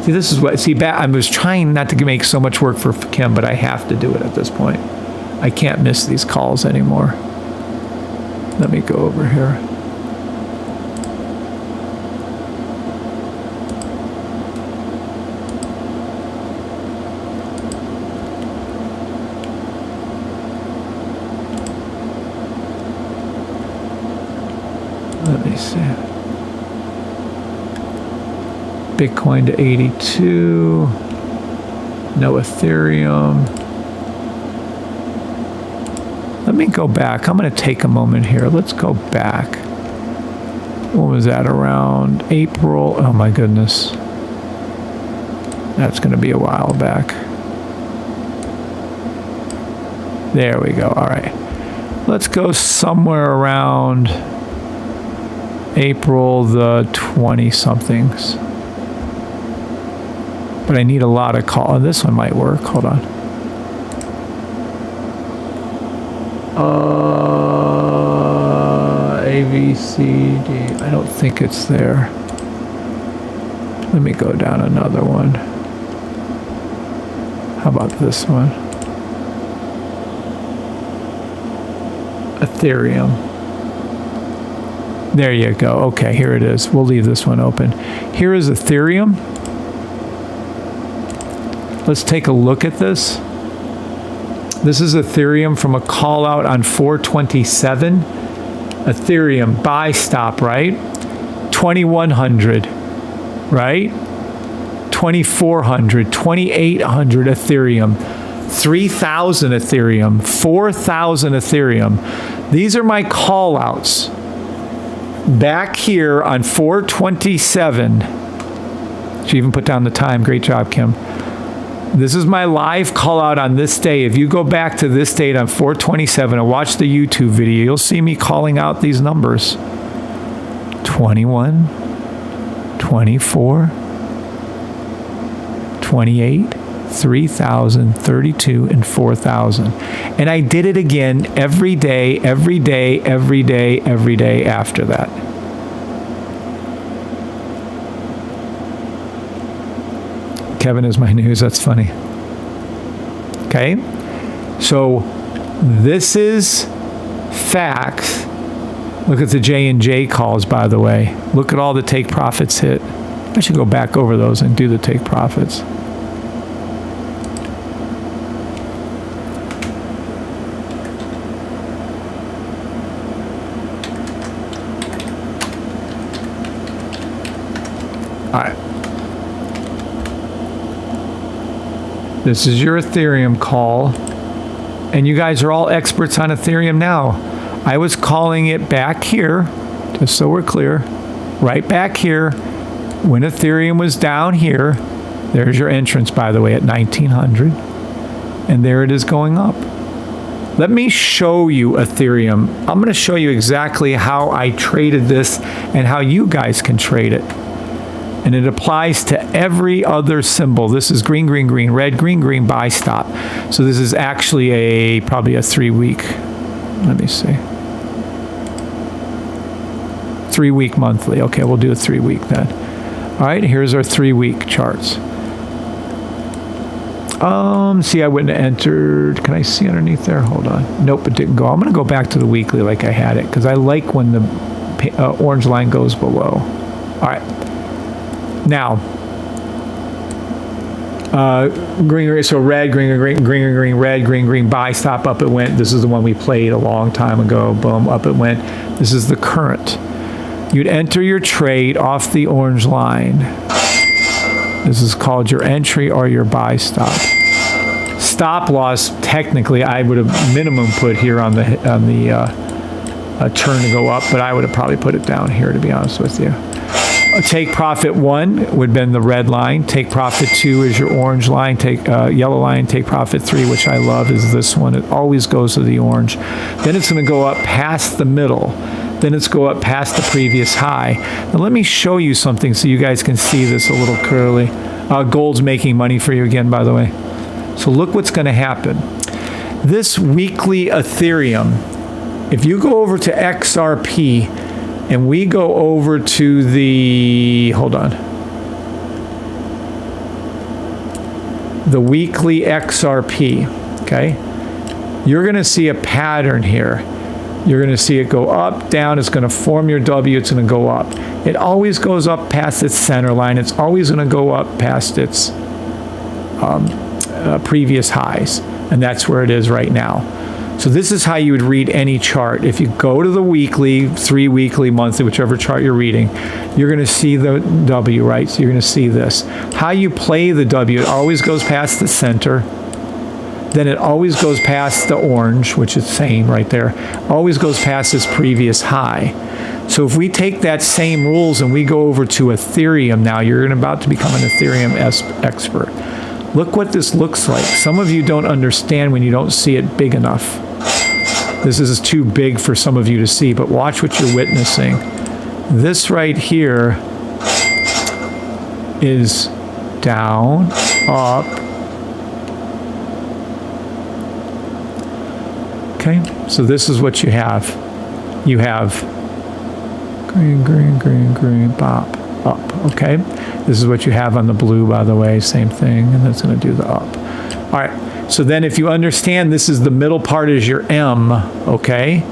See, this is what, I was trying not to make so much work for Kim, but I have to do it at this point. I can't miss these calls anymore. Let me go over here. Let me see. Bitcoin to 82. No Ethereum. Let me go back. I'm going to take a moment here. Let's go back. What was that, around April? Oh my goodness. That's going to be a while back. There we go. All right. Let's go somewhere around April the 20-somethings. But I need a lot of call. Oh, this one might work. Hold on. ABCD. I don't think it's there. Let me go down another one. How about this one? Ethereum. There you go. Okay, here it is. We'll leave this one open. Here is Ethereum. Let's take a look at this. This is Ethereum from a call out on 4/27. Ethereum buy stop, right? 2,100, right? 2,400, 2,800 Ethereum, 3,000 Ethereum, 4,000 Ethereum. These are my call outs. Back here on 4/27. She even put down the time. Great job, Kim. This is my live call out on this day. If you go back to this date on 4/27 and watch the YouTube video, you'll see me calling out these numbers. 21, 24, 28, 3,000, 32, and 4,000. And I did it again every day, every day, every day, every day after that. Kevin is my news. That's funny. Okay. So this is facts. Look at the J&J calls, by the way. Look at all the take profits hit. I should go back over those and do the take profits. All right. This is your Ethereum call. And you guys are all experts on Ethereum now. I was calling it back here, just so we're clear, right back here, when Ethereum was down here, There's your entrance, by the way, at 1900. And there it is going up. Let me show you Ethereum. I'm going to show you exactly how I traded this and how you guys can trade it. And it applies to every other symbol. This is green, green, green, red, green, green, buy, stop. So this is actually probably a 3-week. Let me see. 3-week monthly. Okay, we'll do a 3-week then. All right, here's our 3-week charts. See, I wouldn't have entered. Can I see underneath there? Hold on. Nope, it didn't go. I'm going to go back to the weekly like I had it because I like when the orange line goes below. All right. Now, green, green, so red, green, green, green, green, green, red, green, green, buy, stop, up it went. This is the one we played a long time ago. Boom, up it went. This is the current. You'd enter your trade off the orange line. This is called your entry or your buy stop. Stop loss, technically, I would have minimum put here on the turn to go up, but I would have probably put it down here, to be honest with you. Take profit 1 would have been the red line. Take profit 2 is your orange line. Take yellow line. Take profit 3, which I love, is this one. It always goes to the orange. Then it's going to go up past the middle. Then it's go up past the previous high. Now let me show you something so you guys can see this a little clearly. Gold's making money for you again, by the way. So look what's going to happen. This weekly Ethereum, if you go over to XRP and we go over to the, hold on, the weekly XRP, okay, you're going to see a pattern here. You're going to see it go up, down. It's going to form your W. It's going to go up. It always goes up past its center line. It's always going to go up past its previous highs. And that's where it is right now. So this is how you would read any chart. If you go to the weekly, 3-weekly, monthly, whichever chart you're reading, you're going to see the W, right? So you're going to see this. How you play the W, it always goes past the center. Then it always goes past the orange, which is same right there. Always goes past this previous high. So if we take that same rules and we go over to Ethereum now, you're about to become an Ethereum expert. Look what this looks like. Some of you don't understand when you don't see it big enough. This is too big for some of you to see, but watch what you're witnessing. This right here is down, up. Okay, so this is what you have. You have green, green, green, green, pop, up, okay? This is what you have on the blue, by the way, same thing, and that's going to do the up. All right, so then if you understand, this is the middle part is your M, okay?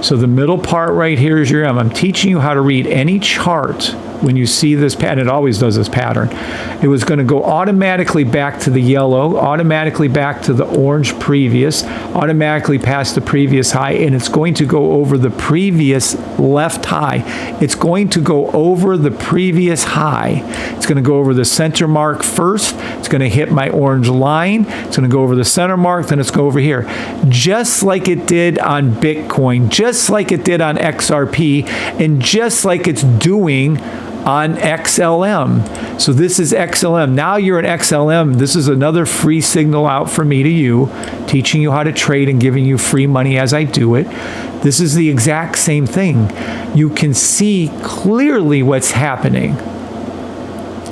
So the middle part right here is your M. I'm teaching you how to read any chart when you see this pattern. It always does this pattern. It was going to go automatically back to the yellow, automatically back to the orange previous, automatically past the previous high, and it's going to go over the previous left high. It's going to go over the previous high. It's going to go over the center mark first. It's going to hit my orange line. It's going to go over the center mark, then it's go over here. Just like it did on Bitcoin, just like it did on XRP, and just like it's doing on XLM. So this is XLM. Now you're an XLM. This is another free signal out for me to you, teaching you how to trade and giving you free money as I do it. This is the exact same thing. You can see clearly what's happening.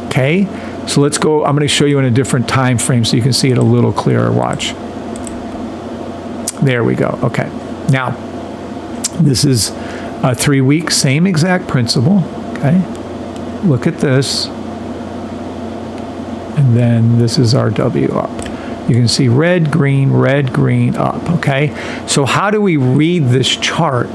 Okay? So let's go. I'm going to show you in a different time frame so you can see it a little clearer. Watch. There we go. Okay. Now, this is a 3 week, same exact principle. Okay? Look at this. And then this is our W up. You can see red, green, up, okay? So how do we read this chart?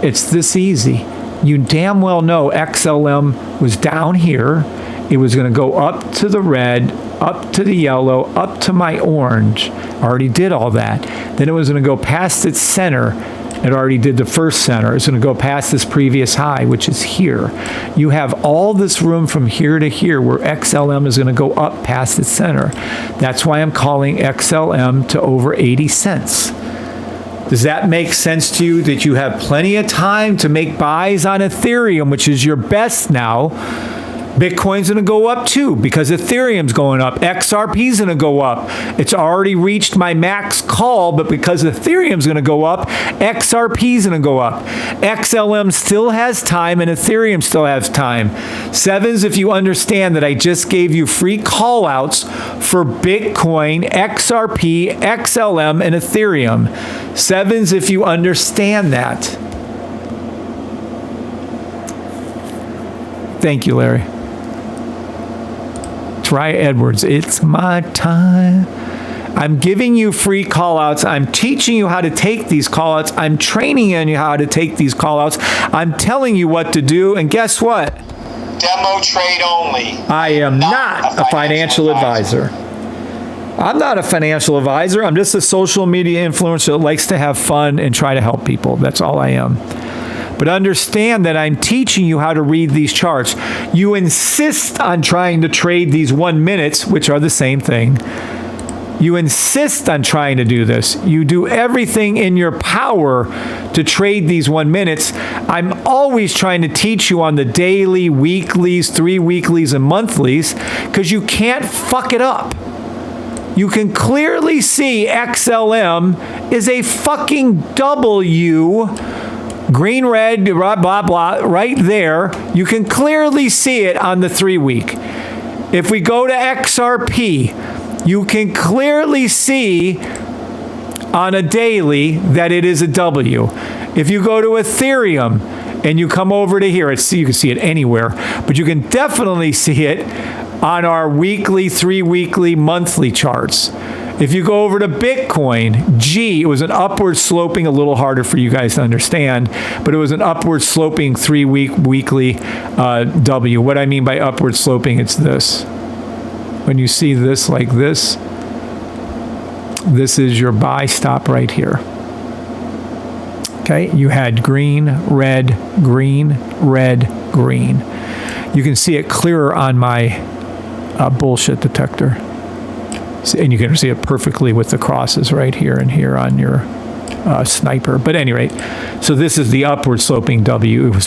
It's this easy. You damn well know XLM was down here. It was going to go up to the red, up to the yellow, up to my orange. I already did all that. Then it was going to go past its center. It already did the first center. It's going to go past this previous high, which is here. You have all this room from here to here where XLM is going to go up past its center. That's why I'm calling XLM to over 80 cents. Does that make sense to you that you have plenty of time to make buys on Ethereum, which is your best now? Bitcoin's going to go up too because Ethereum's going up. XRP's going to go up. It's already reached my max call, but because Ethereum's going to go up, XRP's going to go up. XLM still has time and Ethereum still has time. Sevens, if you understand that I just gave you free call outs for Bitcoin, XRP, XLM, and Ethereum. Sevens, if you understand that. Thank you, Larry. Try Edwards. It's my time. I'm giving you free callouts. I'm teaching you how to take these callouts. I'm training you how to take these callouts. I'm telling you what to do. And guess what? Demo trade only. I am not a financial advisor. I'm not a financial advisor. I'm just a social media influencer that likes to have fun and try to help people. That's all I am. But understand that I'm teaching you how to read these charts. You insist on trying to trade these 1 minutes, which are the same thing. You insist on trying to do this. You do everything in your power to trade these 1 minutes. I'm always trying to teach you on the daily, weeklies, 3 weeklies, and monthlies because you can't fuck it up. You can clearly see XLM is a fucking W. Green, red, blah, blah, blah, right there. You can clearly see it on the 3 week. If we go to XRP, you can clearly see on a daily that it is a W. If you go to Ethereum and you come over to here, you can see it anywhere, but you can definitely see it on our weekly, 3 weekly, monthly charts. If you go over to Bitcoin, G, it was an upward sloping, a little harder for you guys to understand, but it was an upward sloping 3 weekly W. What I mean by upward sloping, it's this. When you see this like this is your buy stop right here. Okay, you had green, red, green, red, green. You can see it clearer on my bullshit detector. And you can see it perfectly with the crosses right here and here on your sniper. But at any rate, so this is the upward sloping W. It was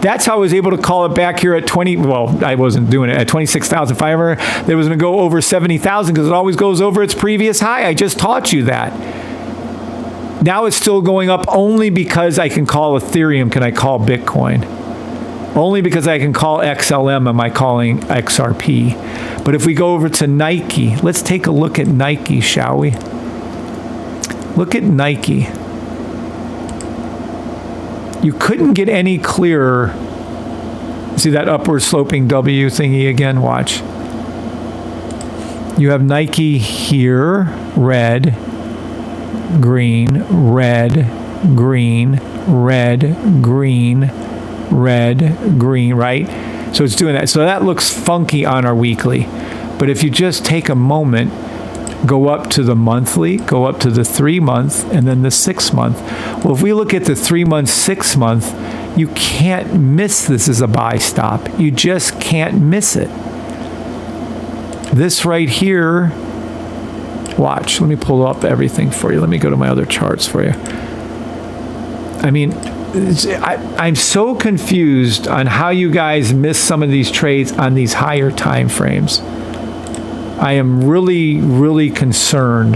that's how I was able to call it back here at 20, well, I wasn't doing it, at 26,500. It was going to go over 70,000 because it always goes over its previous high. I just taught you that. Now it's still going up only because I can call Ethereum, can I call Bitcoin? Only because I can call XLM am I calling XRP. But if we go over to Nike, let's take a look at Nike, shall we? Look at Nike. You couldn't get any clearer. See that upward sloping W thingy again? Watch. You have Nike here, red, green, red, green, red, green, red, green, right? So it's doing that. So that looks funky on our weekly. But if you just take a moment, go up to the monthly, go up to the 3 month, and then the 6 month. Well, if we look at the 3 month, 6 month, you can't miss this as a buy stop. You just can't miss it. This right here, watch. Let me pull up everything for you. Let me go to my other charts for you. I mean, I'm so confused on how you guys miss some of these trades on these higher time frames. I am really, really concerned.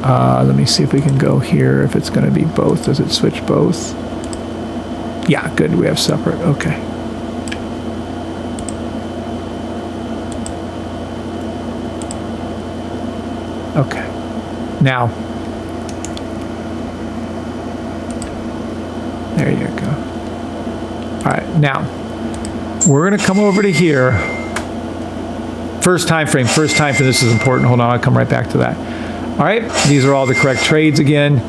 Let me see if we can go here, if it's going to be both. Does it switch both? Yeah, good. We have separate. Okay. Okay. Now, there you go. All right, now, we're going to come over to here. First time frame, this is important. Hold on, I'll come right back to that. All right, these are all the correct trades again.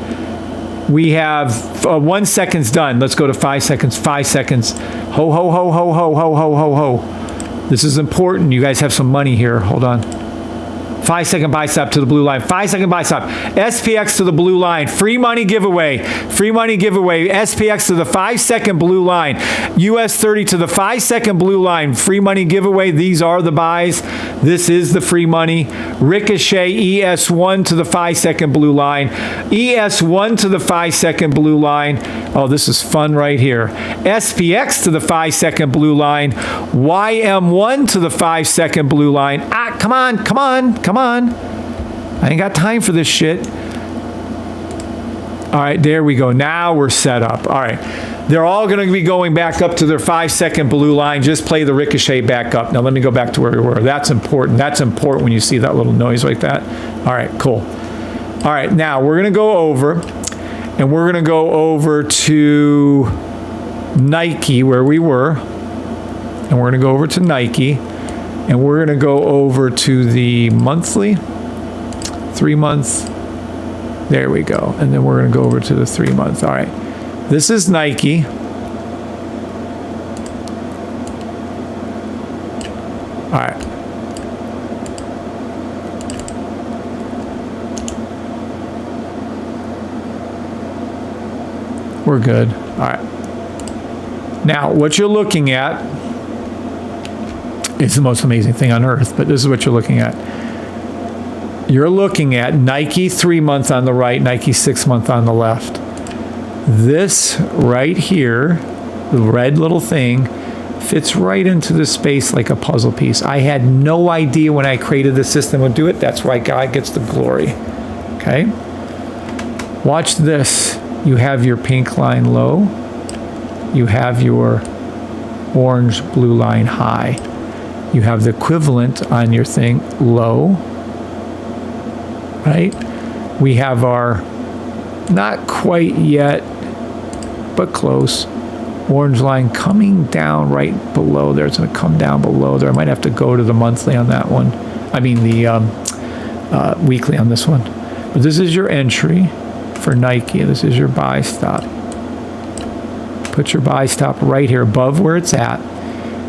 We have 1 second's done. Let's go to 5 seconds, 5 seconds. Ho, ho, ho, ho, ho, ho, ho, ho, ho. This is important. You guys have some money here. Hold on. 5-second buy stop to the blue line. 5-second buy stop. SPX to the blue line. Free money giveaway. Free money giveaway. SPX to the 5-second blue line. US 30 to the 5-second blue line. Free money giveaway. These are the buys. This is the free money. Ricochet ES1 to the 5-second blue line. ES1 to the 5-second blue line. Oh, this is fun right here. SPX to the 5-second blue line. YM1 to the 5-second blue line. Ah, come on, come on, come on. I ain't got time for this shit. All right, there we go. Now we're set up. All right. They're all going to be going back up to their 5-second blue line. Just play the ricochet back up. Now let me go back to where we were. That's important. That's important when you see that little noise like that. All right, cool. All right, now we're going to go over, and we're going to go over to Nike where we were. And we're going to go over to Nike, and we're going to go over to the monthly, 3 months. There we go. And then we're going to go over to the 3 months. All right. This is Nike. All right. We're good. All right. Now, what you're looking at, it's the most amazing thing on earth, but this is what you're looking at. You're looking at Nike 3 month on the right, Nike 6 month on the left. This right here, the red little thing, fits right into the space like a puzzle piece. I had no idea when I created the system would do it. That's why God gets the glory. Okay? Watch this. You have your pink line low. You have your orange blue line high. You have the equivalent on your thing low, right? We have our not quite yet, but close. Orange line coming down right below there. It's going to come down below there. I might have to go to the monthly on that one. I mean the weekly on this one. But this is your entry for Nike. This is your buy stop. Put your buy stop right here above where it's at.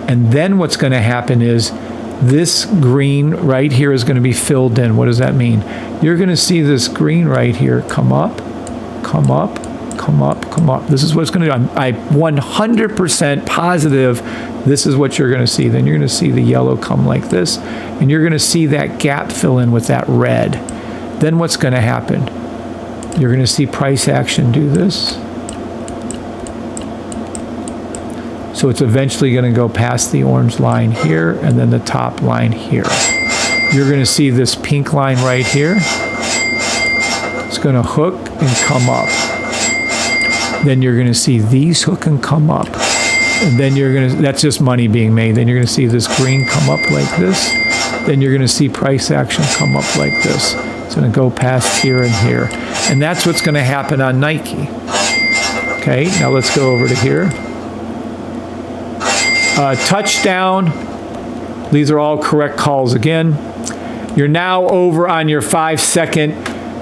And then what's going to happen is this green right here is going to be filled in. What does that mean? You're going to see this green right here come up, come up, come up, come up. This is what's going to do. I'm 100% positive this is what you're going to see. Then you're going to see the yellow come like this, and you're going to see that gap fill in with that red. Then what's going to happen? You're going to see price action do this. So it's eventually going to go past the orange line here and then the top line here. You're going to see this pink line right here. It's going to hook and come up. Then you're going to see these hook and come up. And then you're going to, that's just money being made. Then you're going to see this green come up like this. Then you're going to see price action come up like this. It's going to go past here and here. And that's what's going to happen on Nike. Okay, now let's go over to here. Touchdown. These are all correct calls again. You're now over on your 5-second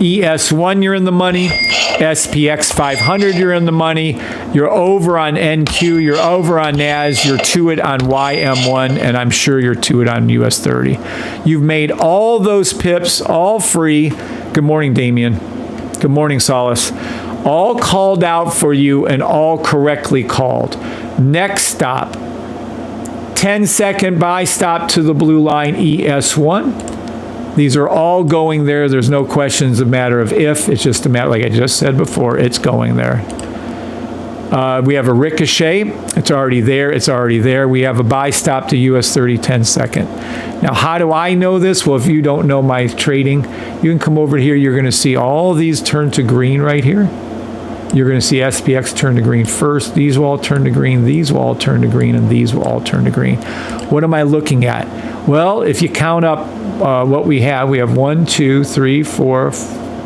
ES1, you're in the money. SPX 500, you're in the money. You're over on NQ, you're over on NAS, you're to it on YM1, and I'm sure you're to it on US 30. You've made all those pips, all free. Good morning, Damien. Good morning, Solace. All called out for you and all correctly called. Next stop, 10-second buy stop to the blue line ES1. These are all going there. There's no questions, a matter of if. It's just a matter, like I just said before, it's going there. We have a ricochet. It's already there. It's already there. We have a buy stop to US 30 10-second. Now, how do I know this? Well, if you don't know my trading, you can come over here. You're going to see all these turn to green right here. You're going to see SPX turn to green first. These will all turn to green. These will all turn to green. And these will all turn to green. What am I looking at? Well, if you count up what we have 1, 2, 3, 4.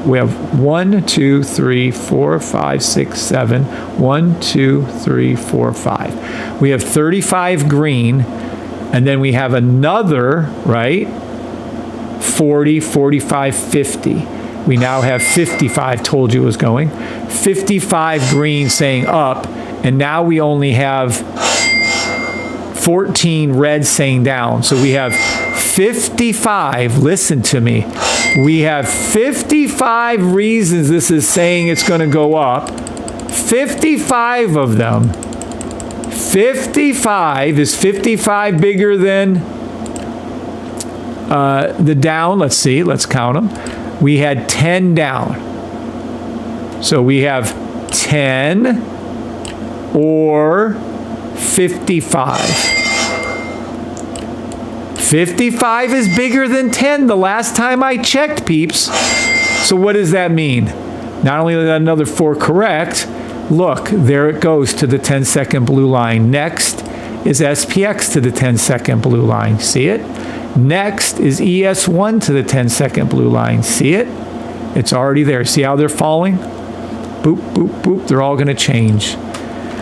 We have 1, 2, 3, 4, 5, 6, 7. 1, 2, 3, 4, 5. We have 35 green. And then we have another, right? 40, 45, 50. We now have 55, told you it was going. 55 green saying up, and now we only have 14 red saying down. So we have 55, listen to me, we have 55 reasons this is saying it's going to go up. 55 of them. 55. Is 55 bigger than the down? Let's see. Let's count them. We had 10 down. So we have 10 or 55. 55 is bigger than 10 the last time I checked, peeps. So what does that mean? Not only is that another 4 correct, look, there it goes to the 10-second blue line. Next is SPX to the 10-second blue line. See it? Next is ES1 to the 10-second blue line. See it? It's already there. See how they're falling? Boop, boop, boop. They're all going to change.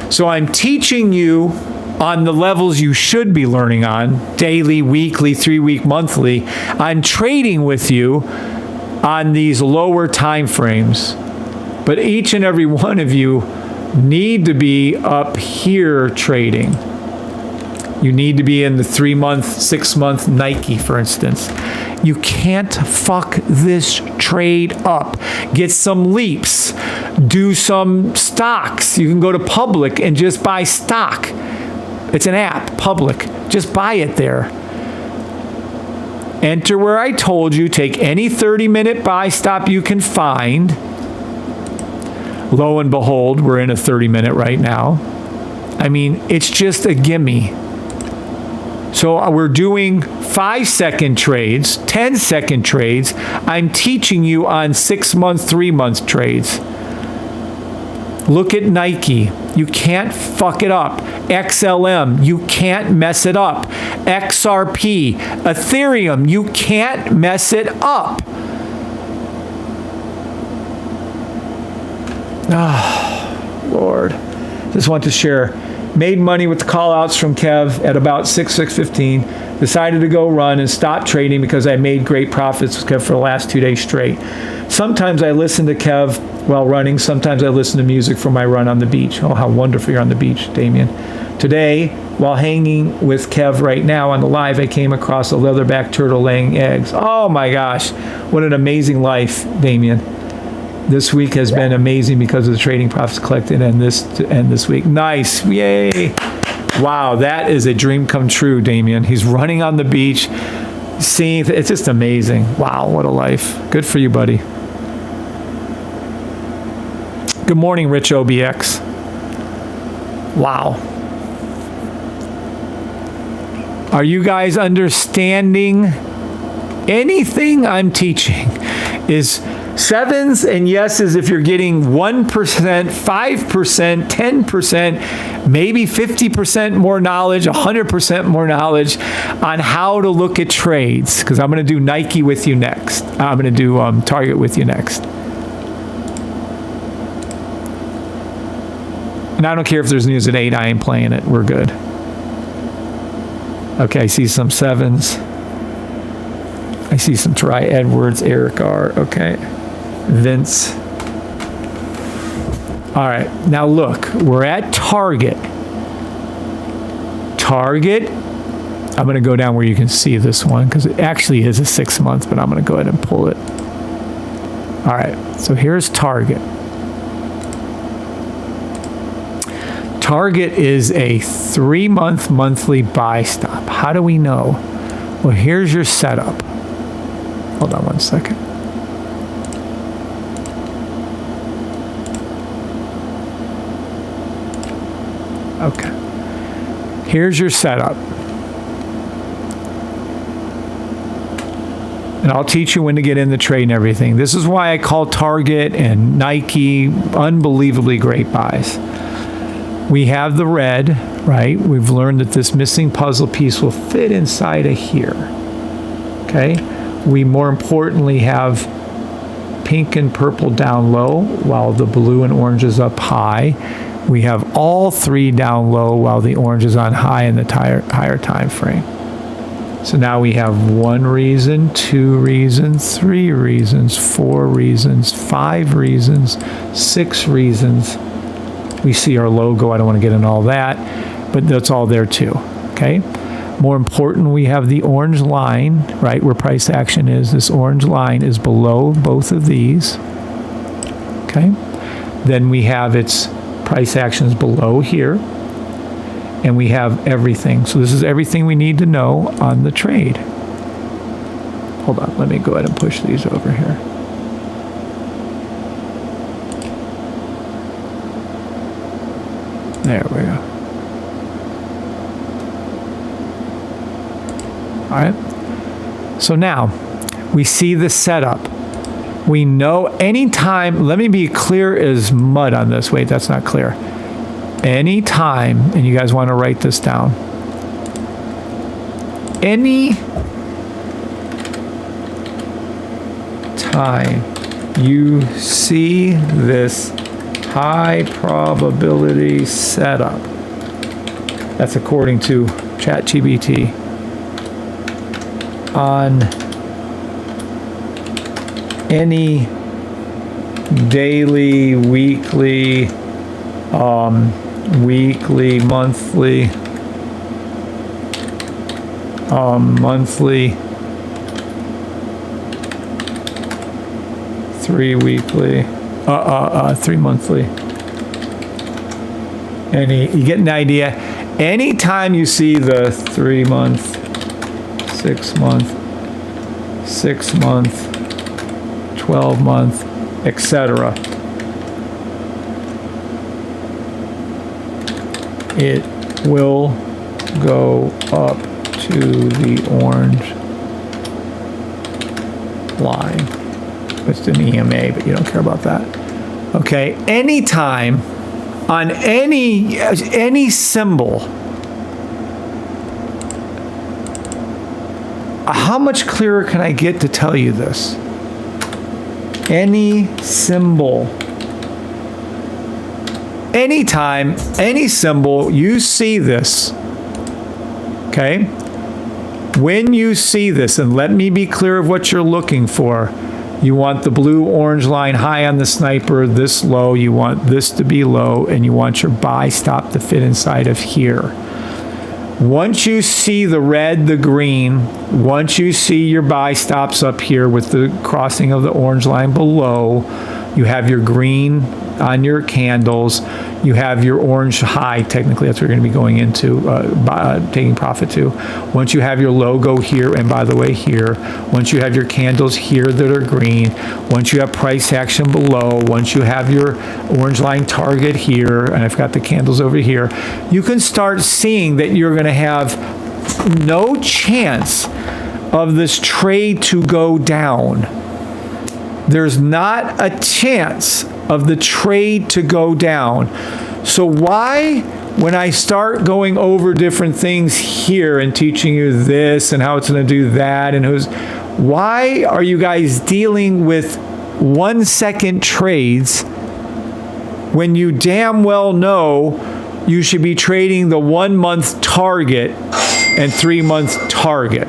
So I'm teaching you on the levels you should be learning on, daily, weekly, 3-week, monthly. I'm trading with you on these lower time frames. But each and every one of you need to be up here trading. You need to be in the 3-month, 6-month Nike, for instance. You can't fuck this trade up. Get some leaps. Do some stocks. You can go to Public and just buy stock. It's an app, Public. Just buy it there. Enter where I told you. Take any 30-minute buy stop you can find. Lo and behold, we're in a 30-minute right now. I mean, it's just a gimme. So we're doing 5-second trades, 10-second trades. I'm teaching you on 6-month, 3-month trades. Look at Nike. You can't fuck it up. XLM, you can't mess it up. XRP, Ethereum, you can't mess it up. Ah, Lord. Just want to share. Made money with the call-outs from Kev at about 6:15. Decided to go run and stop trading because I made great profits with Kev for the last 2 days straight. Sometimes I listen to Kev while running. Sometimes I listen to music for my run on the beach. Oh, how wonderful you're on the beach, Damien. Today, while hanging with Kev right now on the live, I came across a leatherback turtle laying eggs. Oh my gosh, what an amazing life, Damien. This week has been amazing because of the trading profits collected and this week. Nice. Yay. Wow, that is a dream come true, Damien. He's running on the beach, seeing, it's just amazing. Wow, what a life. Good for you, buddy. Good morning, Rich OBX. Wow. Are you guys understanding anything I'm teaching? Is sevens and yeses if you're getting 1%, 5%, 10%, maybe 50% more knowledge, 100% more knowledge on how to look at trades. Because I'm going to do Nike with you next. I'm going to do Target with you next. And I don't care if there's news at 8. I ain't playing it. We're good. Okay, I see some sevens. I see some Try Edwards, Eric R. Okay. Vince. All right. Now look, we're at Target. Target. I'm going to go down where you can see this one because it actually is a 6 month, but I'm going to go ahead and pull it. All right. So here's Target. Target is a 3-month monthly buy stop. How do we know? Well, here's your setup. Hold on one second. Okay. Here's your setup. And I'll teach you when to get in the trade and everything. This is why I call Target and Nike unbelievably great buys. We have the red, right? We've learned that this missing puzzle piece will fit inside of here. Okay? We more importantly have pink and purple down low while the blue and orange is up high. We have all 3 down low while the orange is on high in the higher time frame. So now we have 1 reason, 2 reasons, 3 reasons, 4 reasons, 5 reasons, 6 reasons. We see our logo. I don't want to get into all that, but that's all there too. Okay. More important, we have the orange line, right, where price action is. This orange line is below both of these. Okay? Then we have its price actions below here. And we have everything. So this is everything we need to know on the trade. Hold on, let me go ahead and push these over here. There we go. All right. So now we see the setup. We know anytime, let me be clear as mud on this. Wait, that's not clear. Anytime, and you guys want to write this down. Any time you see this high probability setup, that's according to ChatGPT, on any daily, weekly, monthly, monthly, 3 weekly, 3 monthly. You get an idea? Anytime you see the 3 month, 6 month, 6 month, 12 month, etc., it will go up to the orange line. It's an EMA, but you don't care about that. Okay, anytime on any symbol, how much clearer can I get to tell you this? Any symbol. Anytime, any symbol, you see this, okay? When you see this, and let me be clear of what you're looking for, you want the blue-orange line high on the sniper, this low, you want this to be low, and you want your buy stop to fit inside of here. Once you see the red, the green, once you see your buy stops up here with the crossing of the orange line below, you have your green on your candles, you have your orange high, technically that's what you're going to be going into, taking profit to. Once you have your logo here, and by the way here, once you have your candles here that are green, once you have price action below, once you have your orange line target here, and I've got the candles over here, you can start seeing that you're going to have no chance of this trade to go down. There's not a chance of the trade to go down. So why, when I start going over different things here and teaching you this and how it's going to do that, and why are you guys dealing with 1 second trades when you damn well know you should be trading the 1 month target and 3 month target?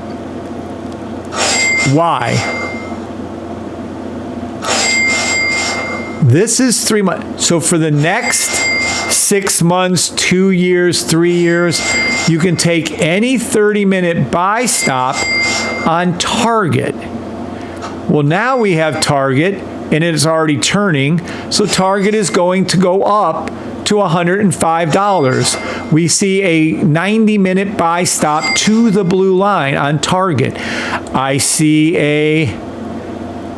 Why? This is 3 months. So for the next 6 months, 2 years, 3 years, you can take any 30-minute buy stop on target. Well, now we have target, and it is already turning, so target is going to go up to $105. We see a 90-minute buy stop to the blue line on target. I see a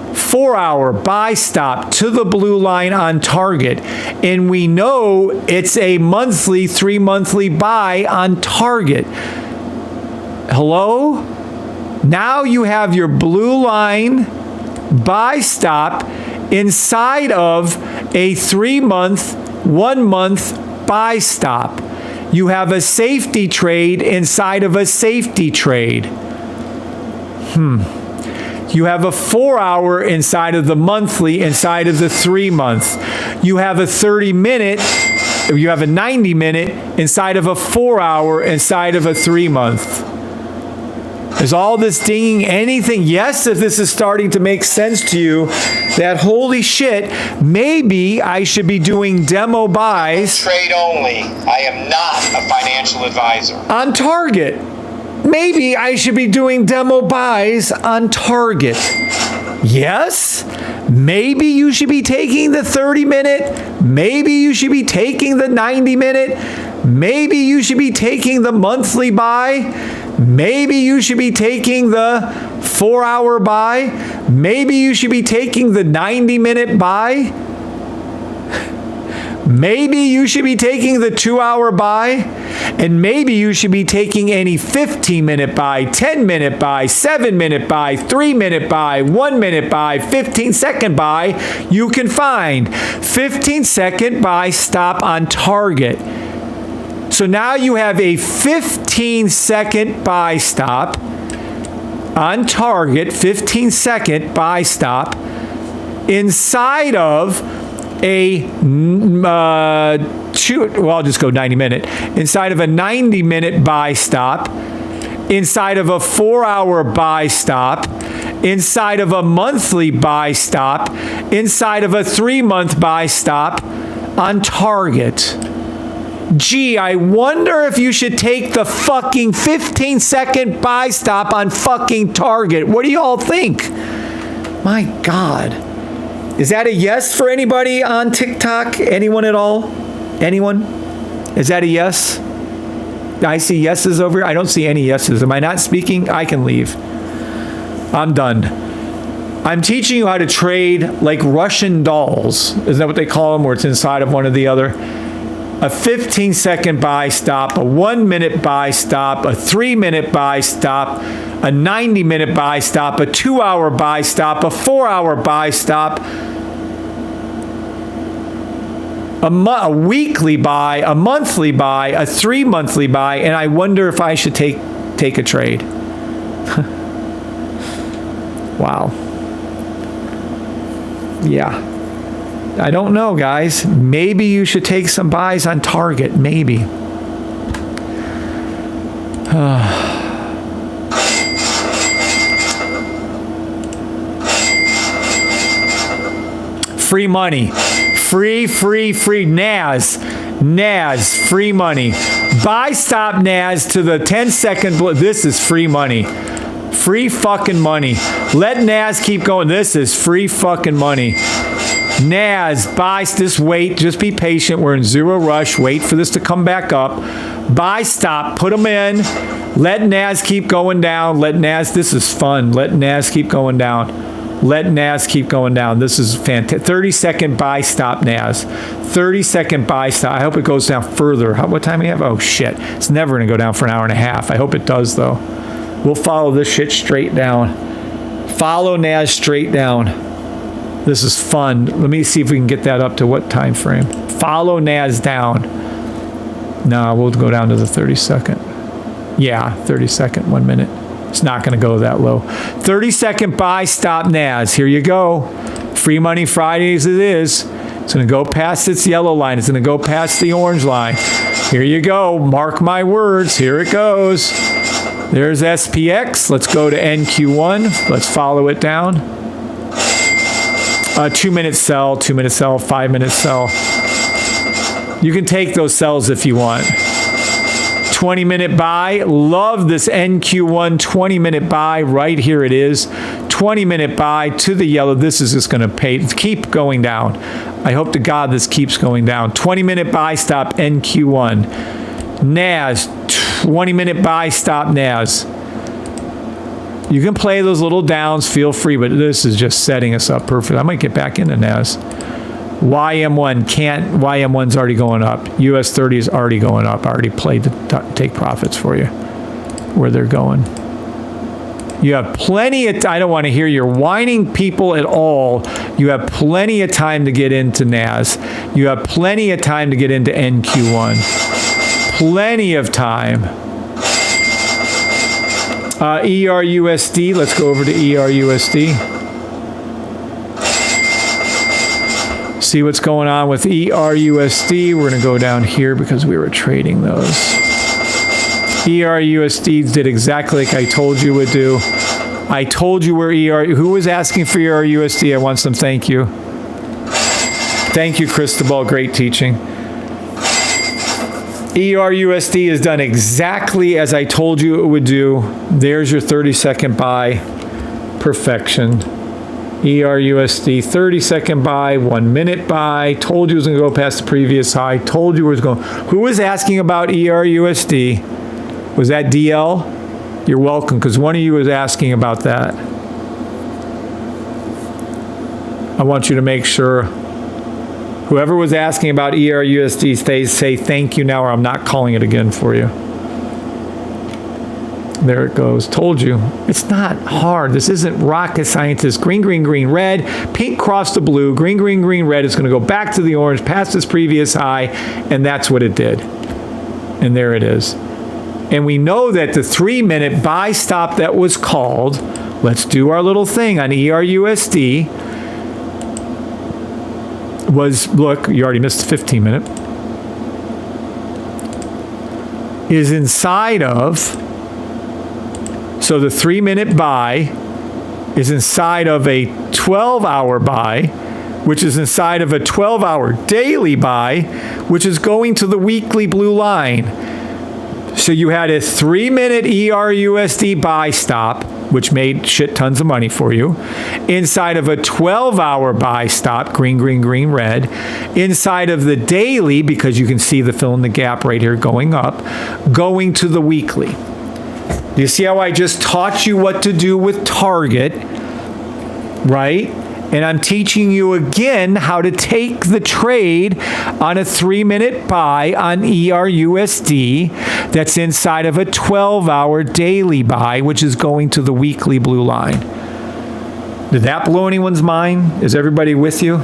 4-hour buy stop to the blue line on target, and we know it's a monthly, 3 monthly buy on target. Hello? Now you have your blue line buy stop inside of a 3 month, 1 month buy stop. You have a safety trade inside of a safety trade. You have a 4-hour inside of the monthly, inside of the 3 month. You have a 30-minute, you have a 90-minute inside of a 4-hour, inside of a 3 month. Is all this dinging anything? Yes, if this is starting to make sense to you, that holy shit, maybe I should be doing demo buys. Trade only. I am not a financial advisor. On target. maybe I should be doing demo buys on target. Yes, maybe you should be taking the 30-minute. Maybe you should be taking the 90-minute. Maybe you should be taking the monthly buy. Maybe you should be taking the 4-hour buy. Maybe you should be taking the 90-minute buy. Maybe you should be taking the 2-hour buy, and maybe you should be taking any 15-minute buy, 10-minute buy, 7-minute buy, 3-minute buy, 1-minute buy, 15-second buy you can find. 15-second buy stop on target. So now you have a 15-second buy stop on target, 15-second buy stop inside of I'll just go 90-minute. Inside of a 90-minute buy stop, inside of a 4-hour buy stop, inside of a monthly buy stop, inside of a 3-month buy stop on target. Gee, I wonder if you should take the fucking 15-second buy stop on fucking target. What do you all think? My God. Is that a yes for anybody on TikTok? Anyone at all? Anyone? Is that a yes? I see yeses over here. I don't see any yeses. Am I not speaking? I can leave. I'm done. I'm teaching you how to trade like Russian dolls. Isn't that what they call them, where it's inside of one or the other? A 15-second buy stop, a 1-minute buy stop, a 3-minute buy stop, a 90-minute buy stop, a 2-hour buy stop, a 4-hour buy stop, a weekly buy, a monthly buy, a 3-monthly buy, and I wonder if I should take a trade. Wow. Yeah. I don't know, guys. Maybe you should take some buys on target. Maybe. Free money. Free. NAS, free money. Buy stop NAS to the 10-second. This is free money. Free fucking money. Let NAS keep going. This is free fucking money. NAS, buy, just wait, just be patient. We're in zero rush. Wait for this to come back up. Buy stop, put them in. Let NAS keep going down. Let NAS, this is fun. Let NAS keep going down. Let NAS keep going down. This is fantastic. 30-second buy stop NAS. 30-second buy stop. I hope it goes down further. What time do we have? Oh, shit. It's never going to go down for an hour and a half. I hope it does, though. We'll follow this shit straight down. Follow NAS straight down. This is fun. Let me see if we can get that up to what time frame. Follow NAS down. No, we'll go down to the 30-second. Yeah, 30-second, 1 minute. It's not going to go that low. 30-second buy stop NAS. Here you go. Free Money Fridays it is. It's going to go past its yellow line. It's going to go past the orange line. Here you go. Mark my words. Here it goes. There's SPX. Let's go to NQ1. Let's follow it down. 2-minute sell, 2-minute sell, 5-minute sell. You can take those sells if you want. 20-minute buy. Love this NQ1 20-minute buy. Right here it is. 20-minute buy to the yellow. This is just going to keep going down. I hope to God this keeps going down. 20-minute buy stop NQ1. NAS. 20-minute buy stop NAS. You can play those little downs. Feel free, but this is just setting us up perfect. I might get back into NAS. YM1 can't. YM1's already going up. US 30 is already going up. I already played to take profits for you where they're going. You have plenty of I don't want to hear your whining people at all. You have plenty of time to get into NAS. You have plenty of time to get into NQ1. Plenty of time. ERUSD. Let's go over to ERUSD. See what's going on with ERUSD. We're going to go down here because we were trading those. ERUSD did exactly like I told you would do. I told you where who was asking for ERUSD? I want some thank you. Thank you, Cristobal. Great teaching. ERUSD has done exactly as I told you it would do. There's your 30-second buy. Perfection. ERUSD 30-second buy, 1 minute buy. Told you it was going to go past the previous high. Told you it was going. Who was asking about ERUSD? Was that DL? You're welcome, because one of you was asking about that. I want you to make sure whoever was asking about ERUSD, say thank you now, or I'm not calling it again for you. There it goes. Told you. It's not hard. This isn't rocket science. Green, green, green, red. Pink crossed the blue. Green, green, green, red. It's going to go back to the orange, past its previous high, and that's what it did. And there it is. And we know that the 3-minute buy stop that was called, let's do our little thing on ERUSD, was, look, you already missed the 15-minute, is inside of, so the 3-minute buy is inside of a 12-hour buy, which is inside of a 12-hour daily buy, which is going to the weekly blue line. So you had a 3-minute ERUSD buy stop, which made shit tons of money for you, inside of a 12-hour buy stop, green, green, green, red, inside of the daily, because you can see the fill in the gap right here going up, going to the weekly. Do you see how I just taught you what to do with target, right? And I'm teaching you again how to take the trade on a 3-minute buy on ERUSD that's inside of a 12-hour daily buy, which is going to the weekly blue line. Did that blow anyone's mind? Is everybody with you?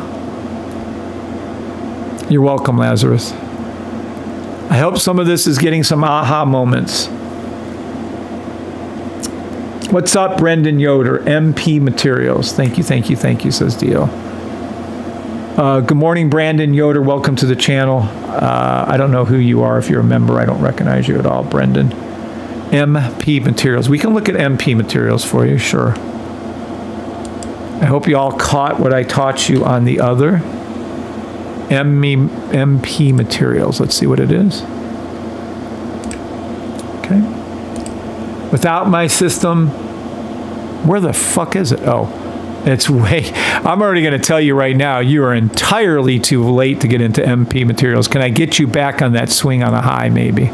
You're welcome, Lazarus. I hope some of this is getting some aha moments. What's up, Brendan Yoder, MP Materials? Thank you, thank you, thank you, says Dio. Good morning, Brandon Yoder. Welcome to the channel. I don't know who you are. If you're a member, I don't recognize you at all, Brendan. MP Materials. We can look at MP Materials for you, sure. I hope you all caught what I taught you on the other. MP Materials. Let's see what it is. Okay. Without my system, where the fuck is it? Oh, it's way, I'm already going to tell you right now, you are entirely too late to get into MP Materials. Can I get you back on that swing on a high, maybe?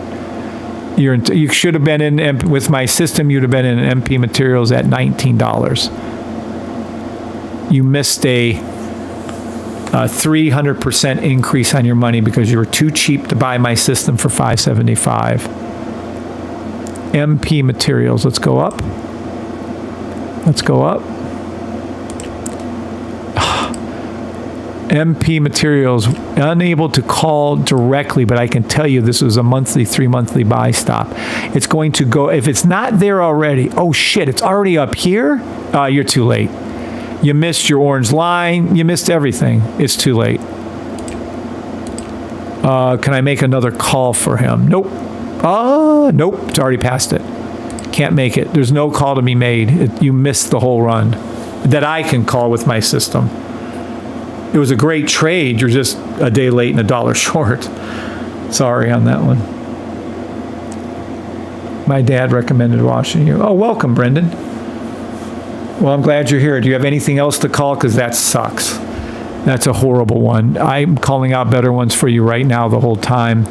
You should have been in, with my system, you'd have been in MP Materials at $19. You missed a 300% increase on your money because you were too cheap to buy my system for $575. MP Materials, let's go up. Let's go up. MP Materials, unable to call directly, but I can tell you this was a monthly, 3-monthly buy stop. It's going to go, if it's not there already, oh shit, it's already up here? You're too late. You missed your orange line. You missed everything. It's too late. Can I make another call for him? Nope. Nope. It's already past it. Can't make it. There's no call to be made. You missed the whole run that I can call with my system. It was a great trade. You're just a day late and $1 short. Sorry on that one. My dad recommended watching you. Oh, welcome, Brendan. Well, I'm glad you're here. Do you have anything else to call? Because that sucks. That's a horrible one. I'm calling out better ones for you right now the whole time.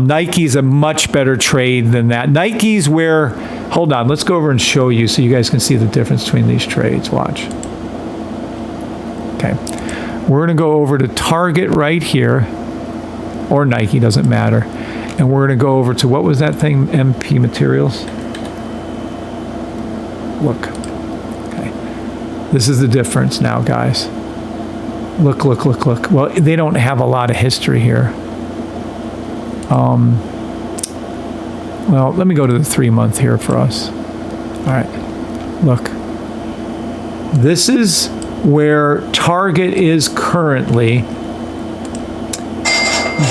Nike's a much better trade than that. Nike's where, hold on, let's go over and show you so you guys can see the difference between these trades. Watch. Okay. We're going to go over to Target right here, or Nike, doesn't matter. And we're going to go over to, what was that thing, MP Materials? Look. Okay. This is the difference now, guys. Look, look, look, look. Well, they don't have a lot of history here. Well, let me go to the 3-month here for us. All right. Look. This is where Target is currently.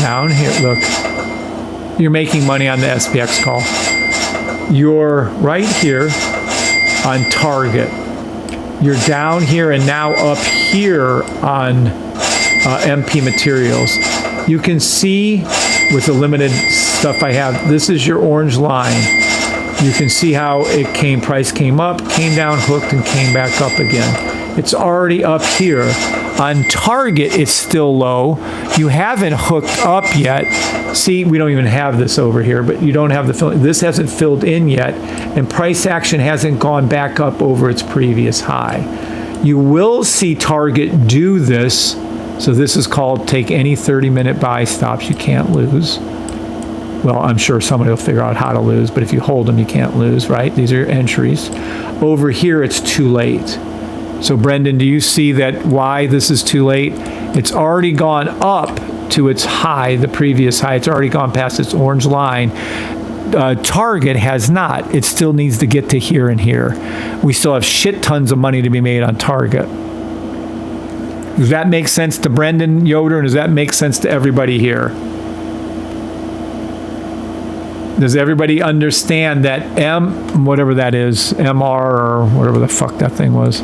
Down here. Look. You're making money on the SPX call. You're right here on Target. You're down here and now up here on MP Materials. You can see with the limited stuff I have. This is your orange line. You can see how price came up, came down, hooked, and came back up again. It's already up here. On target, it's still low. You haven't hooked up yet. See, we don't even have this over here, but you don't have the fill. This hasn't filled in yet, and price action hasn't gone back up over its previous high. You will see target do this. So this is called take any 30-minute buy stops you can't lose. Well, I'm sure somebody will figure out how to lose, but if you hold them, you can't lose, right? These are entries. Over here, it's too late. So Brendan, do you see that why this is too late? It's already gone up to its high, the previous high. It's already gone past its orange line. Target has not. It still needs to get to here and here. We still have shit tons of money to be made on target. Does that make sense to Brendan Yoder, and does that make sense to everybody here? Does everybody understand that whatever that is, MR or whatever the fuck that thing was,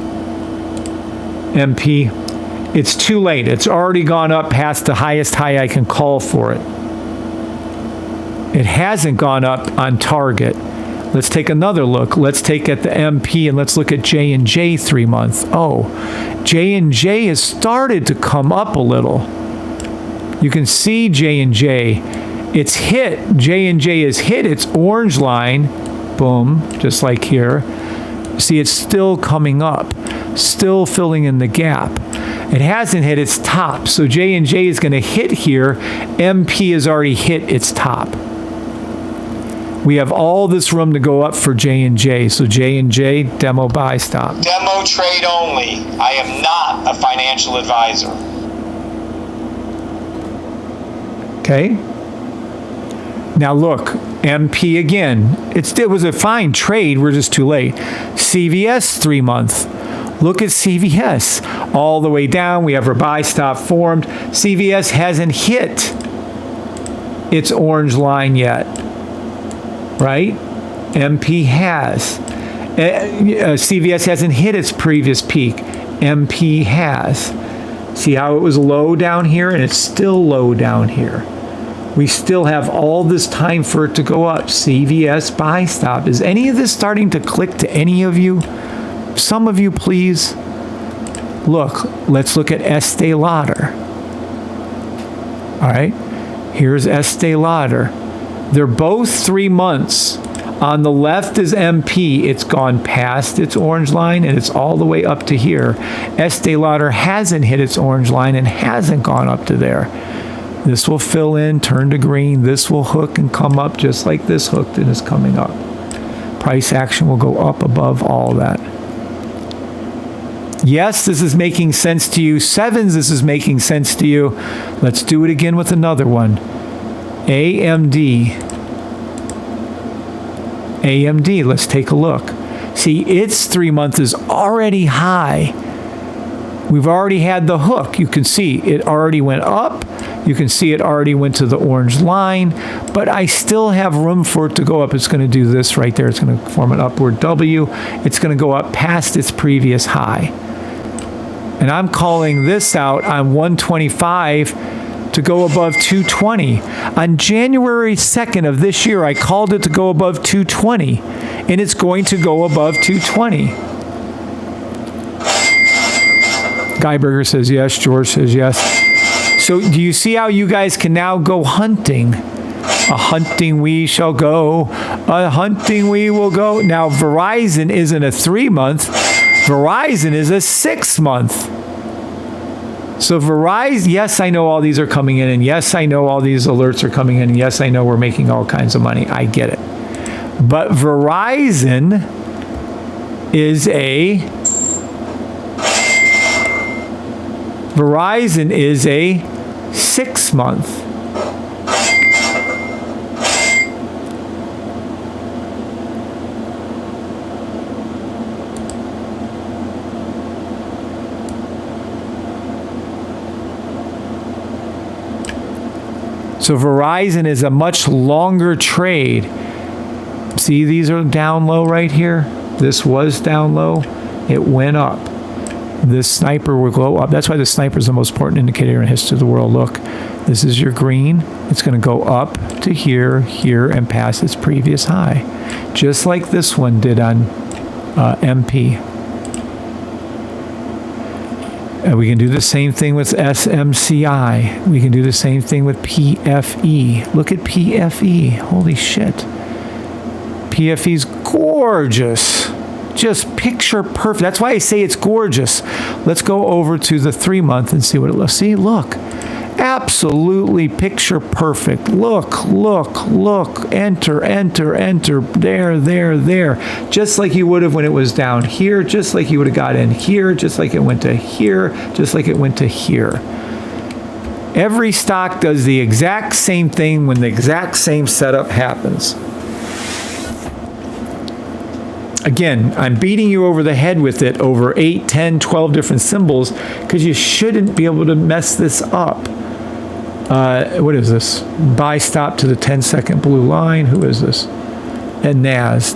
MP, it's too late. It's already gone up past the highest high I can call for it. It hasn't gone up on target. Let's take another look. Let's take at the MP and let's look at J&J 3 month. Oh, J&J has started to come up a little. You can see J&J. It's hit. J&J has hit its orange line. Boom, just like here. See, it's still coming up, still filling in the gap. It hasn't hit its top, so J&J is going to hit here. MP has already hit its top. We have all this room to go up for J&J. So J&J, demo buy stop. Demo trade only. I am not a financial advisor. Okay. Now look, MP again. It was a fine trade. We're just too late. CVS 3 month. Look at CVS. All the way down. We have our buy stop formed. CVS hasn't hit its orange line yet. Right? MP has. CVS hasn't hit its previous peak. MP has. See how it was low down here and it's still low down here. We still have all this time for it to go up. CVS buy stop. Is any of this starting to click to any of you? Some of you, please. Look, let's look at Estee Lauder. All right, here's Estee Lauder. They're both 3 months. On the left is MP. It's gone past its orange line and it's all the way up to here. Estee Lauder hasn't hit its orange line and hasn't gone up to there. This will fill in, turn to green. This will hook and come up just like this hooked and is coming up. Price action will go up above all that. Yes, this is making sense to you. Sevens, this is making sense to you. Let's do it again with another one. AMD. AMD, let's take a look. See, its 3 month is already high. We've already had the hook. You can see it already went up. You can see it already went to the orange line, but I still have room for it to go up. It's going to do this right there. It's going to form an upward W. It's going to go up past its previous high. And I'm calling this out on 125 to go above 220. On January 2nd of this year, I called it to go above 220, and it's going to go above 220. Guyberger says yes. George says yes. So do you see how you guys can now go hunting? A hunting we shall go. A hunting we will go. Now, Verizon isn't a 3 month. Verizon is a 6 month. So Verizon, yes, I know all these are coming in, and yes, I know all these alerts are coming in, and yes, I know we're making all kinds of money. I get it. But Verizon is a 6 month. So Verizon is a much longer trade. See, these are down low right here. This was down low. It went up. This sniper will go up. That's why the sniper is the most important indicator in the history of the world. Look, this is your green. It's going to go up to here, here, and past its previous high. Just like this one did on MP. And we can do the same thing with SMCI. We can do the same thing with PFE. Look at PFE. Holy shit. PFE's gorgeous. Just picture perfect. That's why I say it's gorgeous. Let's go over to the 3-month and see what it looks. See, look. Absolutely picture perfect. Look, look, look. Enter, enter, enter. There, there, there. Just like you would have when it was down here. Just like you would have got in here. Just like it went to here. Just like it went to here. Every stock does the exact same thing when the exact same setup happens. Again, I'm beating you over the head with it over 8, 10, 12 different symbols because you shouldn't be able to mess this up. What is this? Buy stop to the 10-second blue line. Who is this? And NAS.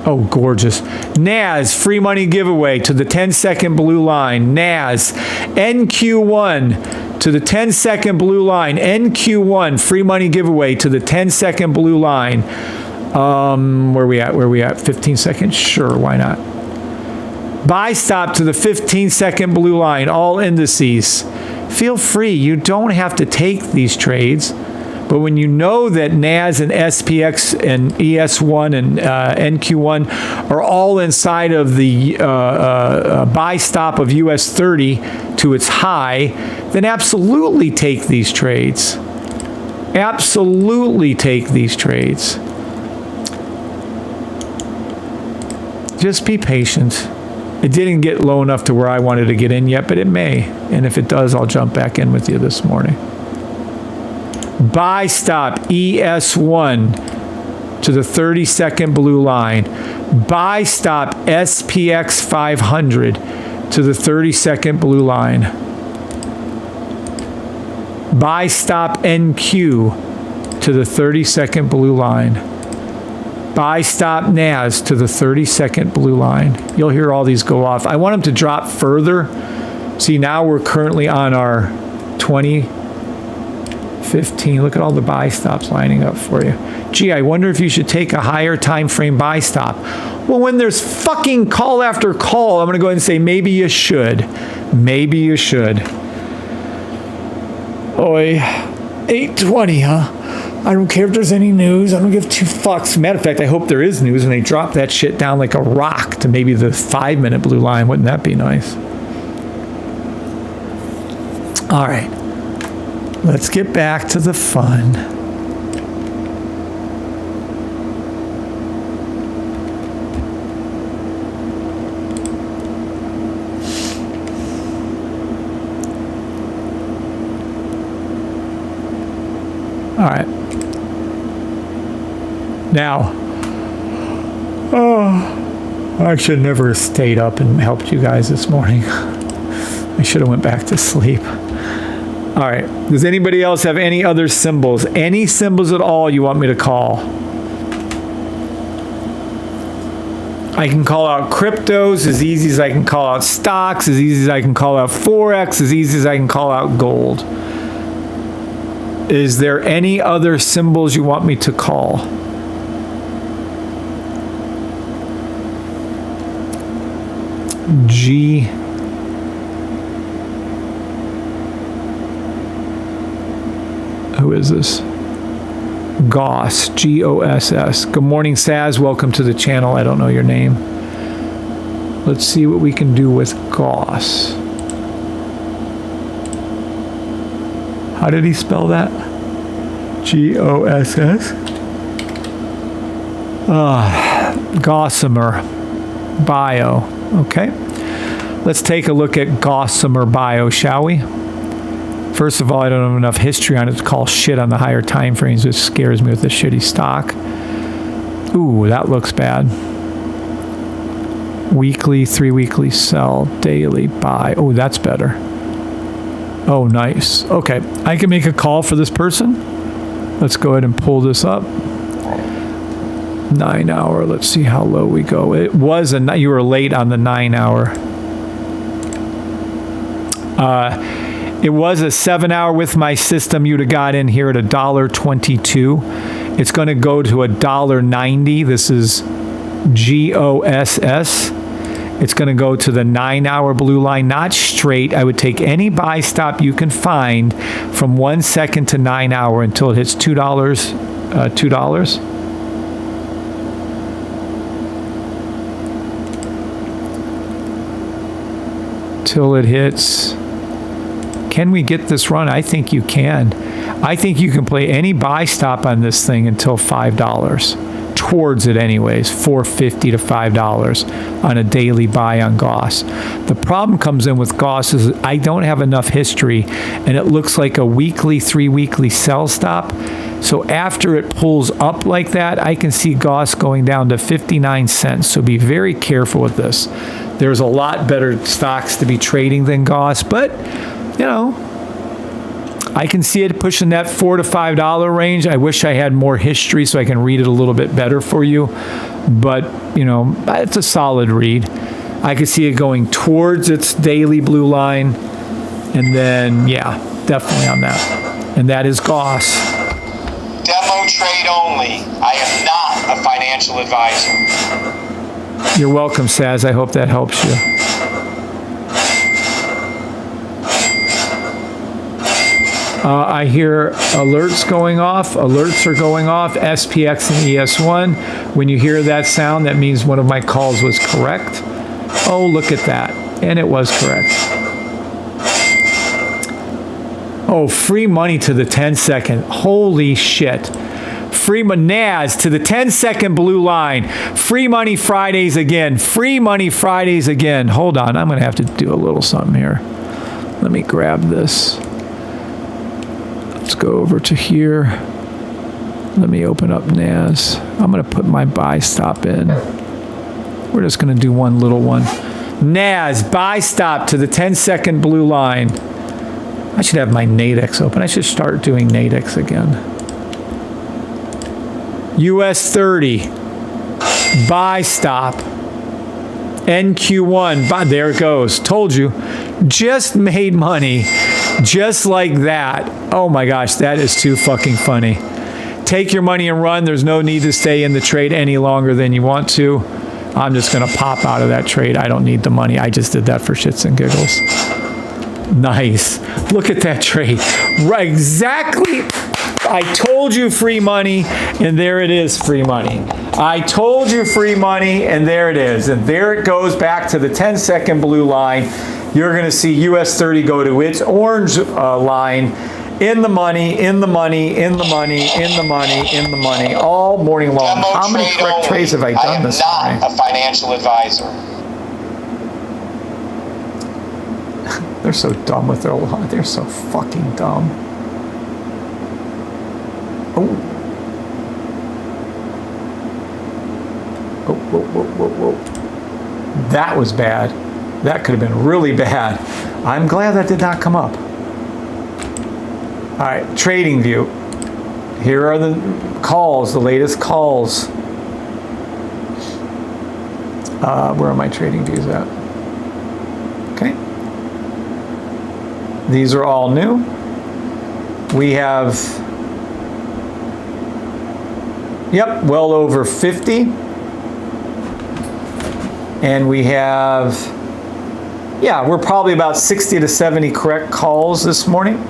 Oh, gorgeous. NAS, free money giveaway to the 10-second blue line. NAS. NQ1 to the 10-second blue line. NQ1, free money giveaway to the 10-second blue line. Where we at? 15 seconds? Sure, why not? Buy stop to the 15-second blue line, all indices. Feel free. You don't have to take these trades. But when you know that NAS and SPX and ES1 and NQ1 are all inside of the buy stop of US 30 to its high, then absolutely take these trades. Absolutely take these trades. Just be patient. It didn't get low enough to where I wanted to get in yet, but it may. And if it does, I'll jump back in with you this morning. Buy stop ES1 to the 30-second blue line. Buy stop SPX 500 to the 30-second blue line. Buy stop NQ to the 30-second blue line. Buy stop NAS to the 30-second blue line. You'll hear all these go off. I want them to drop further. See, now we're currently on our 20, 15. Look at all the buy stops lining up for you. Gee, I wonder if you should take a higher time frame buy stop. Well, when there's fucking call after call, I'm going to go ahead and say maybe you should. Maybe you should. Oi, 8:20, huh? I don't care if there's any news. I don't give 2 fucks. Matter of fact, I hope there is news and they drop that shit down like a rock to maybe the 5-minute blue line. Wouldn't that be nice? All right. Let's get back to the fun. All right. Now, I should have never stayed up and helped you guys this morning. I should have went back to sleep. All right. Does anybody else have any other symbols? Any symbols at all you want me to call? I can call out cryptos as easy as I can call out stocks, as easy as I can call out Forex, as easy as I can call out gold. Is there any other symbols you want me to call? G. Who is this? Goss, G-O-S-S. Good morning, Saz. Welcome to the channel. I don't know your name. Let's see what we can do with Goss. How did he spell that? G-O-S-S? Gossamer Bio. Okay. Let's take a look at Gossamer Bio, shall we? First of all, I don't have enough history on it to call shit on the higher time frames, which scares me with this shitty stock. Ooh, that looks bad. Weekly, 3-weekly sell, daily buy. Oh, that's better. Oh, nice. Okay, I can make a call for this person. Let's go ahead and pull this up. 9 hour. Let's see how low we go. It was you were late on the 9 hour. It was a 7 hour with my system. You'd have got in here at $1.22. It's going to go to $1.90. This is GOSS. It's going to go to the 9 hour blue line, not straight. I would take any buy stop you can find from 1 second to 9 hour until it hits $2. $2. Till it hits. Can we get this run? I think you can. I think you can play any buy stop on this thing until $5. Towards it anyways, $4.50 to $5 on a daily buy on Goss. The problem comes in with Goss is I don't have enough history, and it looks like a weekly, 3 weekly sell stop. So after it pulls up like that, I can see Goss going down to 59 cents. So be very careful with this. There's a lot better stocks to be trading than Goss, but you know, I can see it pushing that $4 to $5 range. I wish I had more history so I can read it a little bit better for you. But, you know, it's a solid read. I can see it going towards its daily blue line. And then, yeah, definitely on that. And that is Goss. Demo trade only. I am not a financial advisor. You're welcome, Saz. I hope that helps you. I hear alerts going off. Alerts are going off, SPX and ES1. When you hear that sound, that means one of my calls was correct. Oh, look at that. And it was correct. Oh, free money to the 10-second. Holy shit. Free NAS to the 10-second blue line. Free money Fridays again. Free money Fridays again. Hold on. I'm going to have to do a little something here. Let me grab this. Let's go over to here. Let me open up NAS. I'm going to put my buy stop in. We're just going to do one little one. NAS, buy stop to the 10-second blue line. I should have my Nadex open. I should start doing Nadex again. US 30, buy stop. NQ1, there it goes. Told you. Just made money. Just like that. Oh my gosh, that is too fucking funny. Take your money and run. There's no need to stay in the trade any longer than you want to. I'm just going to pop out of that trade. I don't need the money. I just did that for shits and giggles. Nice. Look at that trade. Right, exactly. I told you free money, and there it is, free money. I told you free money, and there it is. And there it goes back to the 10-second blue line. You're going to see US 30 go to its orange line, in the money, in the money, in the money, in the money, in the money, all morning long. How many correct trades have I done this morning? I am not a financial advisor. They're so dumb with their line. They're so fucking dumb. Oh. Oh, whoa, whoa, whoa, whoa. That was bad. That could have been really bad. I'm glad that did not come up. All right, trading view. Here are the calls, the latest calls. Where are my trading views at? Okay. These are all new. We have, yep, well over 50. And we have, yeah, we're probably about 60 to 70 correct calls this morning.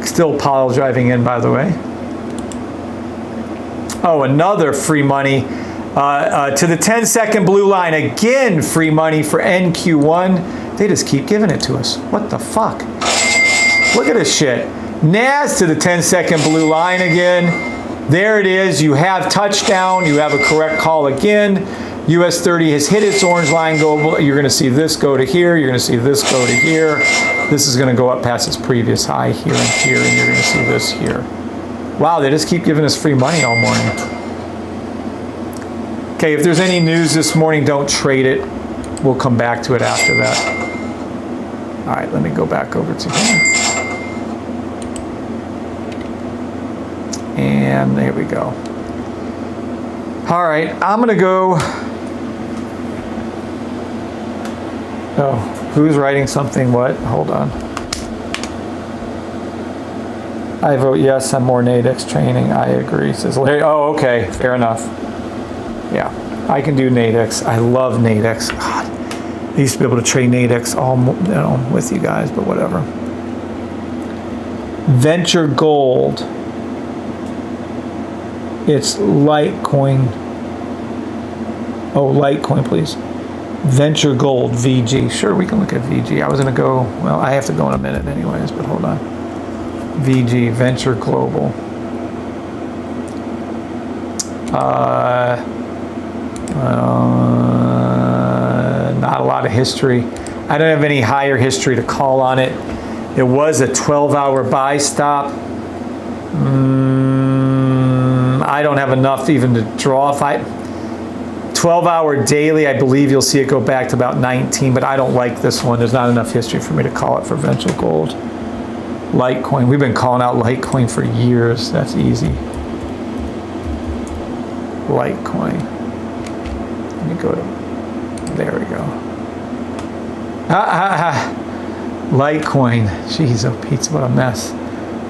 Still pile driving in, by the way. Oh, another free money to the 10-second blue line. Again, free money for NQ1. They just keep giving it to us. What the fuck? Look at this shit. NAS to the 10-second blue line again. There it is. You have touchdown. You have a correct call again. US 30 has hit its orange line. You're going to see this go to here. You're going to see this go to here. This is going to go up past its previous high here and here, and you're going to see this here. Wow, they just keep giving us free money all morning. Okay, if there's any news this morning, don't trade it. We'll come back to it after that. All right, let me go back over to here. And there we go. All right, I'm gonna go. Oh, who's writing something? What? Hold on. I vote yes on more Nadex training. I agree, says Larry. Oh, okay, fair enough. Yeah, I can do Nadex. I love Nadex. God, I used to be able to trade Nadex all, with you guys, but whatever. Venture Gold. It's Litecoin. Oh, Litecoin, please. Venture Gold, VG. Sure, we can look at VG. I was going to go, well, I have to go in a minute anyways, but hold on. VG, Venture Global. Not a lot of history. I don't have any higher history to call on it. It was a 12-hour buy stop. I don't have enough even to draw. If I 12-hour daily, I believe you'll see it go back to about 19, but I don't like this one. There's not enough history for me to call it for Venture Gold. Litecoin. We've been calling out Litecoin for years. That's easy. Litecoin. Let me go to, there we go. Litecoin. Jeez, oh Pete, what a mess.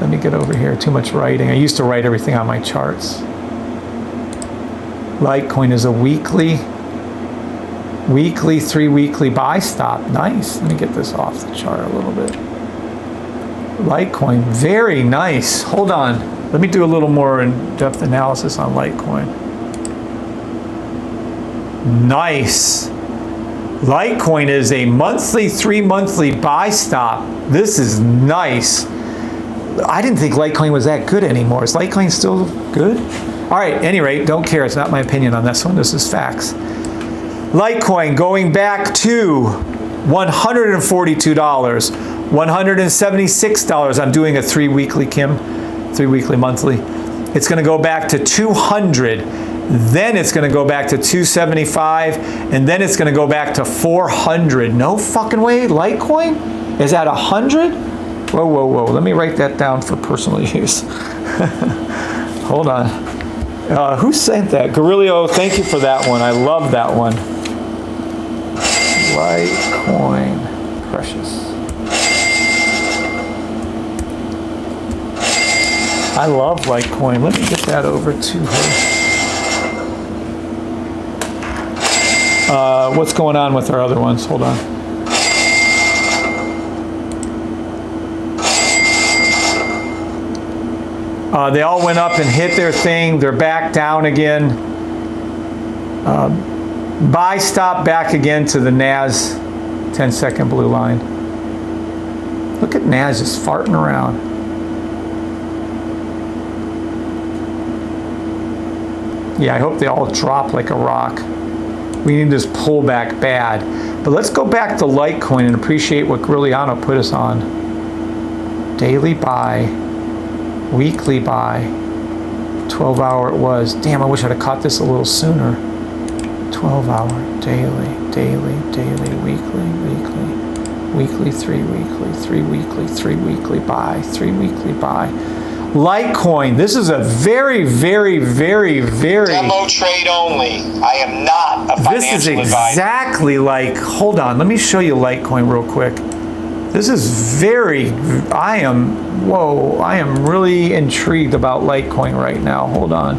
Let me get over here. Too much writing. I used to write everything on my charts. Litecoin is a weekly, 3-weekly buy stop. Nice. Let me get this off the chart a little bit. Litecoin, very nice. Hold on. Let me do a little more in-depth analysis on Litecoin. Nice. Litecoin is a monthly, 3-monthly buy stop. This is nice. I didn't think Litecoin was that good anymore. Is Litecoin still good? All right, at any rate, don't care. It's not my opinion on this one. This is facts. Litecoin going back to $142, $176. I'm doing a 3-weekly, Kim, 3-weekly monthly. It's going to go back to 200. Then it's going to go back to 275, and then it's going to go back to 400. No fucking way. Litecoin is at 100? Whoa, whoa, whoa. Let me write that down for personal use. Hold on. Who sent that? Gorilio, thank you for that one. I love that one. Litecoin. Precious. I love Litecoin. Let me get that over to her. What's going on with our other ones? Hold on. They all went up and hit their thing. They're back down again. Buy stop back again to the NAS 10-second blue line. Look at NAS just farting around. Yeah, I hope they all drop like a rock. We need this pullback bad. But let's go back to Litecoin and appreciate what Grilliano put us on. Daily buy, weekly buy, 12-hour it was. Damn, I wish I'd have caught this a little sooner. 12-hour, daily, weekly, 3-weekly, 3-weekly buy, 3-weekly buy. Litecoin, this is a very demo trade only. I am not a financial advisor. This is exactly like, hold on, let me show you Litecoin real quick. This is I am really intrigued about Litecoin right now. Hold on.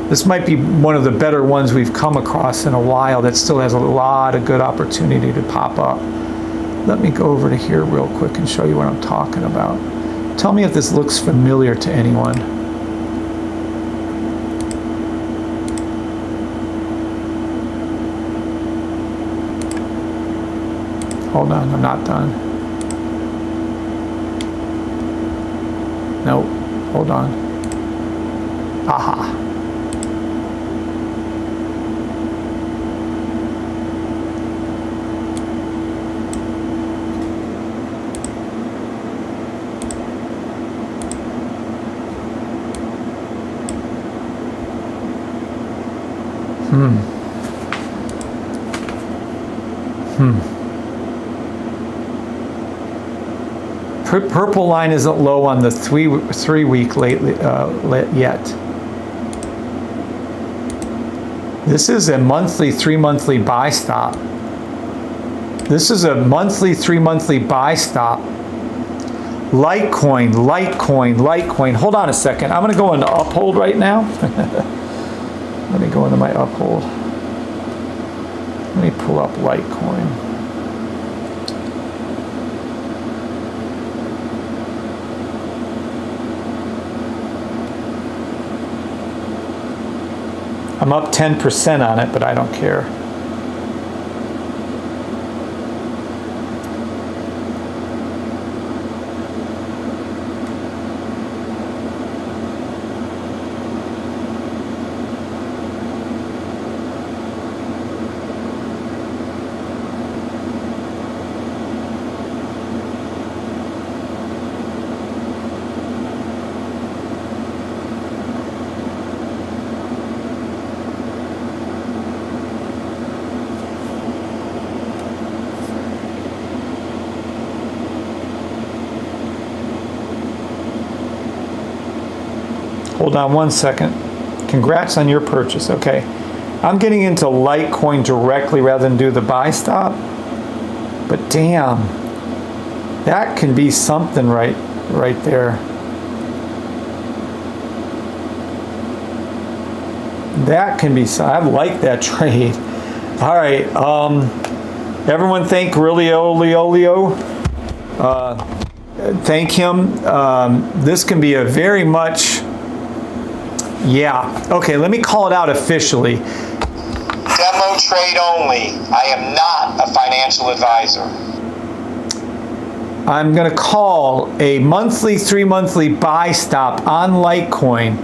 This might be one of the better ones we've come across in a while that still has a lot of good opportunity to pop up. Let me go over to here real quick and show you what I'm talking about. Tell me if this looks familiar to anyone. Hold on, I'm not done. Nope, hold on. Aha. purple line isn't low on the 3 week lately yet. This is a monthly, 3 monthly buy stop. This is a monthly, 3 monthly buy stop. Litecoin, Litecoin, Litecoin. Hold on a second. I'm going to go into uphold right now. Let me go into my uphold. Let me pull up Litecoin. I'm up 10% on it, but I don't care. Hold on one second. Congrats on your purchase. Okay. I'm getting into Litecoin directly rather than do the buy stop. But damn, that can be something right there. That can be, I like that trade. All right. Everyone thank Leo. Thank him. This can be a very much, yeah. Okay, let me call it out officially. Demo trade only. I am not a financial advisor. I'm going to call a monthly, 3 monthly buy stop on Litecoin.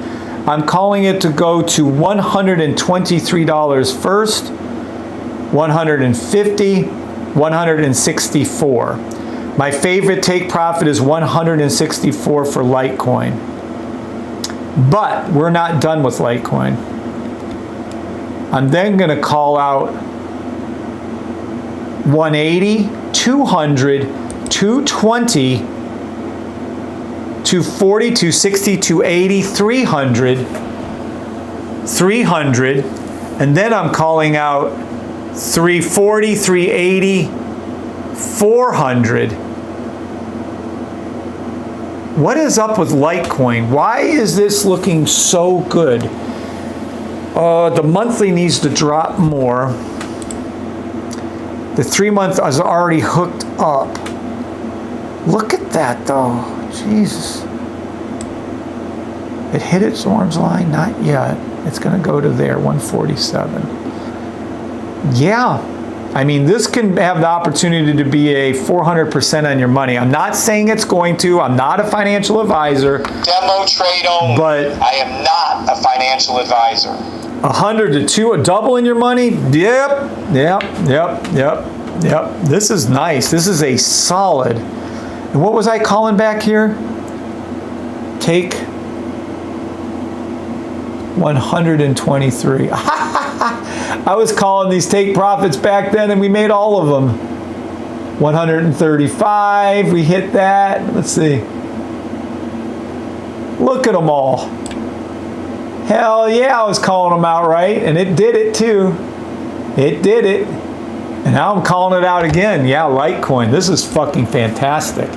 I'm calling it to go to $123 first, $150, $164. My favorite take profit is $164 for Litecoin. But we're not done with Litecoin. I'm then going to call out 180, 200, 220, 240, 260, 280, 300, 300, and then I'm calling out 340, 380, 400. What is up with Litecoin? Why is this looking so good? The monthly needs to drop more. The 3 month is already hooked up. Look at that though. Jesus. It hit its orange line? Not yet. It's going to go to there, 147. Yeah. I mean, this can have the opportunity to be a 400% on your money. I'm not saying it's going to. I'm not a financial advisor. Demo trade only. But I am not a financial advisor. 100 to 2, a double in your money? Yep. This is nice. This is a solid. And what was I calling back here? Take 123. I was calling these take profits back then and we made all of them. 135, we hit that. Let's see. Look at them all. Hell yeah, I was calling them out right, and it did it too. It did it. And now I'm calling it out again. Yeah, Litecoin. This is fucking fantastic.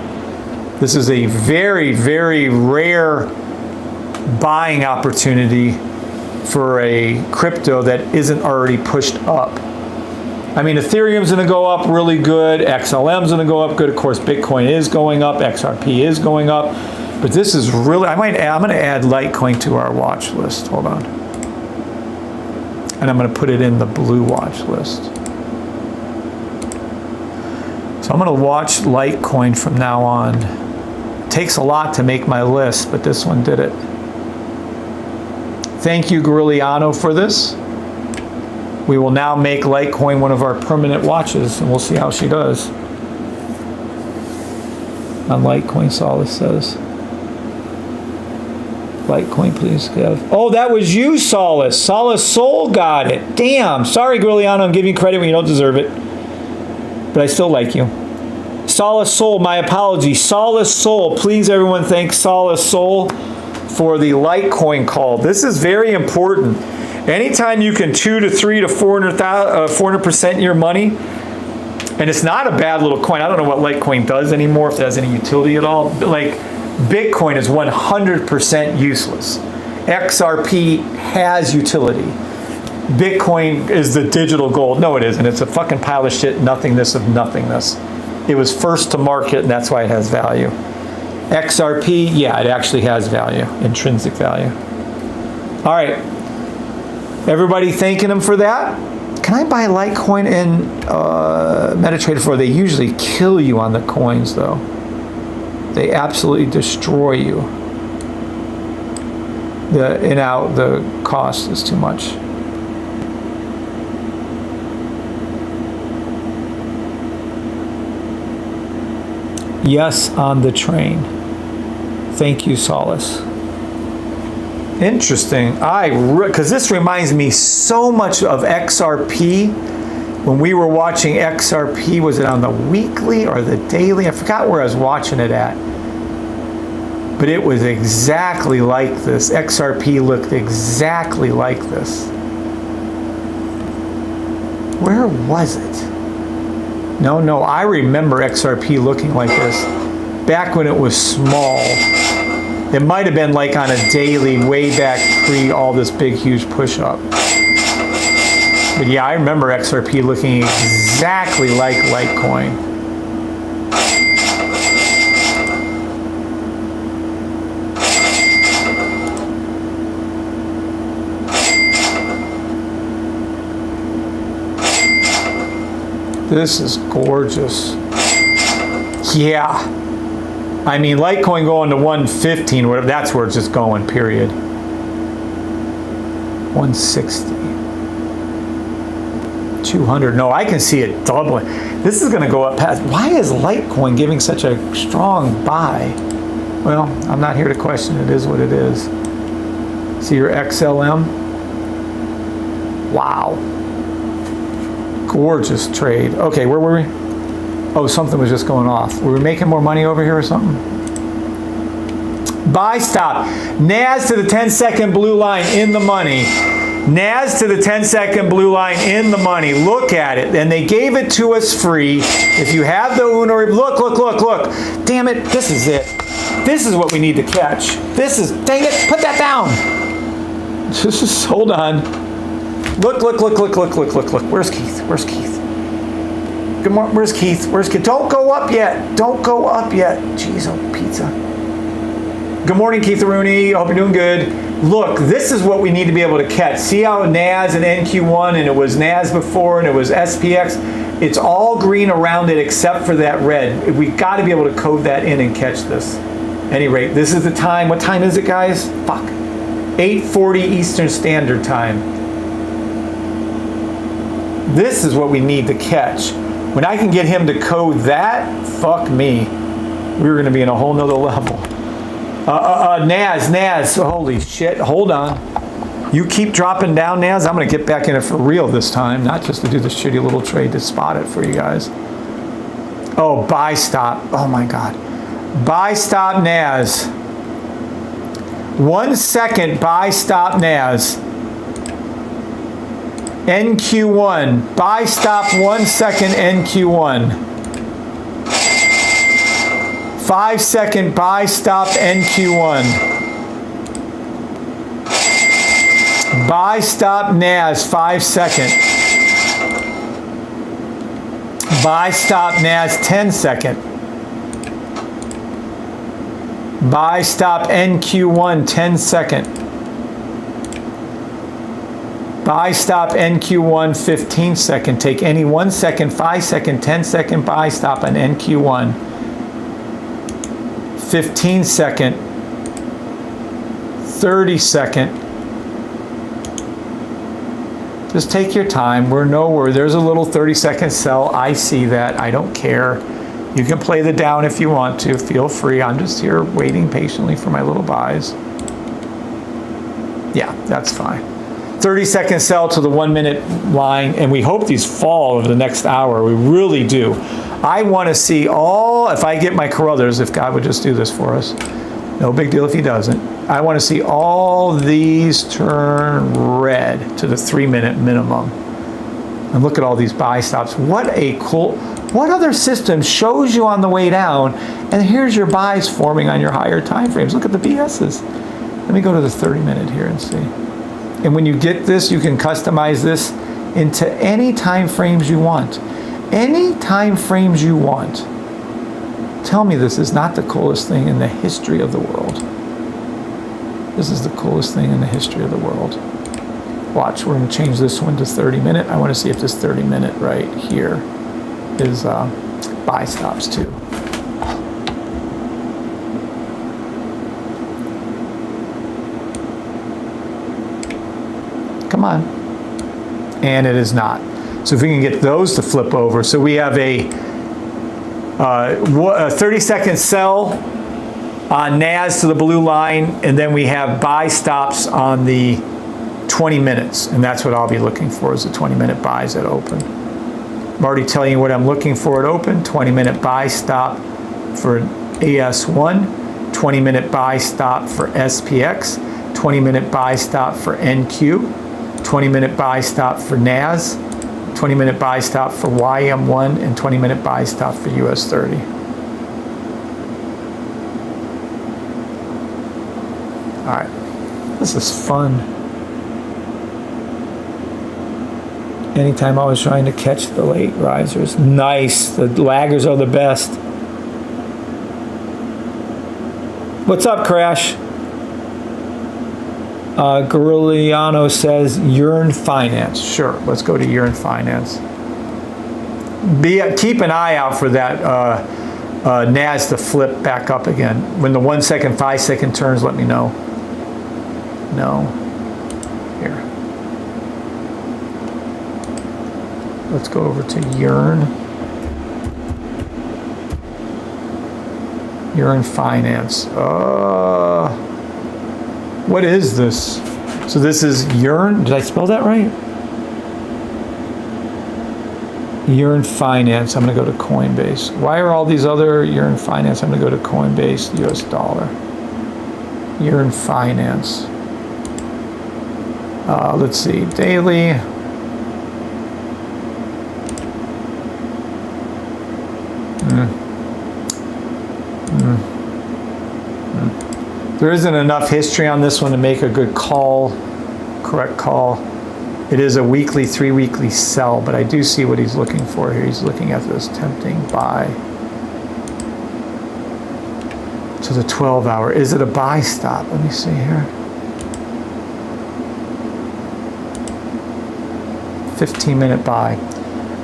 This is a very, very rare buying opportunity for a crypto that isn't already pushed up. I mean, Ethereum's going to go up really good. XLM's going to go up good. Of course, Bitcoin is going up. XRP is going up. But this is really, I'm going to add Litecoin to our watch list. Hold on. And I'm going to put it in the blue watch list. So I'm going to watch Litecoin from now on. It takes a lot to make my list, but this one did it. Thank you, Guerrilliano, for this. We will now make Litecoin one of our permanent watches, and we'll see how she does. On Litecoin, Solace says. Litecoin, please give. Oh, that was you, Solace. Solace Soul got it. Damn. Sorry, Guerrilliano. I'm giving you credit when you don't deserve it. But I still like you. Solace Soul, my apologies. Solace Soul, please everyone thank Solace Soul for the Litecoin call. This is very important. Anytime you can 2 to 3 to 400% your money, and it's not a bad little coin. I don't know what Litecoin does anymore, if it has any utility at all. But like Bitcoin is 100% useless. XRP has utility. Bitcoin is the digital gold. No, it isn't. It's a fucking pile of shit, nothingness of nothingness. It was first to market, and that's why it has value. XRP, yeah, it actually has value, intrinsic value. All right. Everybody thanking him for that? Can I buy Litecoin in MetaTrader 4? They usually kill you on the coins, though. They absolutely destroy you. The cost is too much. Yes, on the train. Thank you, Solace. Interesting. Because this reminds me so much of XRP. When we were watching XRP, was it on the weekly or the daily? I forgot where I was watching it at. But it was exactly like this. XRP looked exactly like this. Where was it? No, I remember XRP looking like this back when it was small. It might have been like on a daily way back pre all this big huge push up. But yeah, I remember XRP looking exactly like Litecoin. This is gorgeous. Yeah. I mean, Litecoin going to 115, whatever, that's where it's just going, period. 160. 200. No, I can see it doubling. This is going to go up past. Why is Litecoin giving such a strong buy? Well, I'm not here to question it. It is what it is. See your XLM? Wow. Gorgeous trade. Okay, where were we? Oh, something was just going off. Were we making more money over here or something? Buy stop. NAS to the 10-second blue line in the money. NAS to the 10-second blue line in the money. Look at it. And they gave it to us free. If you have the Uno, look. Damn it, this is it. This is what we need to catch. This is, dang it, put that down. Just hold on. Look. Where's Keith? Good morning. Where's Keith? Don't go up yet. Jeez, oh, pizza. Good morning, Keith Rooney. Hope you're doing good. Look, this is what we need to be able to catch. See how NAS and NQ1, and it was NAS before, and it was SPX. It's all green around it except for that red. We've got to be able to code that in and catch this. At any rate, this is the time. What time is it, guys? Fuck. 8:40 Eastern Standard Time. This is what we need to catch. When I can get him to code that, fuck me. We're going to be in a whole nother level. NAS, holy shit, hold on. You keep dropping down, NAS. I'm going to get back in it for real this time, not just to do this shitty little trade to spot it for you guys. Oh, buy stop. Oh my God. Buy stop NAS. 1 second buy stop NAS. NQ1, buy stop 1 second NQ1. 5 second buy stop NQ1. Buy stop NAS 5 second. Buy stop NAS 10 second. Buy stop NQ1 10 second. Buy stop NQ1 15 second. Take any 1 second, 5 second, 10 second buy stop on NQ1. 15 second. 30 second. Just take your time. We're nowhere. There's a little 30-second sell. I see that. I don't care. You can play the down if you want to. Feel free. I'm just here waiting patiently for my little buys. Yeah, that's fine. 30-second sell to the 1 minute line, and we hope these fall over the next hour. We really do. I want to see all, if I get my Carruthers, if God would just do this for us, no big deal if he doesn't. I want to see all these turn red to the 3 minute minimum. And look at all these buy stops. What a cool, what other system shows you on the way down, and here's your buys forming on your higher time frames. Look at the BSs. Let me go to the 30 minute here and see. And when you get this, you can customize this into any time frames you want. Any time frames you want. Tell me this is not the coolest thing in the history of the world. This is the coolest thing in the history of the world. Watch, we're going to change this one to 30 minute. I want to see if this 30 minute right here is buy stops too. Come on. And it is not. So if we can get those to flip over. So we have a 30-second sell on NAS to the blue line, and then we have buy stops on the 20 minutes. And that's what I'll be looking for, is the 20-minute buys at open. I'm already telling you what I'm looking for at open. 20-minute buy stop for AS1, 20-minute buy stop for SPX, 20-minute buy stop for NQ, 20-minute buy stop for NAS, 20-minute buy stop for YM1, and 20-minute buy stop for US 30. All right, this is fun. Anytime I was trying to catch the late risers. Nice, the laggers are the best. What's up, Crash? Guerrilliano says Yearn Finance. Sure, let's go to Yearn Finance. Keep an eye out for that NAS to flip back up again. When the 1 second, 5 second turns, let me know. No. Here. Let's go over to Yearn. Yearn Finance. What is this? So this is Yearn. Did I spell that right? Yearn Finance. I'm going to go to Coinbase. Why are all these other Yearn Finance? I'm going to go to Coinbase, US dollar. Yearn Finance. Let's see. Daily. There isn't enough history on this one to make a good call, correct call. It is a weekly, 3 weekly sell, but I do see what he's looking for here. He's looking at this tempting buy to the 12 hour. Is it a buy stop? Let me see here. 15-minute buy.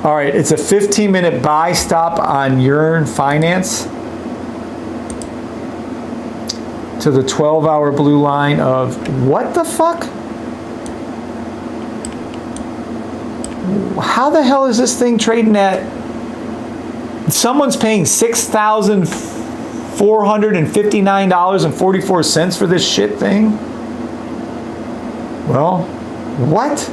All right, it's a 15-minute buy stop on Yearn Finance to the 12-hour blue line of what the fuck? How the hell is this thing trading at? Someone's paying $6,459.44 for this shit thing? Well, what?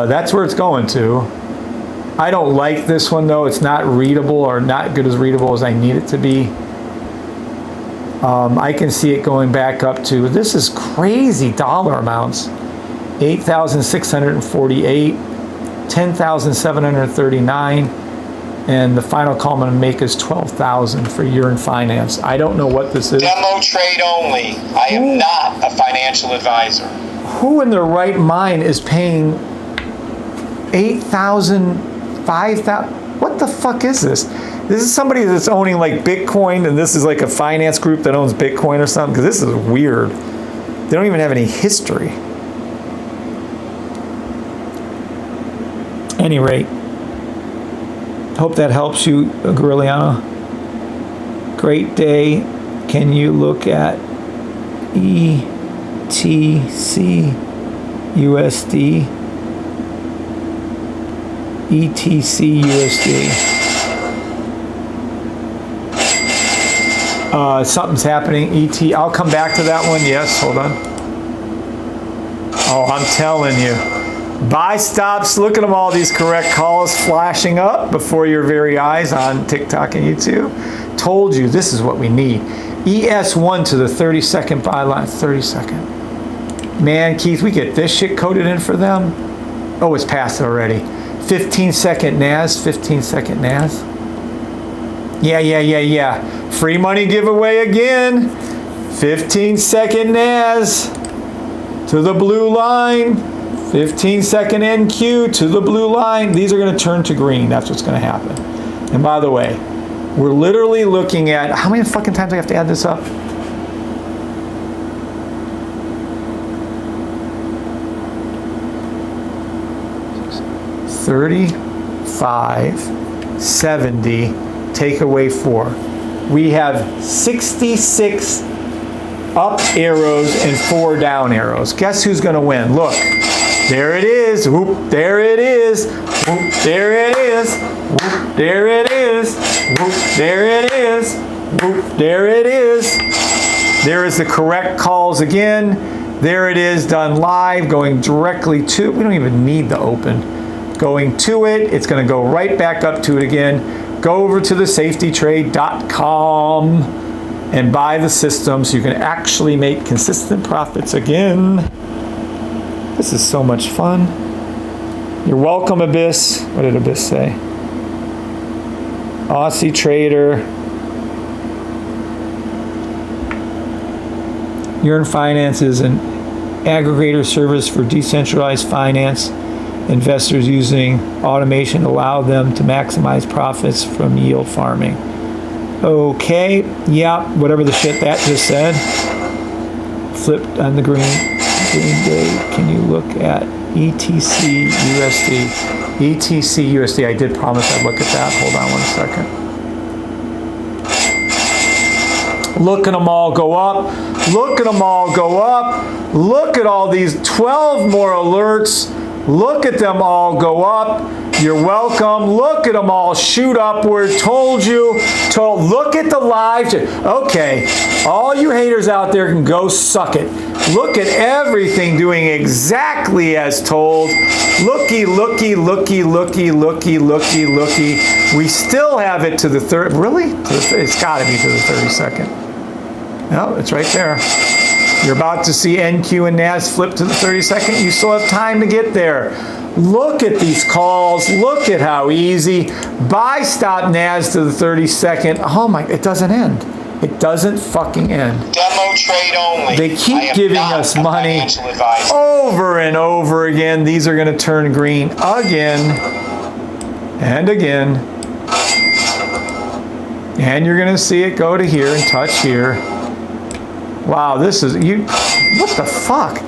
That's where it's going to. I don't like this one though. It's not readable, or not good as readable as I need it to be. I can see it going back up to, this is crazy dollar amounts. 8,648, 10,739, and the final call I'm going to make is 12,000 for Yearn Finance. I don't know what this is. Demo trade only. I am not a financial advisor. Who in their right mind is paying 8,000, 5,000? What the fuck is this? This is somebody that's owning like Bitcoin, and this is like a finance group that owns Bitcoin or something, because this is weird. They don't even have any history. Any rate, hope that helps you, Guerrilliano. Great day. Can you look at ETC USD? ETC USD. Something's happening. I'll come back to that one. Yes, hold on. Oh, I'm telling you. Buy stops, look at them, all these correct calls flashing up before your very eyes on TikTok and YouTube. Told you, this is what we need. ES1 to the 30-second buy line, 30-second. Man, Keith, we get this shit coded in for them. Oh, it's passed already. 15-second NAS, 15-second NAS. Yeah. Free money giveaway again. 15-second NAS to the blue line. 15-second NQ to the blue line. These are going to turn to green. That's what's going to happen. And by the way, we're literally looking at, how many fucking times do I have to add this up? $35, 70, take away 4. We have 66 up arrows and 4 down arrows. Guess who's going to win? Look, there it is. Whoop, there it is. Whoop, there it is. Whoop, there it is. Whoop, there it is. Whoop, there it is. There is the correct calls again. There it is, done live, going directly to, we don't even need the open. Going to it, it's going to go right back up to it again. Go over to the safetytrade.com and buy the system so you can actually make consistent profits again. This is so much fun. You're welcome, Abyss. What did Abyss say? Aussie Trader. Yearn Finance is an aggregator service for decentralized finance. Investors using automation allow them to maximize profits from yield farming. Okay, yeah, whatever the shit that just said. Flipped on the green day. Can you look at ETC USD? ETC USD, I did promise I'd look at that. Hold on 1 second. Look at them all go up. Look at them all go up. Look at all these 12 more alerts. Look at them all go up. You're welcome. Look at them all shoot upward. Told you. Look at the live. Okay, all you haters out there can go suck it. Look at everything doing exactly as told. Looky, looky, looky, looky, looky, looky, looky. We still have it to the third. Really? It's got to be to the 32nd. No, it's right there. You're about to see NQ and NAS flip to the 32nd. You still have time to get there. Look at these calls. Look at how easy. Buy stop NAS to the 32nd. Oh my, it doesn't end. It doesn't fucking end. Demo trade only. They keep giving us money over and over again. These are going to turn green again and again. And you're going to see it go to here and touch here. Wow, this is, what the fuck?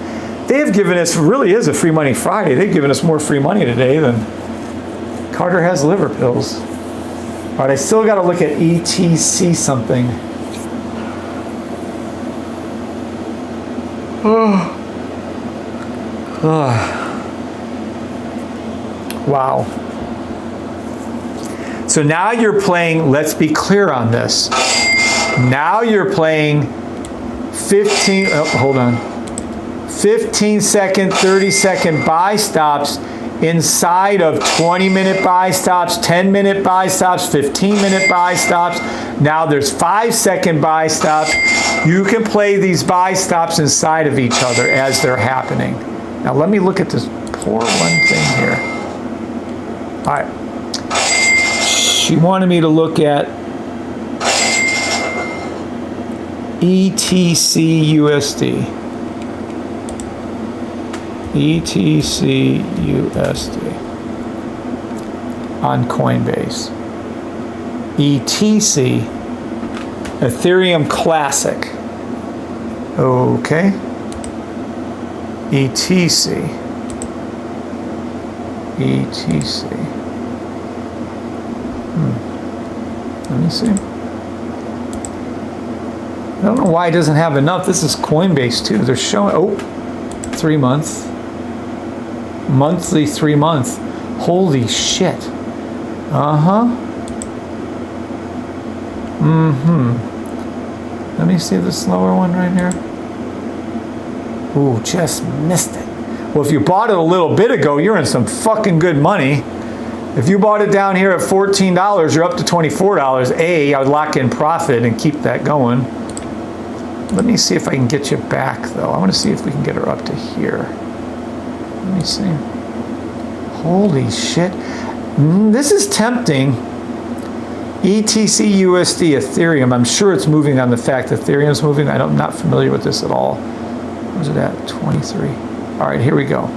They've given us, really is a free money Friday. They've given us more free money today than Carter has liver pills. All right, I still got to look at ETC something. Wow. So now you're playing, let's be clear on this. Now you're playing 15 second, 30-second buy stops inside of 20-minute buy stops, 10-minute buy stops, 15-minute buy stops. Now there's 5-second buy stops. You can play these buy stops inside of each other as they're happening. Now let me look at this poor one thing here. All right. She wanted me to look at ETC USD. ETC USD on Coinbase. ETC, Ethereum Classic. Okay. ETC. ETC. Let me see. I don't know why it doesn't have enough. This is Coinbase too. They're showing, 3 months. Monthly 3 months. Holy shit. Let me see the slower one right here. Ooh, just missed it. Well, if you bought it a little bit ago, you're in some fucking good money. If you bought it down here at $14, you're up to $24. I would lock in profit and keep that going. Let me see if I can get you back, though. I want to see if we can get her up to here. Let me see. Holy shit. This is tempting. ETC, USD, Ethereum. I'm sure it's moving on the fact that Ethereum's moving. I'm not familiar with this at all. Where's it at? 23. All right, here we go.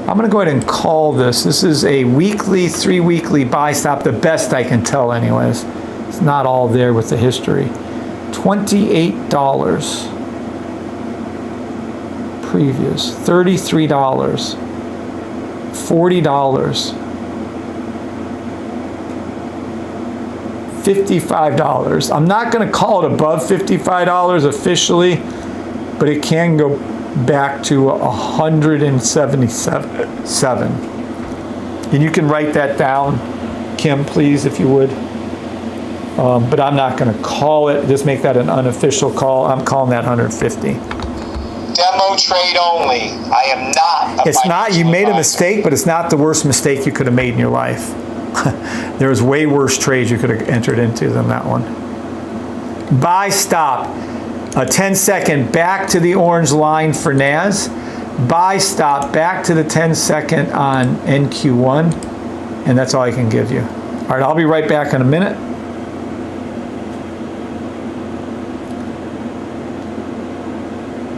I'm going to go ahead and call this. This is a weekly, 3-weekly buy stop, the best I can tell anyways. It's not all there with the history. $28. Previous. $33. $40. $55. I'm not going to call it above $55 officially, but it can go back to 177. And you can write that down, Kim, please, if you would. But I'm not going to call it. Just make that an unofficial call. I'm calling that 150. Demo trade only. I am not. It's not. You made a mistake, but it's not the worst mistake you could have made in your life. There was way worse trades you could have entered into than that one. Buy stop. A 10-second back to the orange line for NAS. Buy stop back to the 10-second on NQ1. And that's all I can give you. All right, I'll be right back in a minute.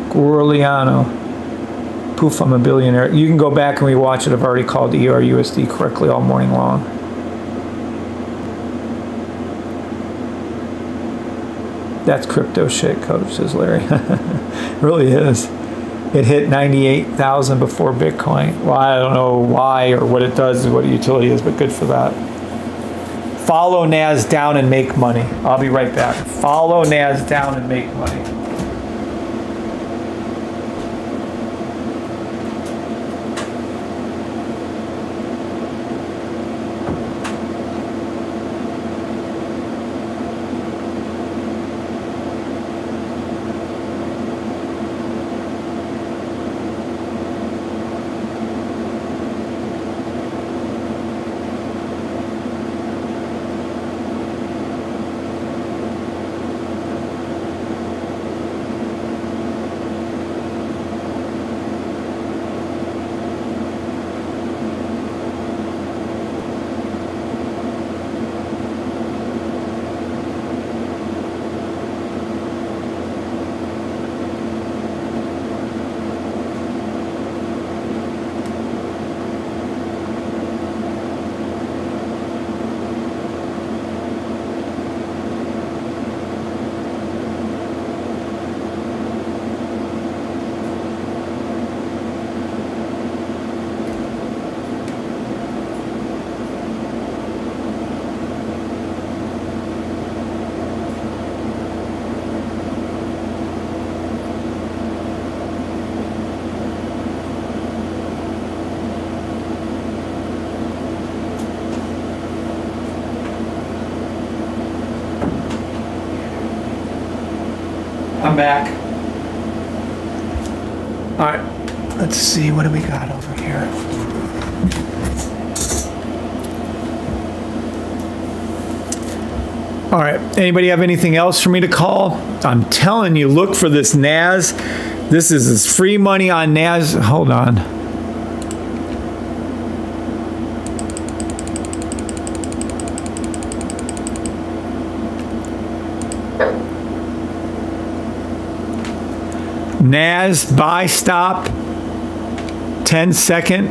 Gorliano. Poof, I'm a billionaire. You can go back and rewatch it. I've already called ERUSD correctly all morning long. That's crypto shit, Coach, says Larry. It really is. It hit 98,000 before Bitcoin. Well, I don't know why or what it does, what a utility is, but good for that. Follow NAS down and make money. I'll be right back. Follow NAS down and make money. I'm back. All right, let's see, what do we got over here? All right, anybody have anything else for me to call? I'm telling you, look for this NAS. This is free money on NAS. Hold on. NAS buy stop 10-second.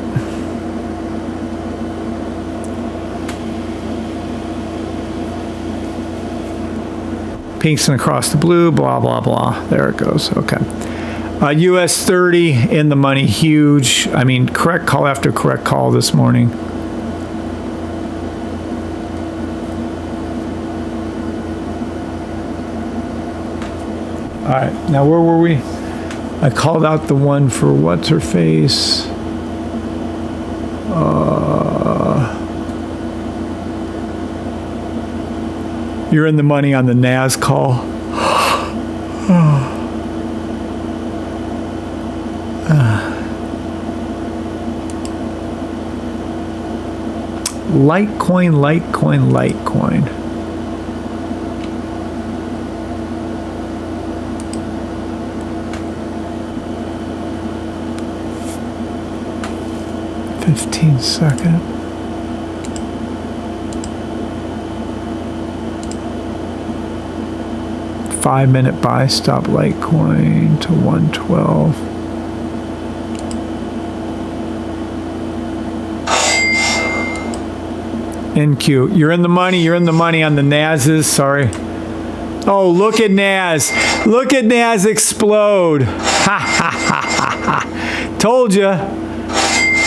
Pinks and across the blue, blah, blah, blah. There it goes. Okay. US 30 in the money, huge. I mean, correct call after correct call this morning. All right, now where were we? I called out the one for what's her face. You're in the money on the NAS call. Litecoin, Litecoin, Litecoin. Second. Five-minute buy stop Litecoin to 112. NQ, you're in the money. You're in the money on the NASs. Sorry. Oh, look at NAS. Look at NAS explode. Ha ha ha ha ha. Told you.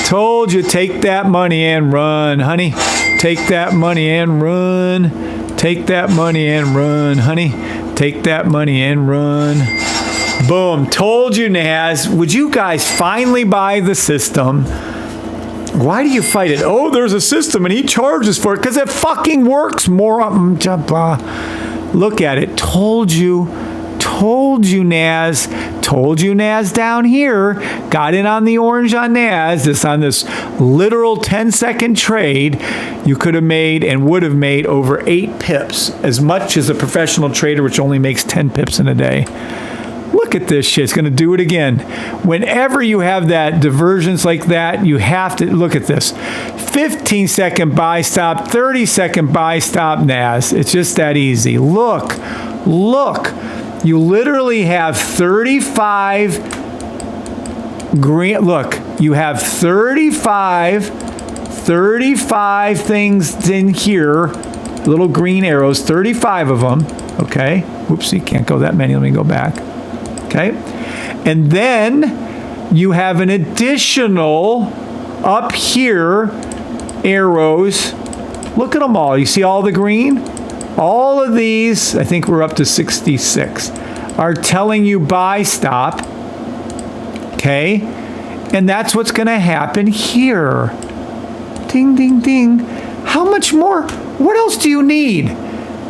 Told you, take that money and run, honey. Take that money and run. Take that money and run, honey. Take that money and run. Boom. Told you, Naz. Would you guys finally buy the system? Why do you fight it? Oh, there's a system and he charges for it because it fucking works. More. Look at it. Told you. Told you, Naz. Told you, Naz down here. Got in on the orange on Naz. This on this literal 10-second trade, you could have made and would have made over 8 pips, as much as a professional trader, which only makes 10 pips in a day. Look at this shit. It's going to do it again. Whenever you have that divergence like that, you have to look at this. 15-second buy stop, 30-second buy stop, Naz. It's just that easy. Look. Look. You literally have 35 green. Look, you have 35 things in here, little green arrows, 35 of them. Okay. Whoopsie, can't go that many. Let me go back. Okay. And then you have an additional up here arrows. Look at them all. You see all the green? All of these, I think we're up to 66, are telling you buy stop, okay? And that's what's going to happen here. Ding, ding, ding. How much more? What else do you need?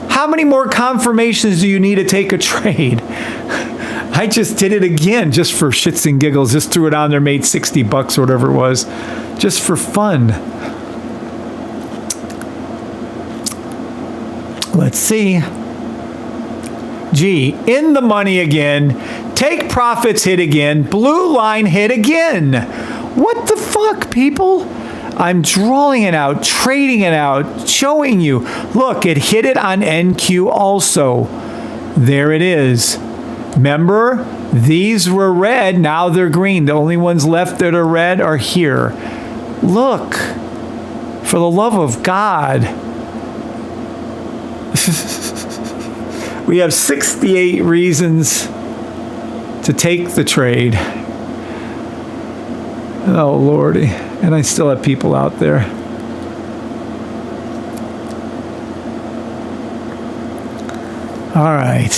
How many more confirmations do you need to take a trade? I just did it again just for shits and giggles. Just threw it on there, made 60 bucks or whatever it was, just for fun. Let's see. G, in the money again. Take profits hit again. Blue line hit again. What the fuck, people? I'm drawing it out, trading it out, showing you. Look, it hit it on NQ also. There it is. Remember, these were red. Now they're green. The only ones left that are red are here. Look, for the love of God. We have 68 reasons to take the trade. Oh, Lordy. And I still have people out there. All right.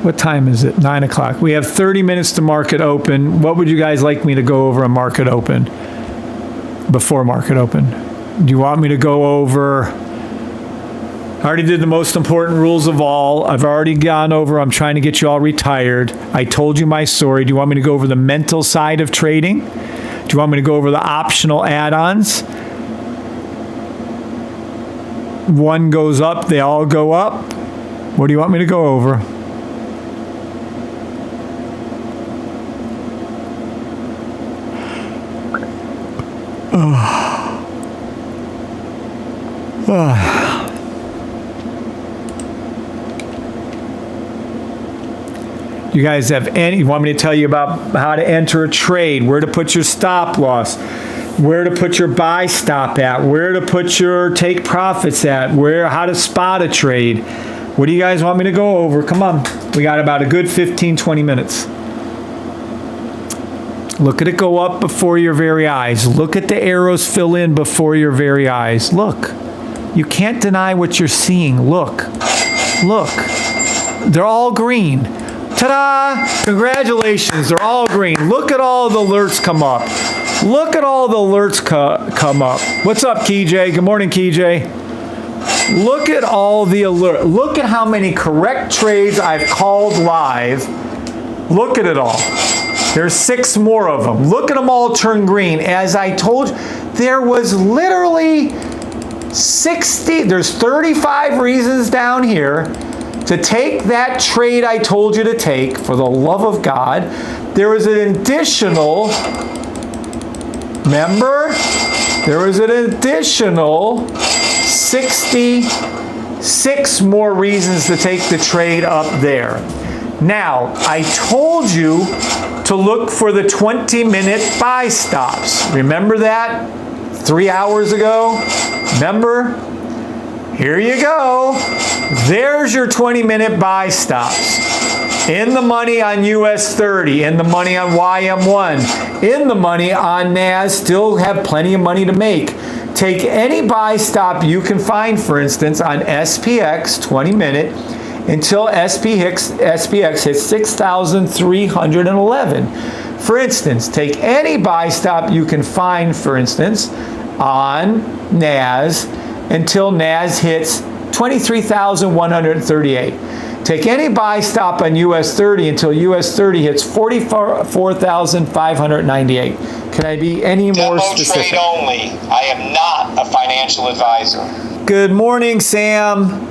What time is it? 9 o'clock. We have 30 minutes to market open. What would you guys like me to go over on market open? Before market open? Do you want me to go over... I already did the most important rules of all. I've already gone over. I'm trying to get you all retired. I told you my story. Do you want me to go over the mental side of trading? Do you want me to go over the optional add-ons? One goes up, they all go up. What do you want me to go over? You guys have any, you want me to tell you about how to enter a trade, where to put your stop loss, where to put your buy stop at, where to put your take profits at, how to spot a trade? What do you guys want me to go over? Come on. We got about a good 15, 20 minutes. Look at it go up before your very eyes. Look at the arrows fill in before your very eyes. Look. You can't deny what you're seeing. Look. Look. They're all green. Ta-da! Congratulations. They're all green. Look at all the alerts come up. Look at all the alerts come up. What's up, KJ? Good morning, KJ. Look at all the alerts. Look at how many correct trades I've called live. Look at it all. There's 6 more of them. Look at them all turn green. As I told you, There was literally 60, there's 35 reasons down here to take that trade I told you to take, for the love of God. There was an additional, remember? There was an additional 66 more reasons to take the trade up there. Now, I told you to look for the 20-minute buy stops. Remember that 3 hours ago? Remember? Here you go. There's your 20-minute buy stops. In the money on US 30, in the money on YM1, in the money on NAS, still have plenty of money to make. Take any buy stop you can find, for instance, on SPX 20-minute until SPX hits 6,311. For instance, take any buy stop you can find, for instance, on NAS until NAS hits 23,138. Take any buy stop on US 30 until US 30 hits 44,598. Can I be any more specific? Trade only. I am not a financial advisor. Good morning, Sam.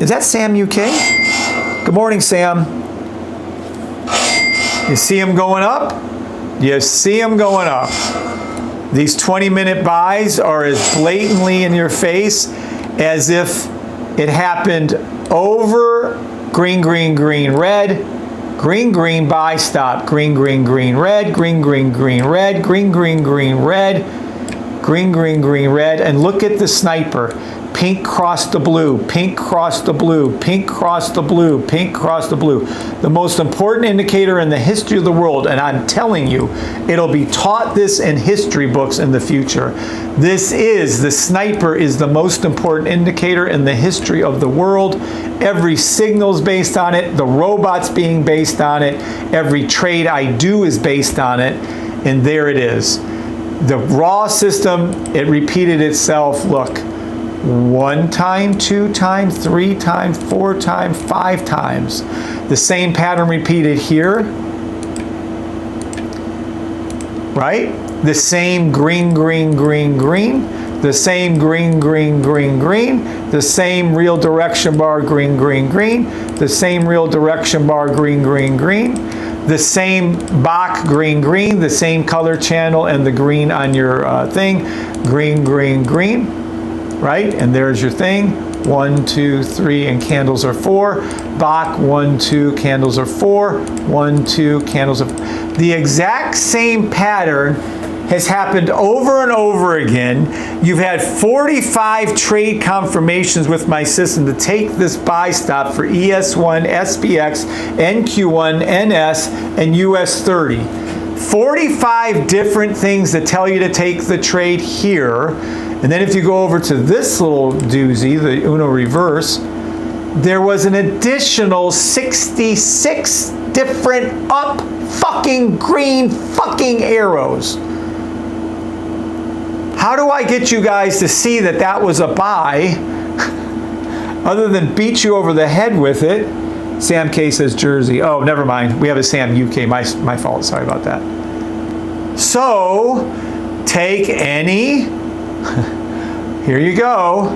Is that Sam UK? Good morning, Sam. You see him going up? You see him going up. These 20-minute buys are as blatantly in your face as if it happened over green, green, green, red, green, green, buy stop, green, green, green, red, green, green, green, red, green, green, green, red, green, green, green, red, and look at the sniper. Pink cross the blue, pink cross the blue, pink cross the blue, pink cross the blue. The most important indicator in the history of the world, and I'm telling you, it'll be taught this in history books in the future. The sniper is the most important indicator in the history of the world. Every signal's based on it, the robot's being based on it, every trade I do is based on it, and there it is. The raw system, it repeated itself, look. 1 time, 2 times, 3 times, 4 times, 5 times. The same pattern repeated here, right? The same green, green, green, green. The same green, green, green, green. The same real direction bar, green, green, green. The same real direction bar, green, green, green. The same Bach, green, green. The same color channel and the green on your thing, green, green, green. Right? And there's your thing. 1, 2, 3, and candles are 4. Bach, 1, 2, candles are 4. 1, 2, candles are 4. The exact same pattern has happened over and over again. You've had 45 trade confirmations with my system to take this buy stop for ES1, SPX, NQ1, NS, and US 30. 45 different things that tell you to take the trade here. And then if you go over to this little doozy, the Uno reverse, there was an additional 66 different up fucking green fucking arrows. How do I get you guys to see that that was a buy other than beat you over the head with it? Sam K says Jersey. Oh, never mind. We have a Sam UK. My fault. Sorry about that. So, take any... Here you go.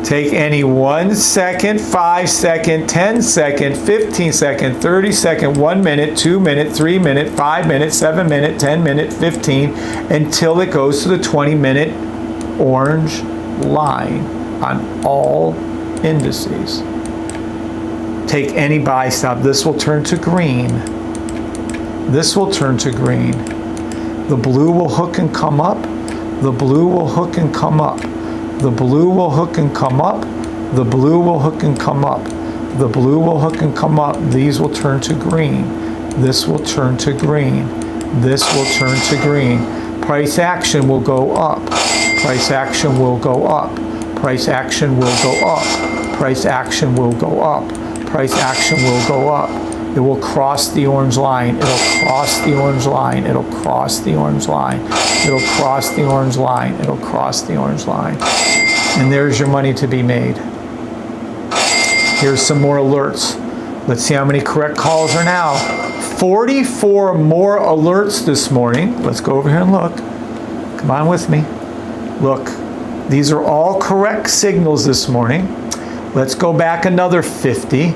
Take any 1 second, 5 second, 10 second, 15 second, 30 second, 1 minute, 2 minute, 3 minute, 5 minute, 7 minute, 10 minute, 15, until it goes to the 20-minute orange line on all indices. Take any buy stop. This will turn to green. This will turn to green. The blue will hook and come up. The blue will hook and come up. The blue will hook and come up. The blue will hook and come up. The blue will hook and come up. These will turn to green. This will turn to green. This will turn to green. Price action will go up. Price action will go up. Price action will go up. Price action will go up. Price action will go up. It will cross the orange line. It'll cross the orange line. It'll cross the orange line. It'll cross the orange line. It'll cross the orange line. And there's your money to be made. Here's some more alerts. Let's see how many correct calls are now. 44 more alerts this morning. Let's go over here and look. Come on with me. Look, these are all correct signals this morning. Let's go back another 50.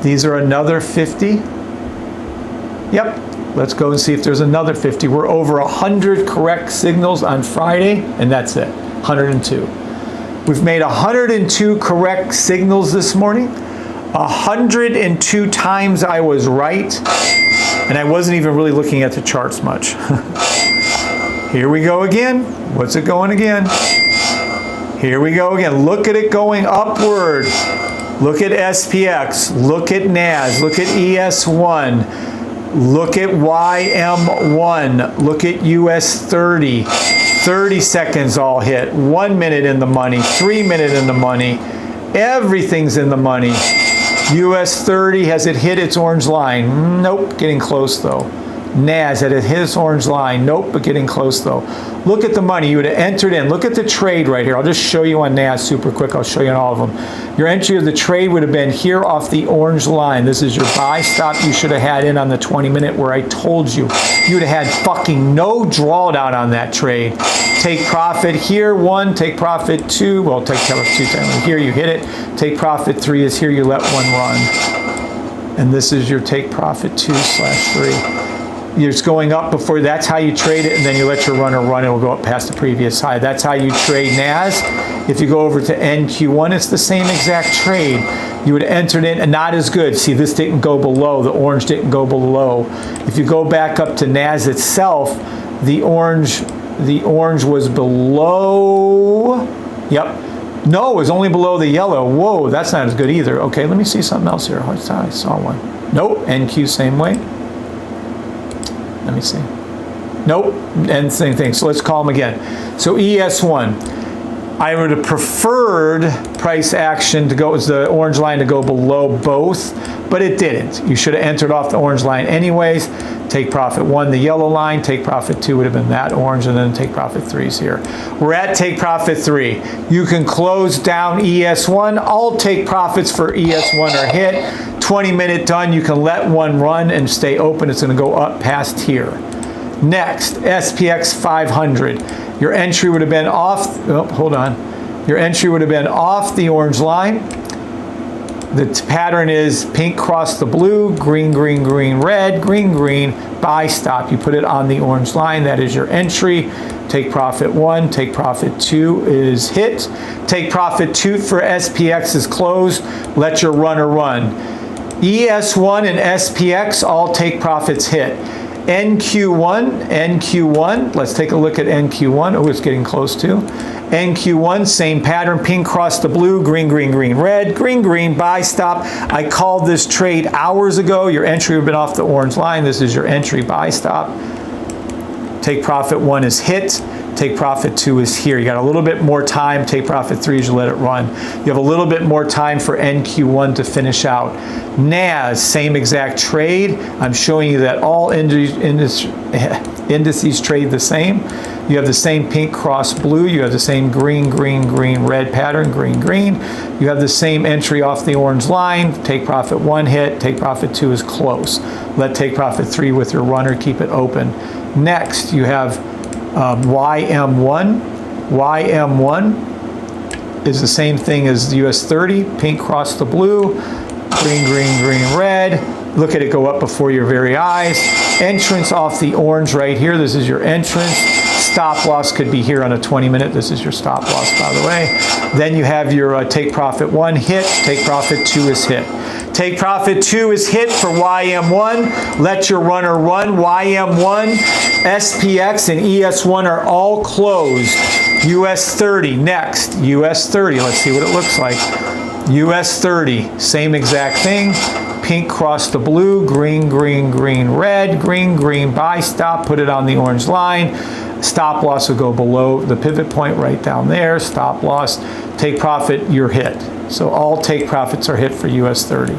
These are another 50. Yep. Let's go and see if there's another 50. We're over 100 correct signals on Friday, and that's it. 102. We've made 102 correct signals this morning. 102 times I was right, and I wasn't even really looking at the charts much. Here we go again. What's it going again? Here we go again. Look at it going upward. Look at SPX. Look at NAS. Look at ES1. Look at YM1. Look at US 30. 30 seconds all hit. 1 minute in the money. 3 minutes in the money. Everything's in the money. US 30, has it hit its orange line? Nope, getting close though. NAS, had it hit its orange line? Nope, but getting close though. Look at the money you would have entered in. Look at the trade right here. I'll just show you on NAS super quick. I'll show you on all of them. Your entry of the trade would have been here off the orange line. This is your buy stop you should have had in on the 20-minute where I told you. You would have had fucking no drawdown on that trade. Take profit here, 1. Take profit 2. Well, take profit 2 times. Here you hit it. Take profit 3 is here. You let 1 run. And this is your take profit 2/3. It's going up before, that's how you trade it, and then you let your runner run, it will go up past the previous high. That's how you trade NAS. If you go over to NQ1, it's the same exact trade. You would enter it in, and not as good. See, this didn't go below, the orange didn't go below. If you go back up to NAS itself, the orange was below, yep. No, it was only below the yellow. Whoa, that's not as good either. Okay, let me see something else here. I saw one. Nope, NQ same way. Let me see. Nope, and same thing. So let's call them again. So ES1, I would have preferred price action to go, the orange line to go below both, but it didn't. You should have entered off the orange line anyways. Take profit 1, the yellow line. Take profit 2 would have been that orange, and then take profit 3 is here. We're at take profit 3. You can close down ES1. All take profits for ES1 are hit. 20-minute done. You can let 1 run and stay open. It's going to go up past here. Next, SPX 500. Your entry would have been off. Oh, hold on. Your entry would have been off the orange line. The pattern is pink cross the blue, green, green, green, red, green, green, buy stop. You put it on the orange line. That is your entry. Take profit 1, take profit 2 is hit. Take profit 2 for SPX is closed. Let your runner run. ES1 and SPX all take profits hit. NQ1, let's take a look at NQ1. Oh, it's getting close to. NQ1, same pattern, pink cross the blue, green, green, green, red, green, green, buy stop. I called this trade hours ago. Your entry would have been off the orange line. This is your entry, buy stop. Take profit 1 is hit. Take profit 2 is here. You got a little bit more time. Take profit 3 is you let it run. You have a little bit more time for NQ1 to finish out. NAS, same exact trade. I'm showing you that all indices trade the same. You have the same pink cross blue. You have the same green, green, green, red pattern, green, green. You have the same entry off the orange line. Take profit 1 hit. Take profit 2 is close. Let take profit 3 with your runner. Keep it open. Next, you have YM1. YM1 is the same thing as US 30. Pink cross the blue. Green, green, green, red. Look at it go up before your very eyes. Entrance off the orange right here. This is your entrance. Stop loss could be here on a 20-minute. This is your stop loss, by the way. Then you have your take profit 1 hit. Take profit 2 is hit. Take profit 2 is hit for YM1. Let your runner run. YM1, SPX, and ES1 are all closed. US 30 next. US 30. Let's see what it looks like. US 30, same exact thing. Pink cross the blue, green, green, green, red, green, green, buy stop, put it on the orange line. Stop loss will go below the pivot point right down there. Stop loss, take profit, you're hit. So all take profits are hit for US 30.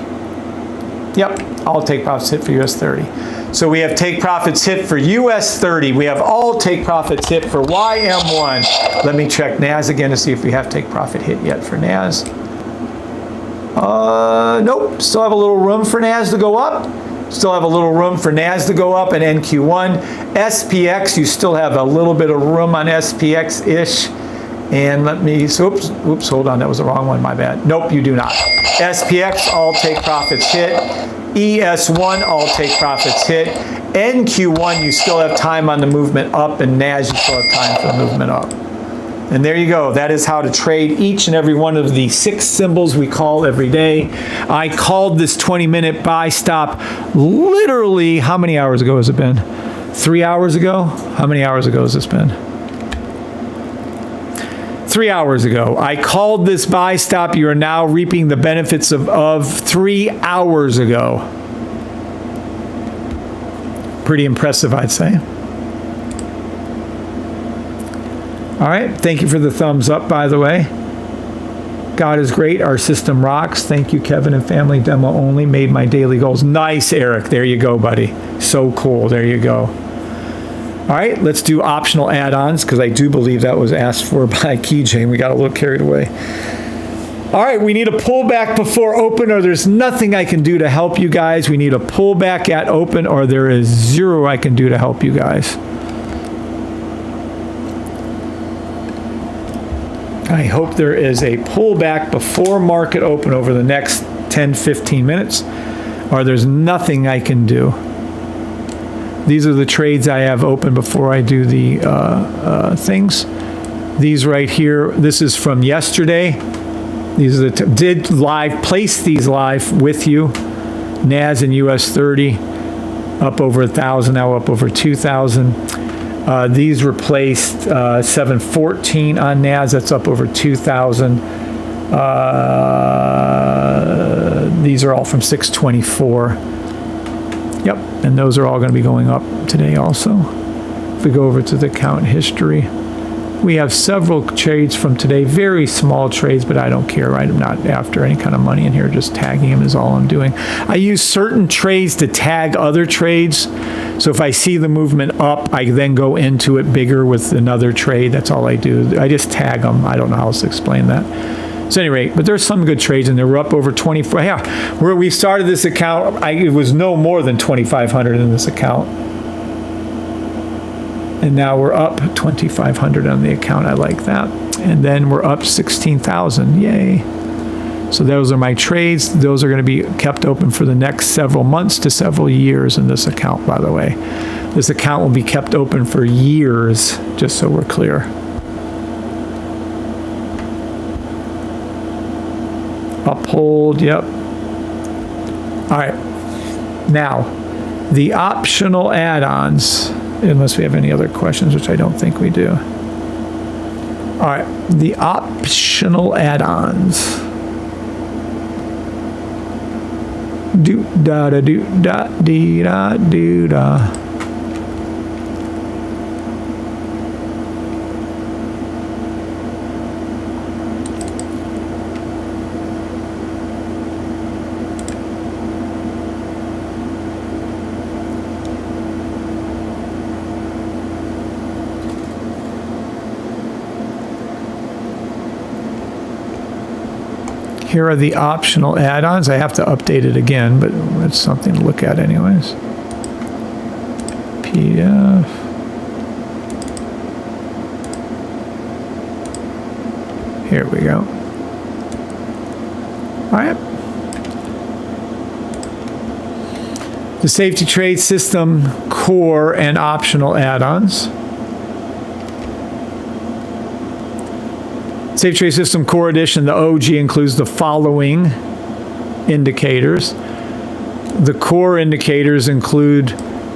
Yep, all take profits hit for US 30. So we have take profits hit for US 30. We have all take profits hit for YM1. Let me check NAS again to see if we have take profit hit yet for NAS. Nope, still have a little room for NAS to go up. Still have a little room for NAS to go up and NQ1. SPX, you still have a little bit of room on SPX-ish. And let me, oops, hold on, that was the wrong one, my bad. Nope, you do not. SPX, all take profits hit. ES1, all take profits hit. NQ1, you still have time on the movement up, and NAS, you still have time for the movement up. And there you go. That is how to trade each and every one of the 6 symbols we call every day. I called this 20-minute buy stop literally, how many hours ago has it been? 3 hours ago? How many hours ago has this been? 3 hours ago. I called this buy stop. You are now reaping the benefits of 3 hours ago. Pretty impressive, I'd say. All right, thank you for the thumbs up, by the way. God is great, our system rocks. Thank you, Kevin and family, demo only, made my daily goals. Nice, Eric, there you go, buddy. So cool, there you go. All right, let's do optional add-ons, because I do believe that was asked for by Keychain. We got a little carried away. All right, we need a pullback before open, or there's nothing I can do to help you guys. We need a pullback at open, or there is zero I can do to help you guys. I hope there is a pullback before market open over the next 10-15 minutes, or there's nothing I can do. These are the trades I have open before I do the things. These right here, this is from yesterday. These are the place these live with you. NAS and US 30 up over 1,000, now up over 2,000. These replaced 714 on NAS, that's up over 2,000. These are all from 624. Yep, and those are all going to be going up today also. If we go over to the account history, we have several trades from today, very small trades, but I don't care, right? I'm not after any kind of money in here, just tagging them is all I'm doing. I use certain trades to tag other trades. So if I see the movement up, I then go into it bigger with another trade. That's all I do. I just tag them. I don't know how else to explain that. So at any rate, but there's some good trades in there. We're up over 24. Yeah, where we started this account, it was no more than 2,500 in this account. And now we're up 2,500 on the account. I like that. And then we're up 16,000. Yay. So those are my trades. Those are going to be kept open for the next several months to several years in this account, by the way. This account will be kept open for years, just so we're clear. Uphold, yep. All right. Now, the optional add-ons, unless we have any other questions, which I don't think we do. All right, the optional add-ons. Do da da do da dee da do da. Here are the optional add-ons. I have to update it again, but it's something to look at anyways. PDF. Here we go. All right. The Safety Trade System core and optional add-ons. Safe Trade System Core Edition, the OG, includes the following indicators. The core indicators include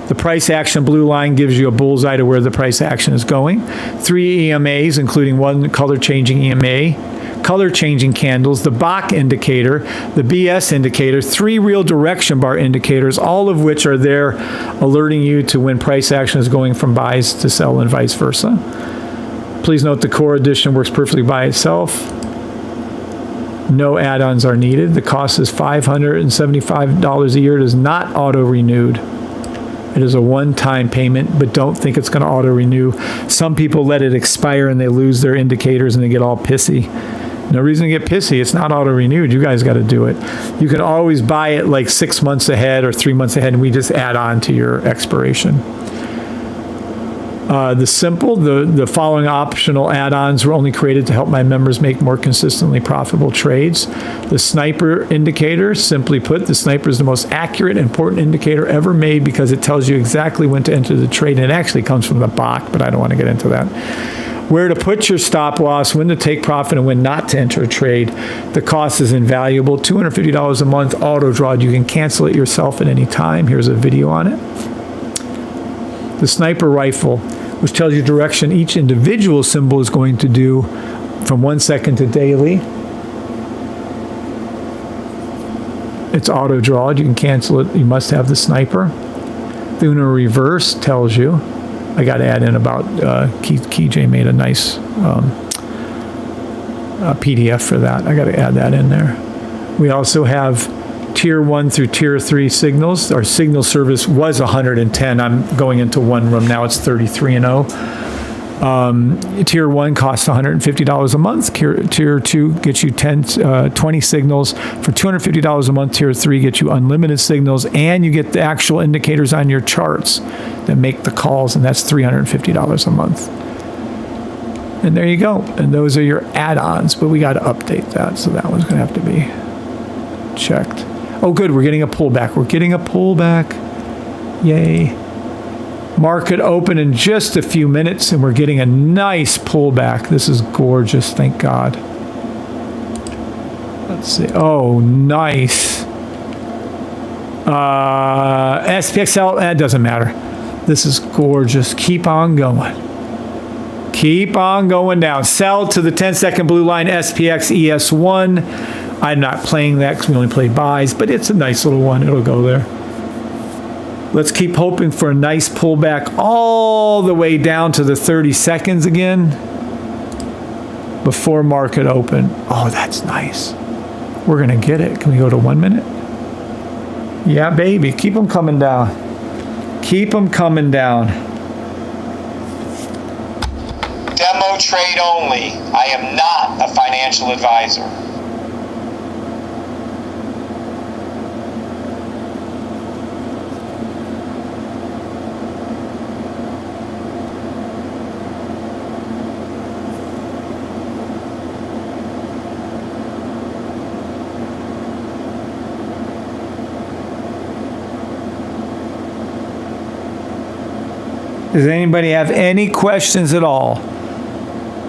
the price action blue line gives you a bullseye to where the price action is going. 3 EMAs, including one color changing EMA, color changing candles, the Bach indicator, the BS indicator, 3 real direction bar indicators, all of which are there alerting you to when price action is going from buys to sell and vice versa. Please note the core edition works perfectly by itself. No add-ons are needed. The cost is $575 a year. It is not auto-renewed. It is a one-time payment, but don't think it's going to auto-renew. Some people let it expire and they lose their indicators and they get all pissy. No reason to get pissy. It's not auto-renewed. You guys got to do it. You can always buy it like 6 months ahead or 3 months ahead, and we just add on to your expiration. The following optional add-ons were only created to help my members make more consistently profitable trades. The sniper indicator, simply put, the sniper is the most accurate and important indicator ever made because it tells you exactly when to enter the trade, and it actually comes from the BOC, but I don't want to get into that. Where to put your stop loss, when to take profit, and when not to enter a trade. The cost is invaluable. $250 a month auto draw. You can cancel it yourself at any time. Here's a video on it. The sniper rifle, which tells you direction each individual symbol is going to do from 1 second to daily. It's auto drawed. You can cancel it. You must have the sniper. The Uno reverse tells you. I got to add in about KJ made a nice PDF for that. I got to add that in there. We also have Tier 1 through Tier 3 signals. Our signal service was 110. I'm going into one room now. It's 33 and 0. Tier 1 costs $150 a month. Tier 2 gets you 20 signals. For $250 a month, Tier 3 gets you unlimited signals, and you get the actual indicators on your charts that make the calls, and that's $350 a month. And there you go. And those are your add-ons, but we got to update that, so that one's going to have to be checked. Oh, good. We're getting a pullback. We're getting a pullback. Yay. Market open in just a few minutes, and we're getting a nice pullback. This is gorgeous. Thank God. Let's see. Oh, nice. SPXL, that doesn't matter. This is gorgeous. Keep on going. Keep on going down. Sell to the 10-second blue line, SPX ES1. I'm not playing that because we only play buys, but it's a nice little one. It'll go there. Let's keep hoping for a nice pullback all the way down to the 30 seconds again before market open. Oh, that's nice. We're going to get it. Can we go to 1 minute? Yeah, baby. Keep them coming down. Keep them coming down. Demo trade only. I am not a financial advisor. Does anybody have any questions at all?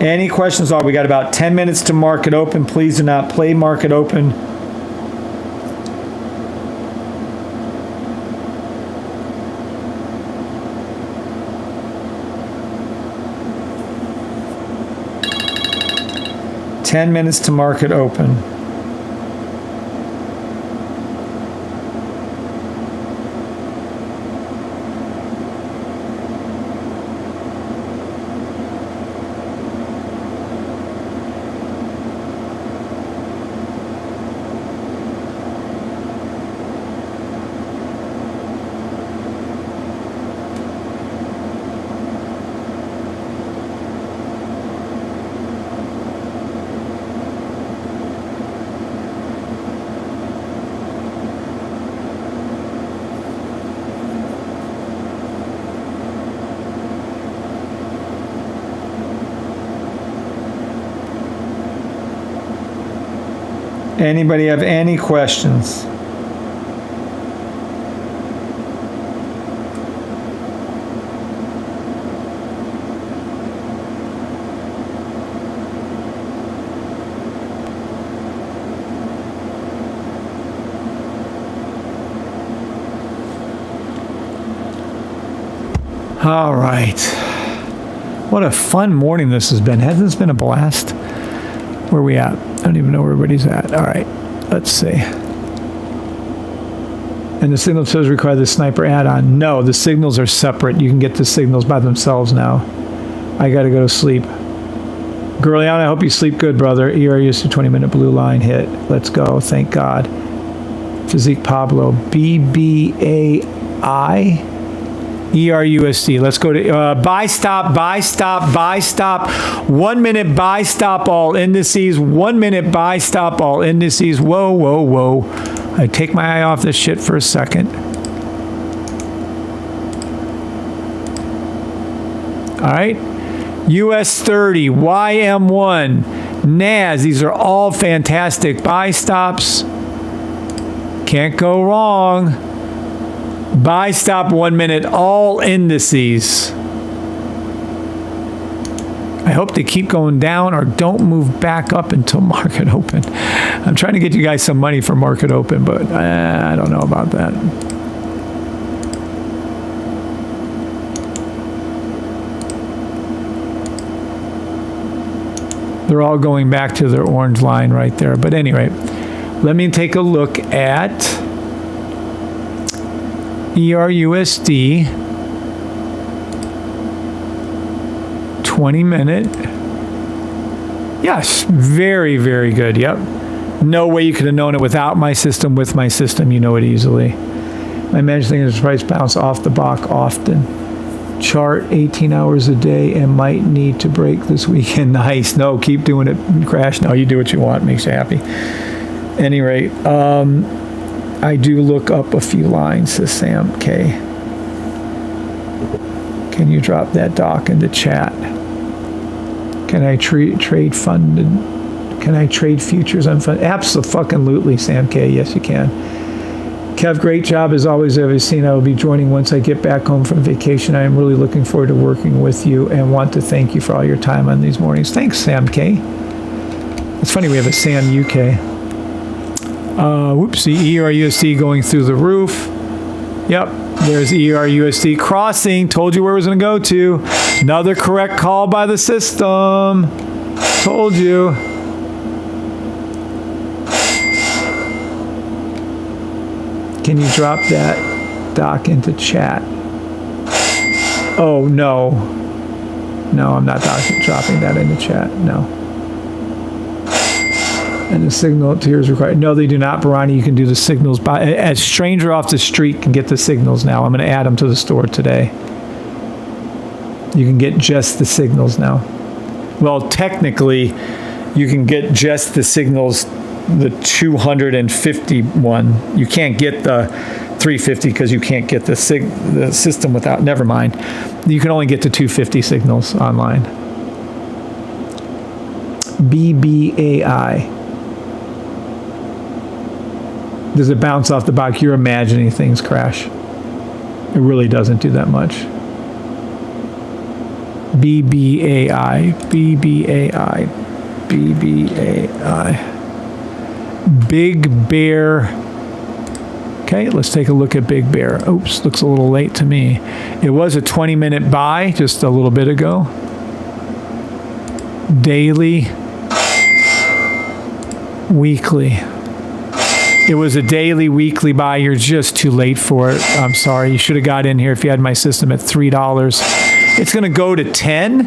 Any questions at all? We got about 10 minutes to market open. Please do not play market open. Ten minutes to market open. Anybody have any questions? All right. What a fun morning this has been. Hasn't this been a blast? Where are we at? I don't even know where everybody's at. All right, let's see. And the signal says require the sniper add-on. No, the signals are separate. You can get the signals by themselves now. I got to go to sleep. Girliana, I hope you sleep good, brother. ER used to 20-minute blue line hit. Let's go. Thank God. Physique Pablo. BBAI. ERUSD. Let's go to buy stop, buy stop, buy stop. 1 minute buy stop all indices. 1 minute buy stop all indices. Whoa, whoa, whoa. I take my eye off this shit for a second. All right. US 30, YM1, NAS. These are all fantastic buy stops. Can't go wrong. Buy stop 1 minute, all indices. I hope they keep going down or don't move back up until market open. I'm trying to get you guys some money for market open, but I don't know about that. They're all going back to their orange line right there. But anyway, let me take a look at ERUSD 20 minute. Yes, very, very good. Yep. No way you could have known it without my system. With my system, you know it easily. My managed thing is price bounce off the block often. Chart 18 hours a day and might need to break this weekend. Nice. No, keep doing it. Crash. No, you do what you want. Makes you happy. Any rate, I do look up a few lines, says Sam K. Can you drop that doc into chat? Can I trade funded? Can I trade futures unfunded? Absolutely, Sam K. Yes, you can. Kev, great job as always. I've seen I will be joining once I get back home from vacation. I am really looking forward to working with you and want to thank you for all your time on these mornings. Thanks, Sam K. It's funny we have a Sam UK. Whoopsie, ERUSD going through the roof. Yep, there's ERUSD crossing. Told you where it was going to go to. Another correct call by the system. Told you. Can you drop that doc into chat? Oh, no. No, I'm not dropping that into chat. No. And the signal tier is required. No, they do not, Barani. You can do the signals by a stranger off the street can get the signals now. I'm going to add them to the store today. You can get just the signals now. Well, technically, you can get just the signals, the 251. You can't get the 350 because you can't get the system without. Never mind. You can only get the 250 signals online. BBAI. Does it bounce off the box? You're imagining things, Crash. It really doesn't do that much. BBAI, BBAI, BBAI. Big Bear. Okay, let's take a look at Big Bear. Oops, looks a little late to me. It was a 20-minute buy just a little bit ago. Daily. Weekly. It was a daily, weekly buy. You're just too late for it. I'm sorry. You should have got in here if you had my system at $3. It's going to go to 10,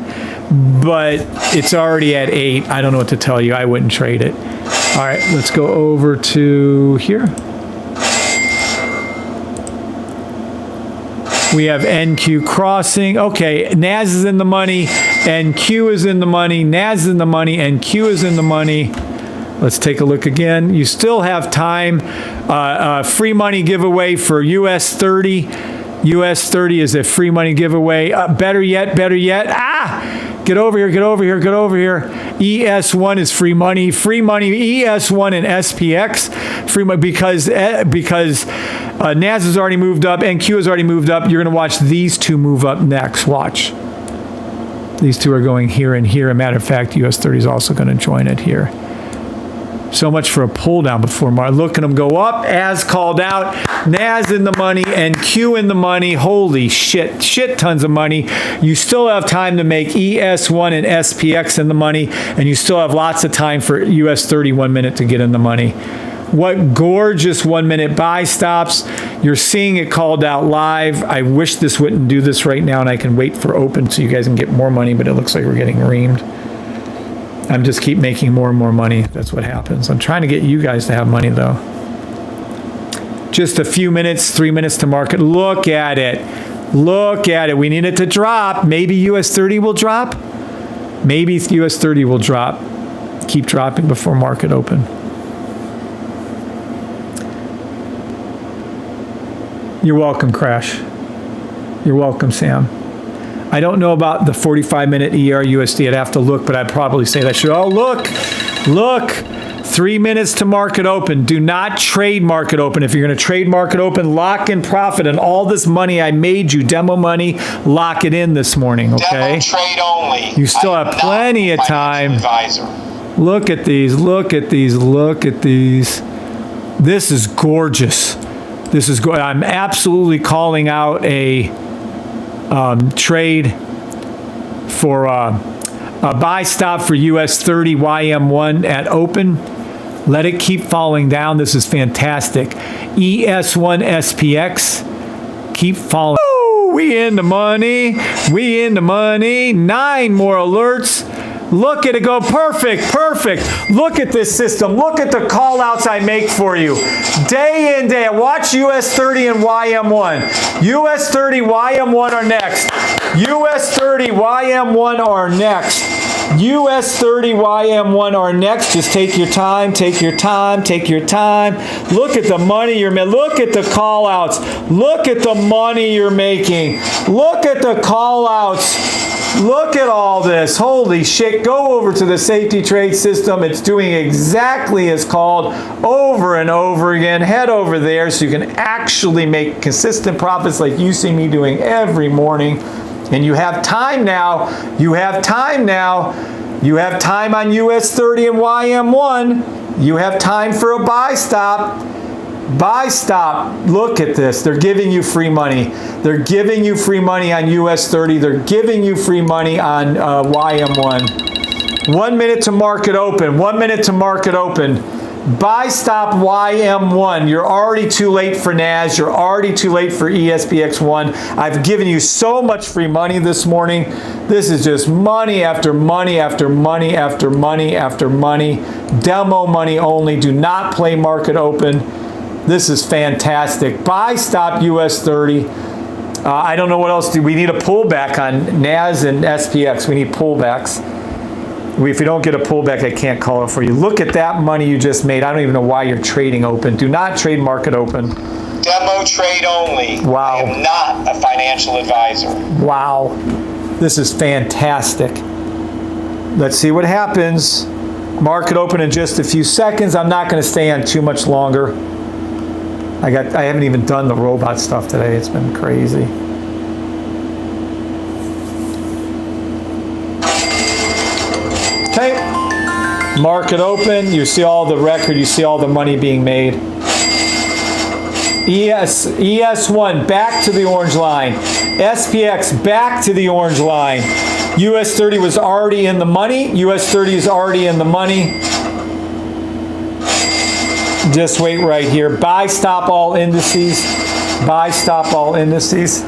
but it's already at 8. I don't know what to tell you. I wouldn't trade it. All right, let's go over to here. We have NQ crossing. Okay, NAS is in the money. NQ is in the money. NAS is in the money. NQ is in the money. Let's take a look again. You still have time. Free money giveaway for US 30. US 30 is a free money giveaway. Better yet. Get over here. ES1 is free money. Free money, ES1 and SPX. Free money because NAS has already moved up, NQ has already moved up. You're going to watch these two move up next. Watch. These two are going here and here. As a matter of fact, US 30 is also going to join it here. So much for a pull down before March. Look at them go up as called out. NAS in the money and Q in the money. Holy shit. Shit tons of money. You still have time to make ES1 and SPX in the money, and you still have lots of time for US 30 1 minute to get in the money. What gorgeous 1 minute buy stops. You're seeing it called out live. I wish this wouldn't do this right now and I can wait for open so you guys can get more money, but it looks like we're getting reamed. I'm just keep making more and more money. That's what happens. I'm trying to get you guys to have money though. Just a few minutes, 3 minutes to market. Look at it. Look at it. We need it to drop. Maybe US 30 will drop. Maybe US 30 will drop. Keep dropping before market open. You're welcome, Crash. You're welcome, Sam. I don't know about the 45-minute ER USD. I'd have to look, but I'd probably say that should. Oh, look. 3 minutes to market open. Do not trade market open. If you're going to trade market open, lock in profit. And all this money I made you, demo money, lock it in this morning, okay? Demo trade only. You still have plenty of time. Look at these. Look at these. Look at these. This is gorgeous. This is good. I'm absolutely calling out a trade for a buy stop for US 30 YM1 at open. Let it keep falling down. This is fantastic. ES1 SPX. Keep falling. Ooh, we in the money. We in the money. 9 more alerts. Look at it go. Perfect. Look at this system. Look at the call outs I make for you. Day in, day out. Watch US 30 and YM1. US 30 YM1 are next. US 30 YM1 are next. US 30 YM1 are next. Just take your time. Take your time. Look at the money you're making. Look at the call outs. Look at the money you're making. Look at the call outs. Look at all this. Holy shit. Go over to the safety trade system. It's doing exactly as called over and over again. Head over there so you can actually make consistent profits like you see me doing every morning. And you have time now. You have time on US 30 and YM1. You have time for a buy stop. Buy stop. Look at this. They're giving you free money. They're giving you free money on US 30. They're giving you free money on YM1. 1 minute to market open. 1 minute to market open. Buy stop YM1. You're already too late for NAS. You're already too late for ESPX1. I've given you so much free money this morning. This is just money after money after money after money after money. Demo money only. Do not play market open. This is fantastic. Buy stop US 30. I don't know what else. We need a pullback on NAS and SPX. We need pullbacks. If you don't get a pullback, I can't call it for you. Look at that money you just made. I don't even know why you're trading open. Do not trade market open. Demo trade only. Wow. I am not a financial advisor. Wow. This is fantastic. Let's see what happens. Market open in just a few seconds. I'm not going to stay on too much longer. I haven't even done the robot stuff today. It's been crazy. Okay. Market open. You see all the record. You see all the money being made. ES1 back to the orange line. SPX back to the orange line. US 30 was already in the money. US 30 is already in the money. Just wait right here. Buy stop all indices. Buy stop all indices.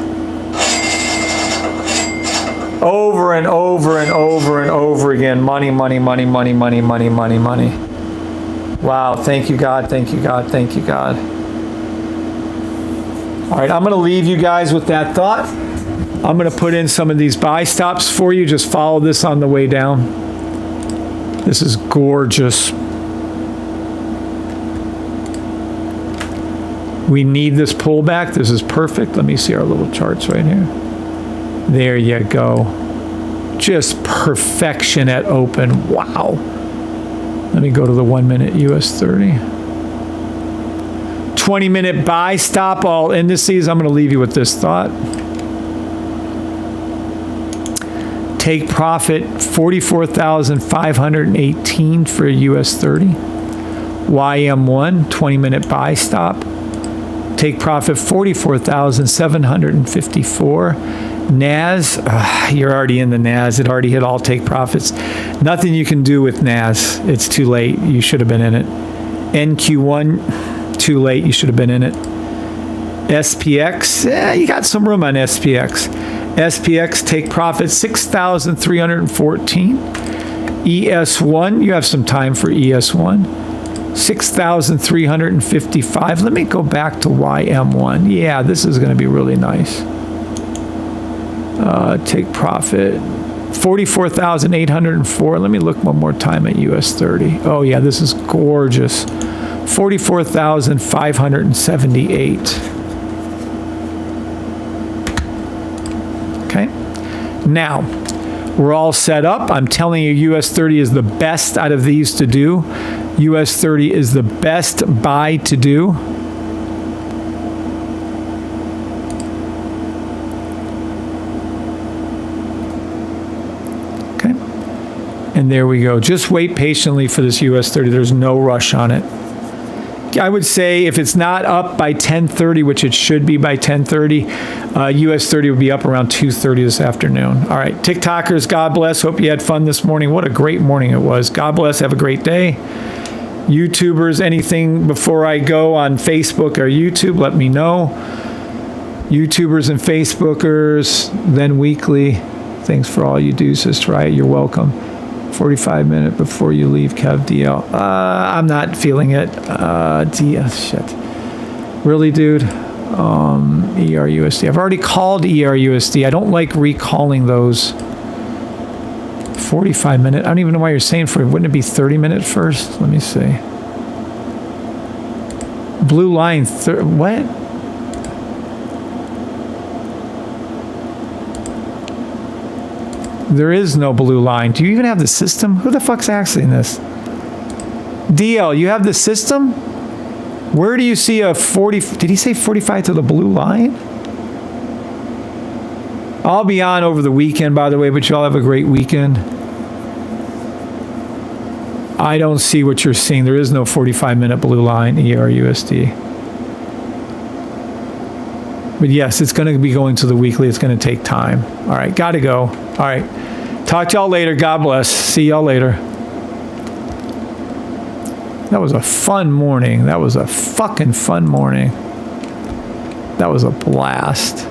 Over and over and over and over again. Money, money, money, money, money, money, money, money. Wow. Thank you, God. Thank you, God. Thank you, God. All right. I'm going to leave you guys with that thought. I'm going to put in some of these buy stops for you. Just follow this on the way down. This is gorgeous. We need this pullback. This is perfect. Let me see our little charts right here. There you go. Just perfection at open. Wow. Let me go to the 1 minute US 30. 20-minute buy stop all indices. I'm going to leave you with this thought. Take profit 44,518 for US 30. YM1 20-minute buy stop. Take profit 44,754. NAS, you're already in the NAS. It already hit all take profits. Nothing you can do with NAS. It's too late. You should have been in it. NQ1, too late. You should have been in it. SPX, you got some room on SPX. SPX, take profit 6,314. ES1, you have some time for ES1. 6,355. Let me go back to YM1. Yeah, this is going to be really nice. Take profit. 44,804. Let me look one more time at US 30. Oh yeah, this is gorgeous. 44,578. Okay. Now, we're all set up. I'm telling you, US 30 is the best out of these to do. US 30 is the best buy to do. Okay. And there we go. Just wait patiently for this US 30. There's no rush on it. I would say if it's not up by 10:30, which it should be by 10:30, US 30 would be up around 2:30 this afternoon. All right, TikTokers, God bless. Hope you had fun this morning. What a great morning it was. God bless. Have a great day. YouTubers, anything before I go on Facebook or YouTube, let me know. YouTubers and Facebookers, then weekly. Thanks for all you do, Sister Riot. You're welcome. 45 minutes before you leave, Kev DL. I'm not feeling it. DL, shit. Really, dude? ERUSD. I've already called ERUSD. I don't like recalling those. 45 minute. I don't even know why you're saying for. Wouldn't it be 30 minute first? Let me see. Blue line. What? There is no blue line. Do you even have the system? Who the fuck's asking this? DL, you have the system? Where do you see a 40? Did he say 45 to the blue line? I'll be on over the weekend, by the way, but y'all have a great weekend. I don't see what you're seeing. There is no 45-minute blue line, ERUSD. But yes, it's going to be going to the weekly. It's going to take time. All right, got to go. All right. Talk to y'all later. God bless. See y'all later. That was a fun morning. That was a fucking fun morning. That was a blast.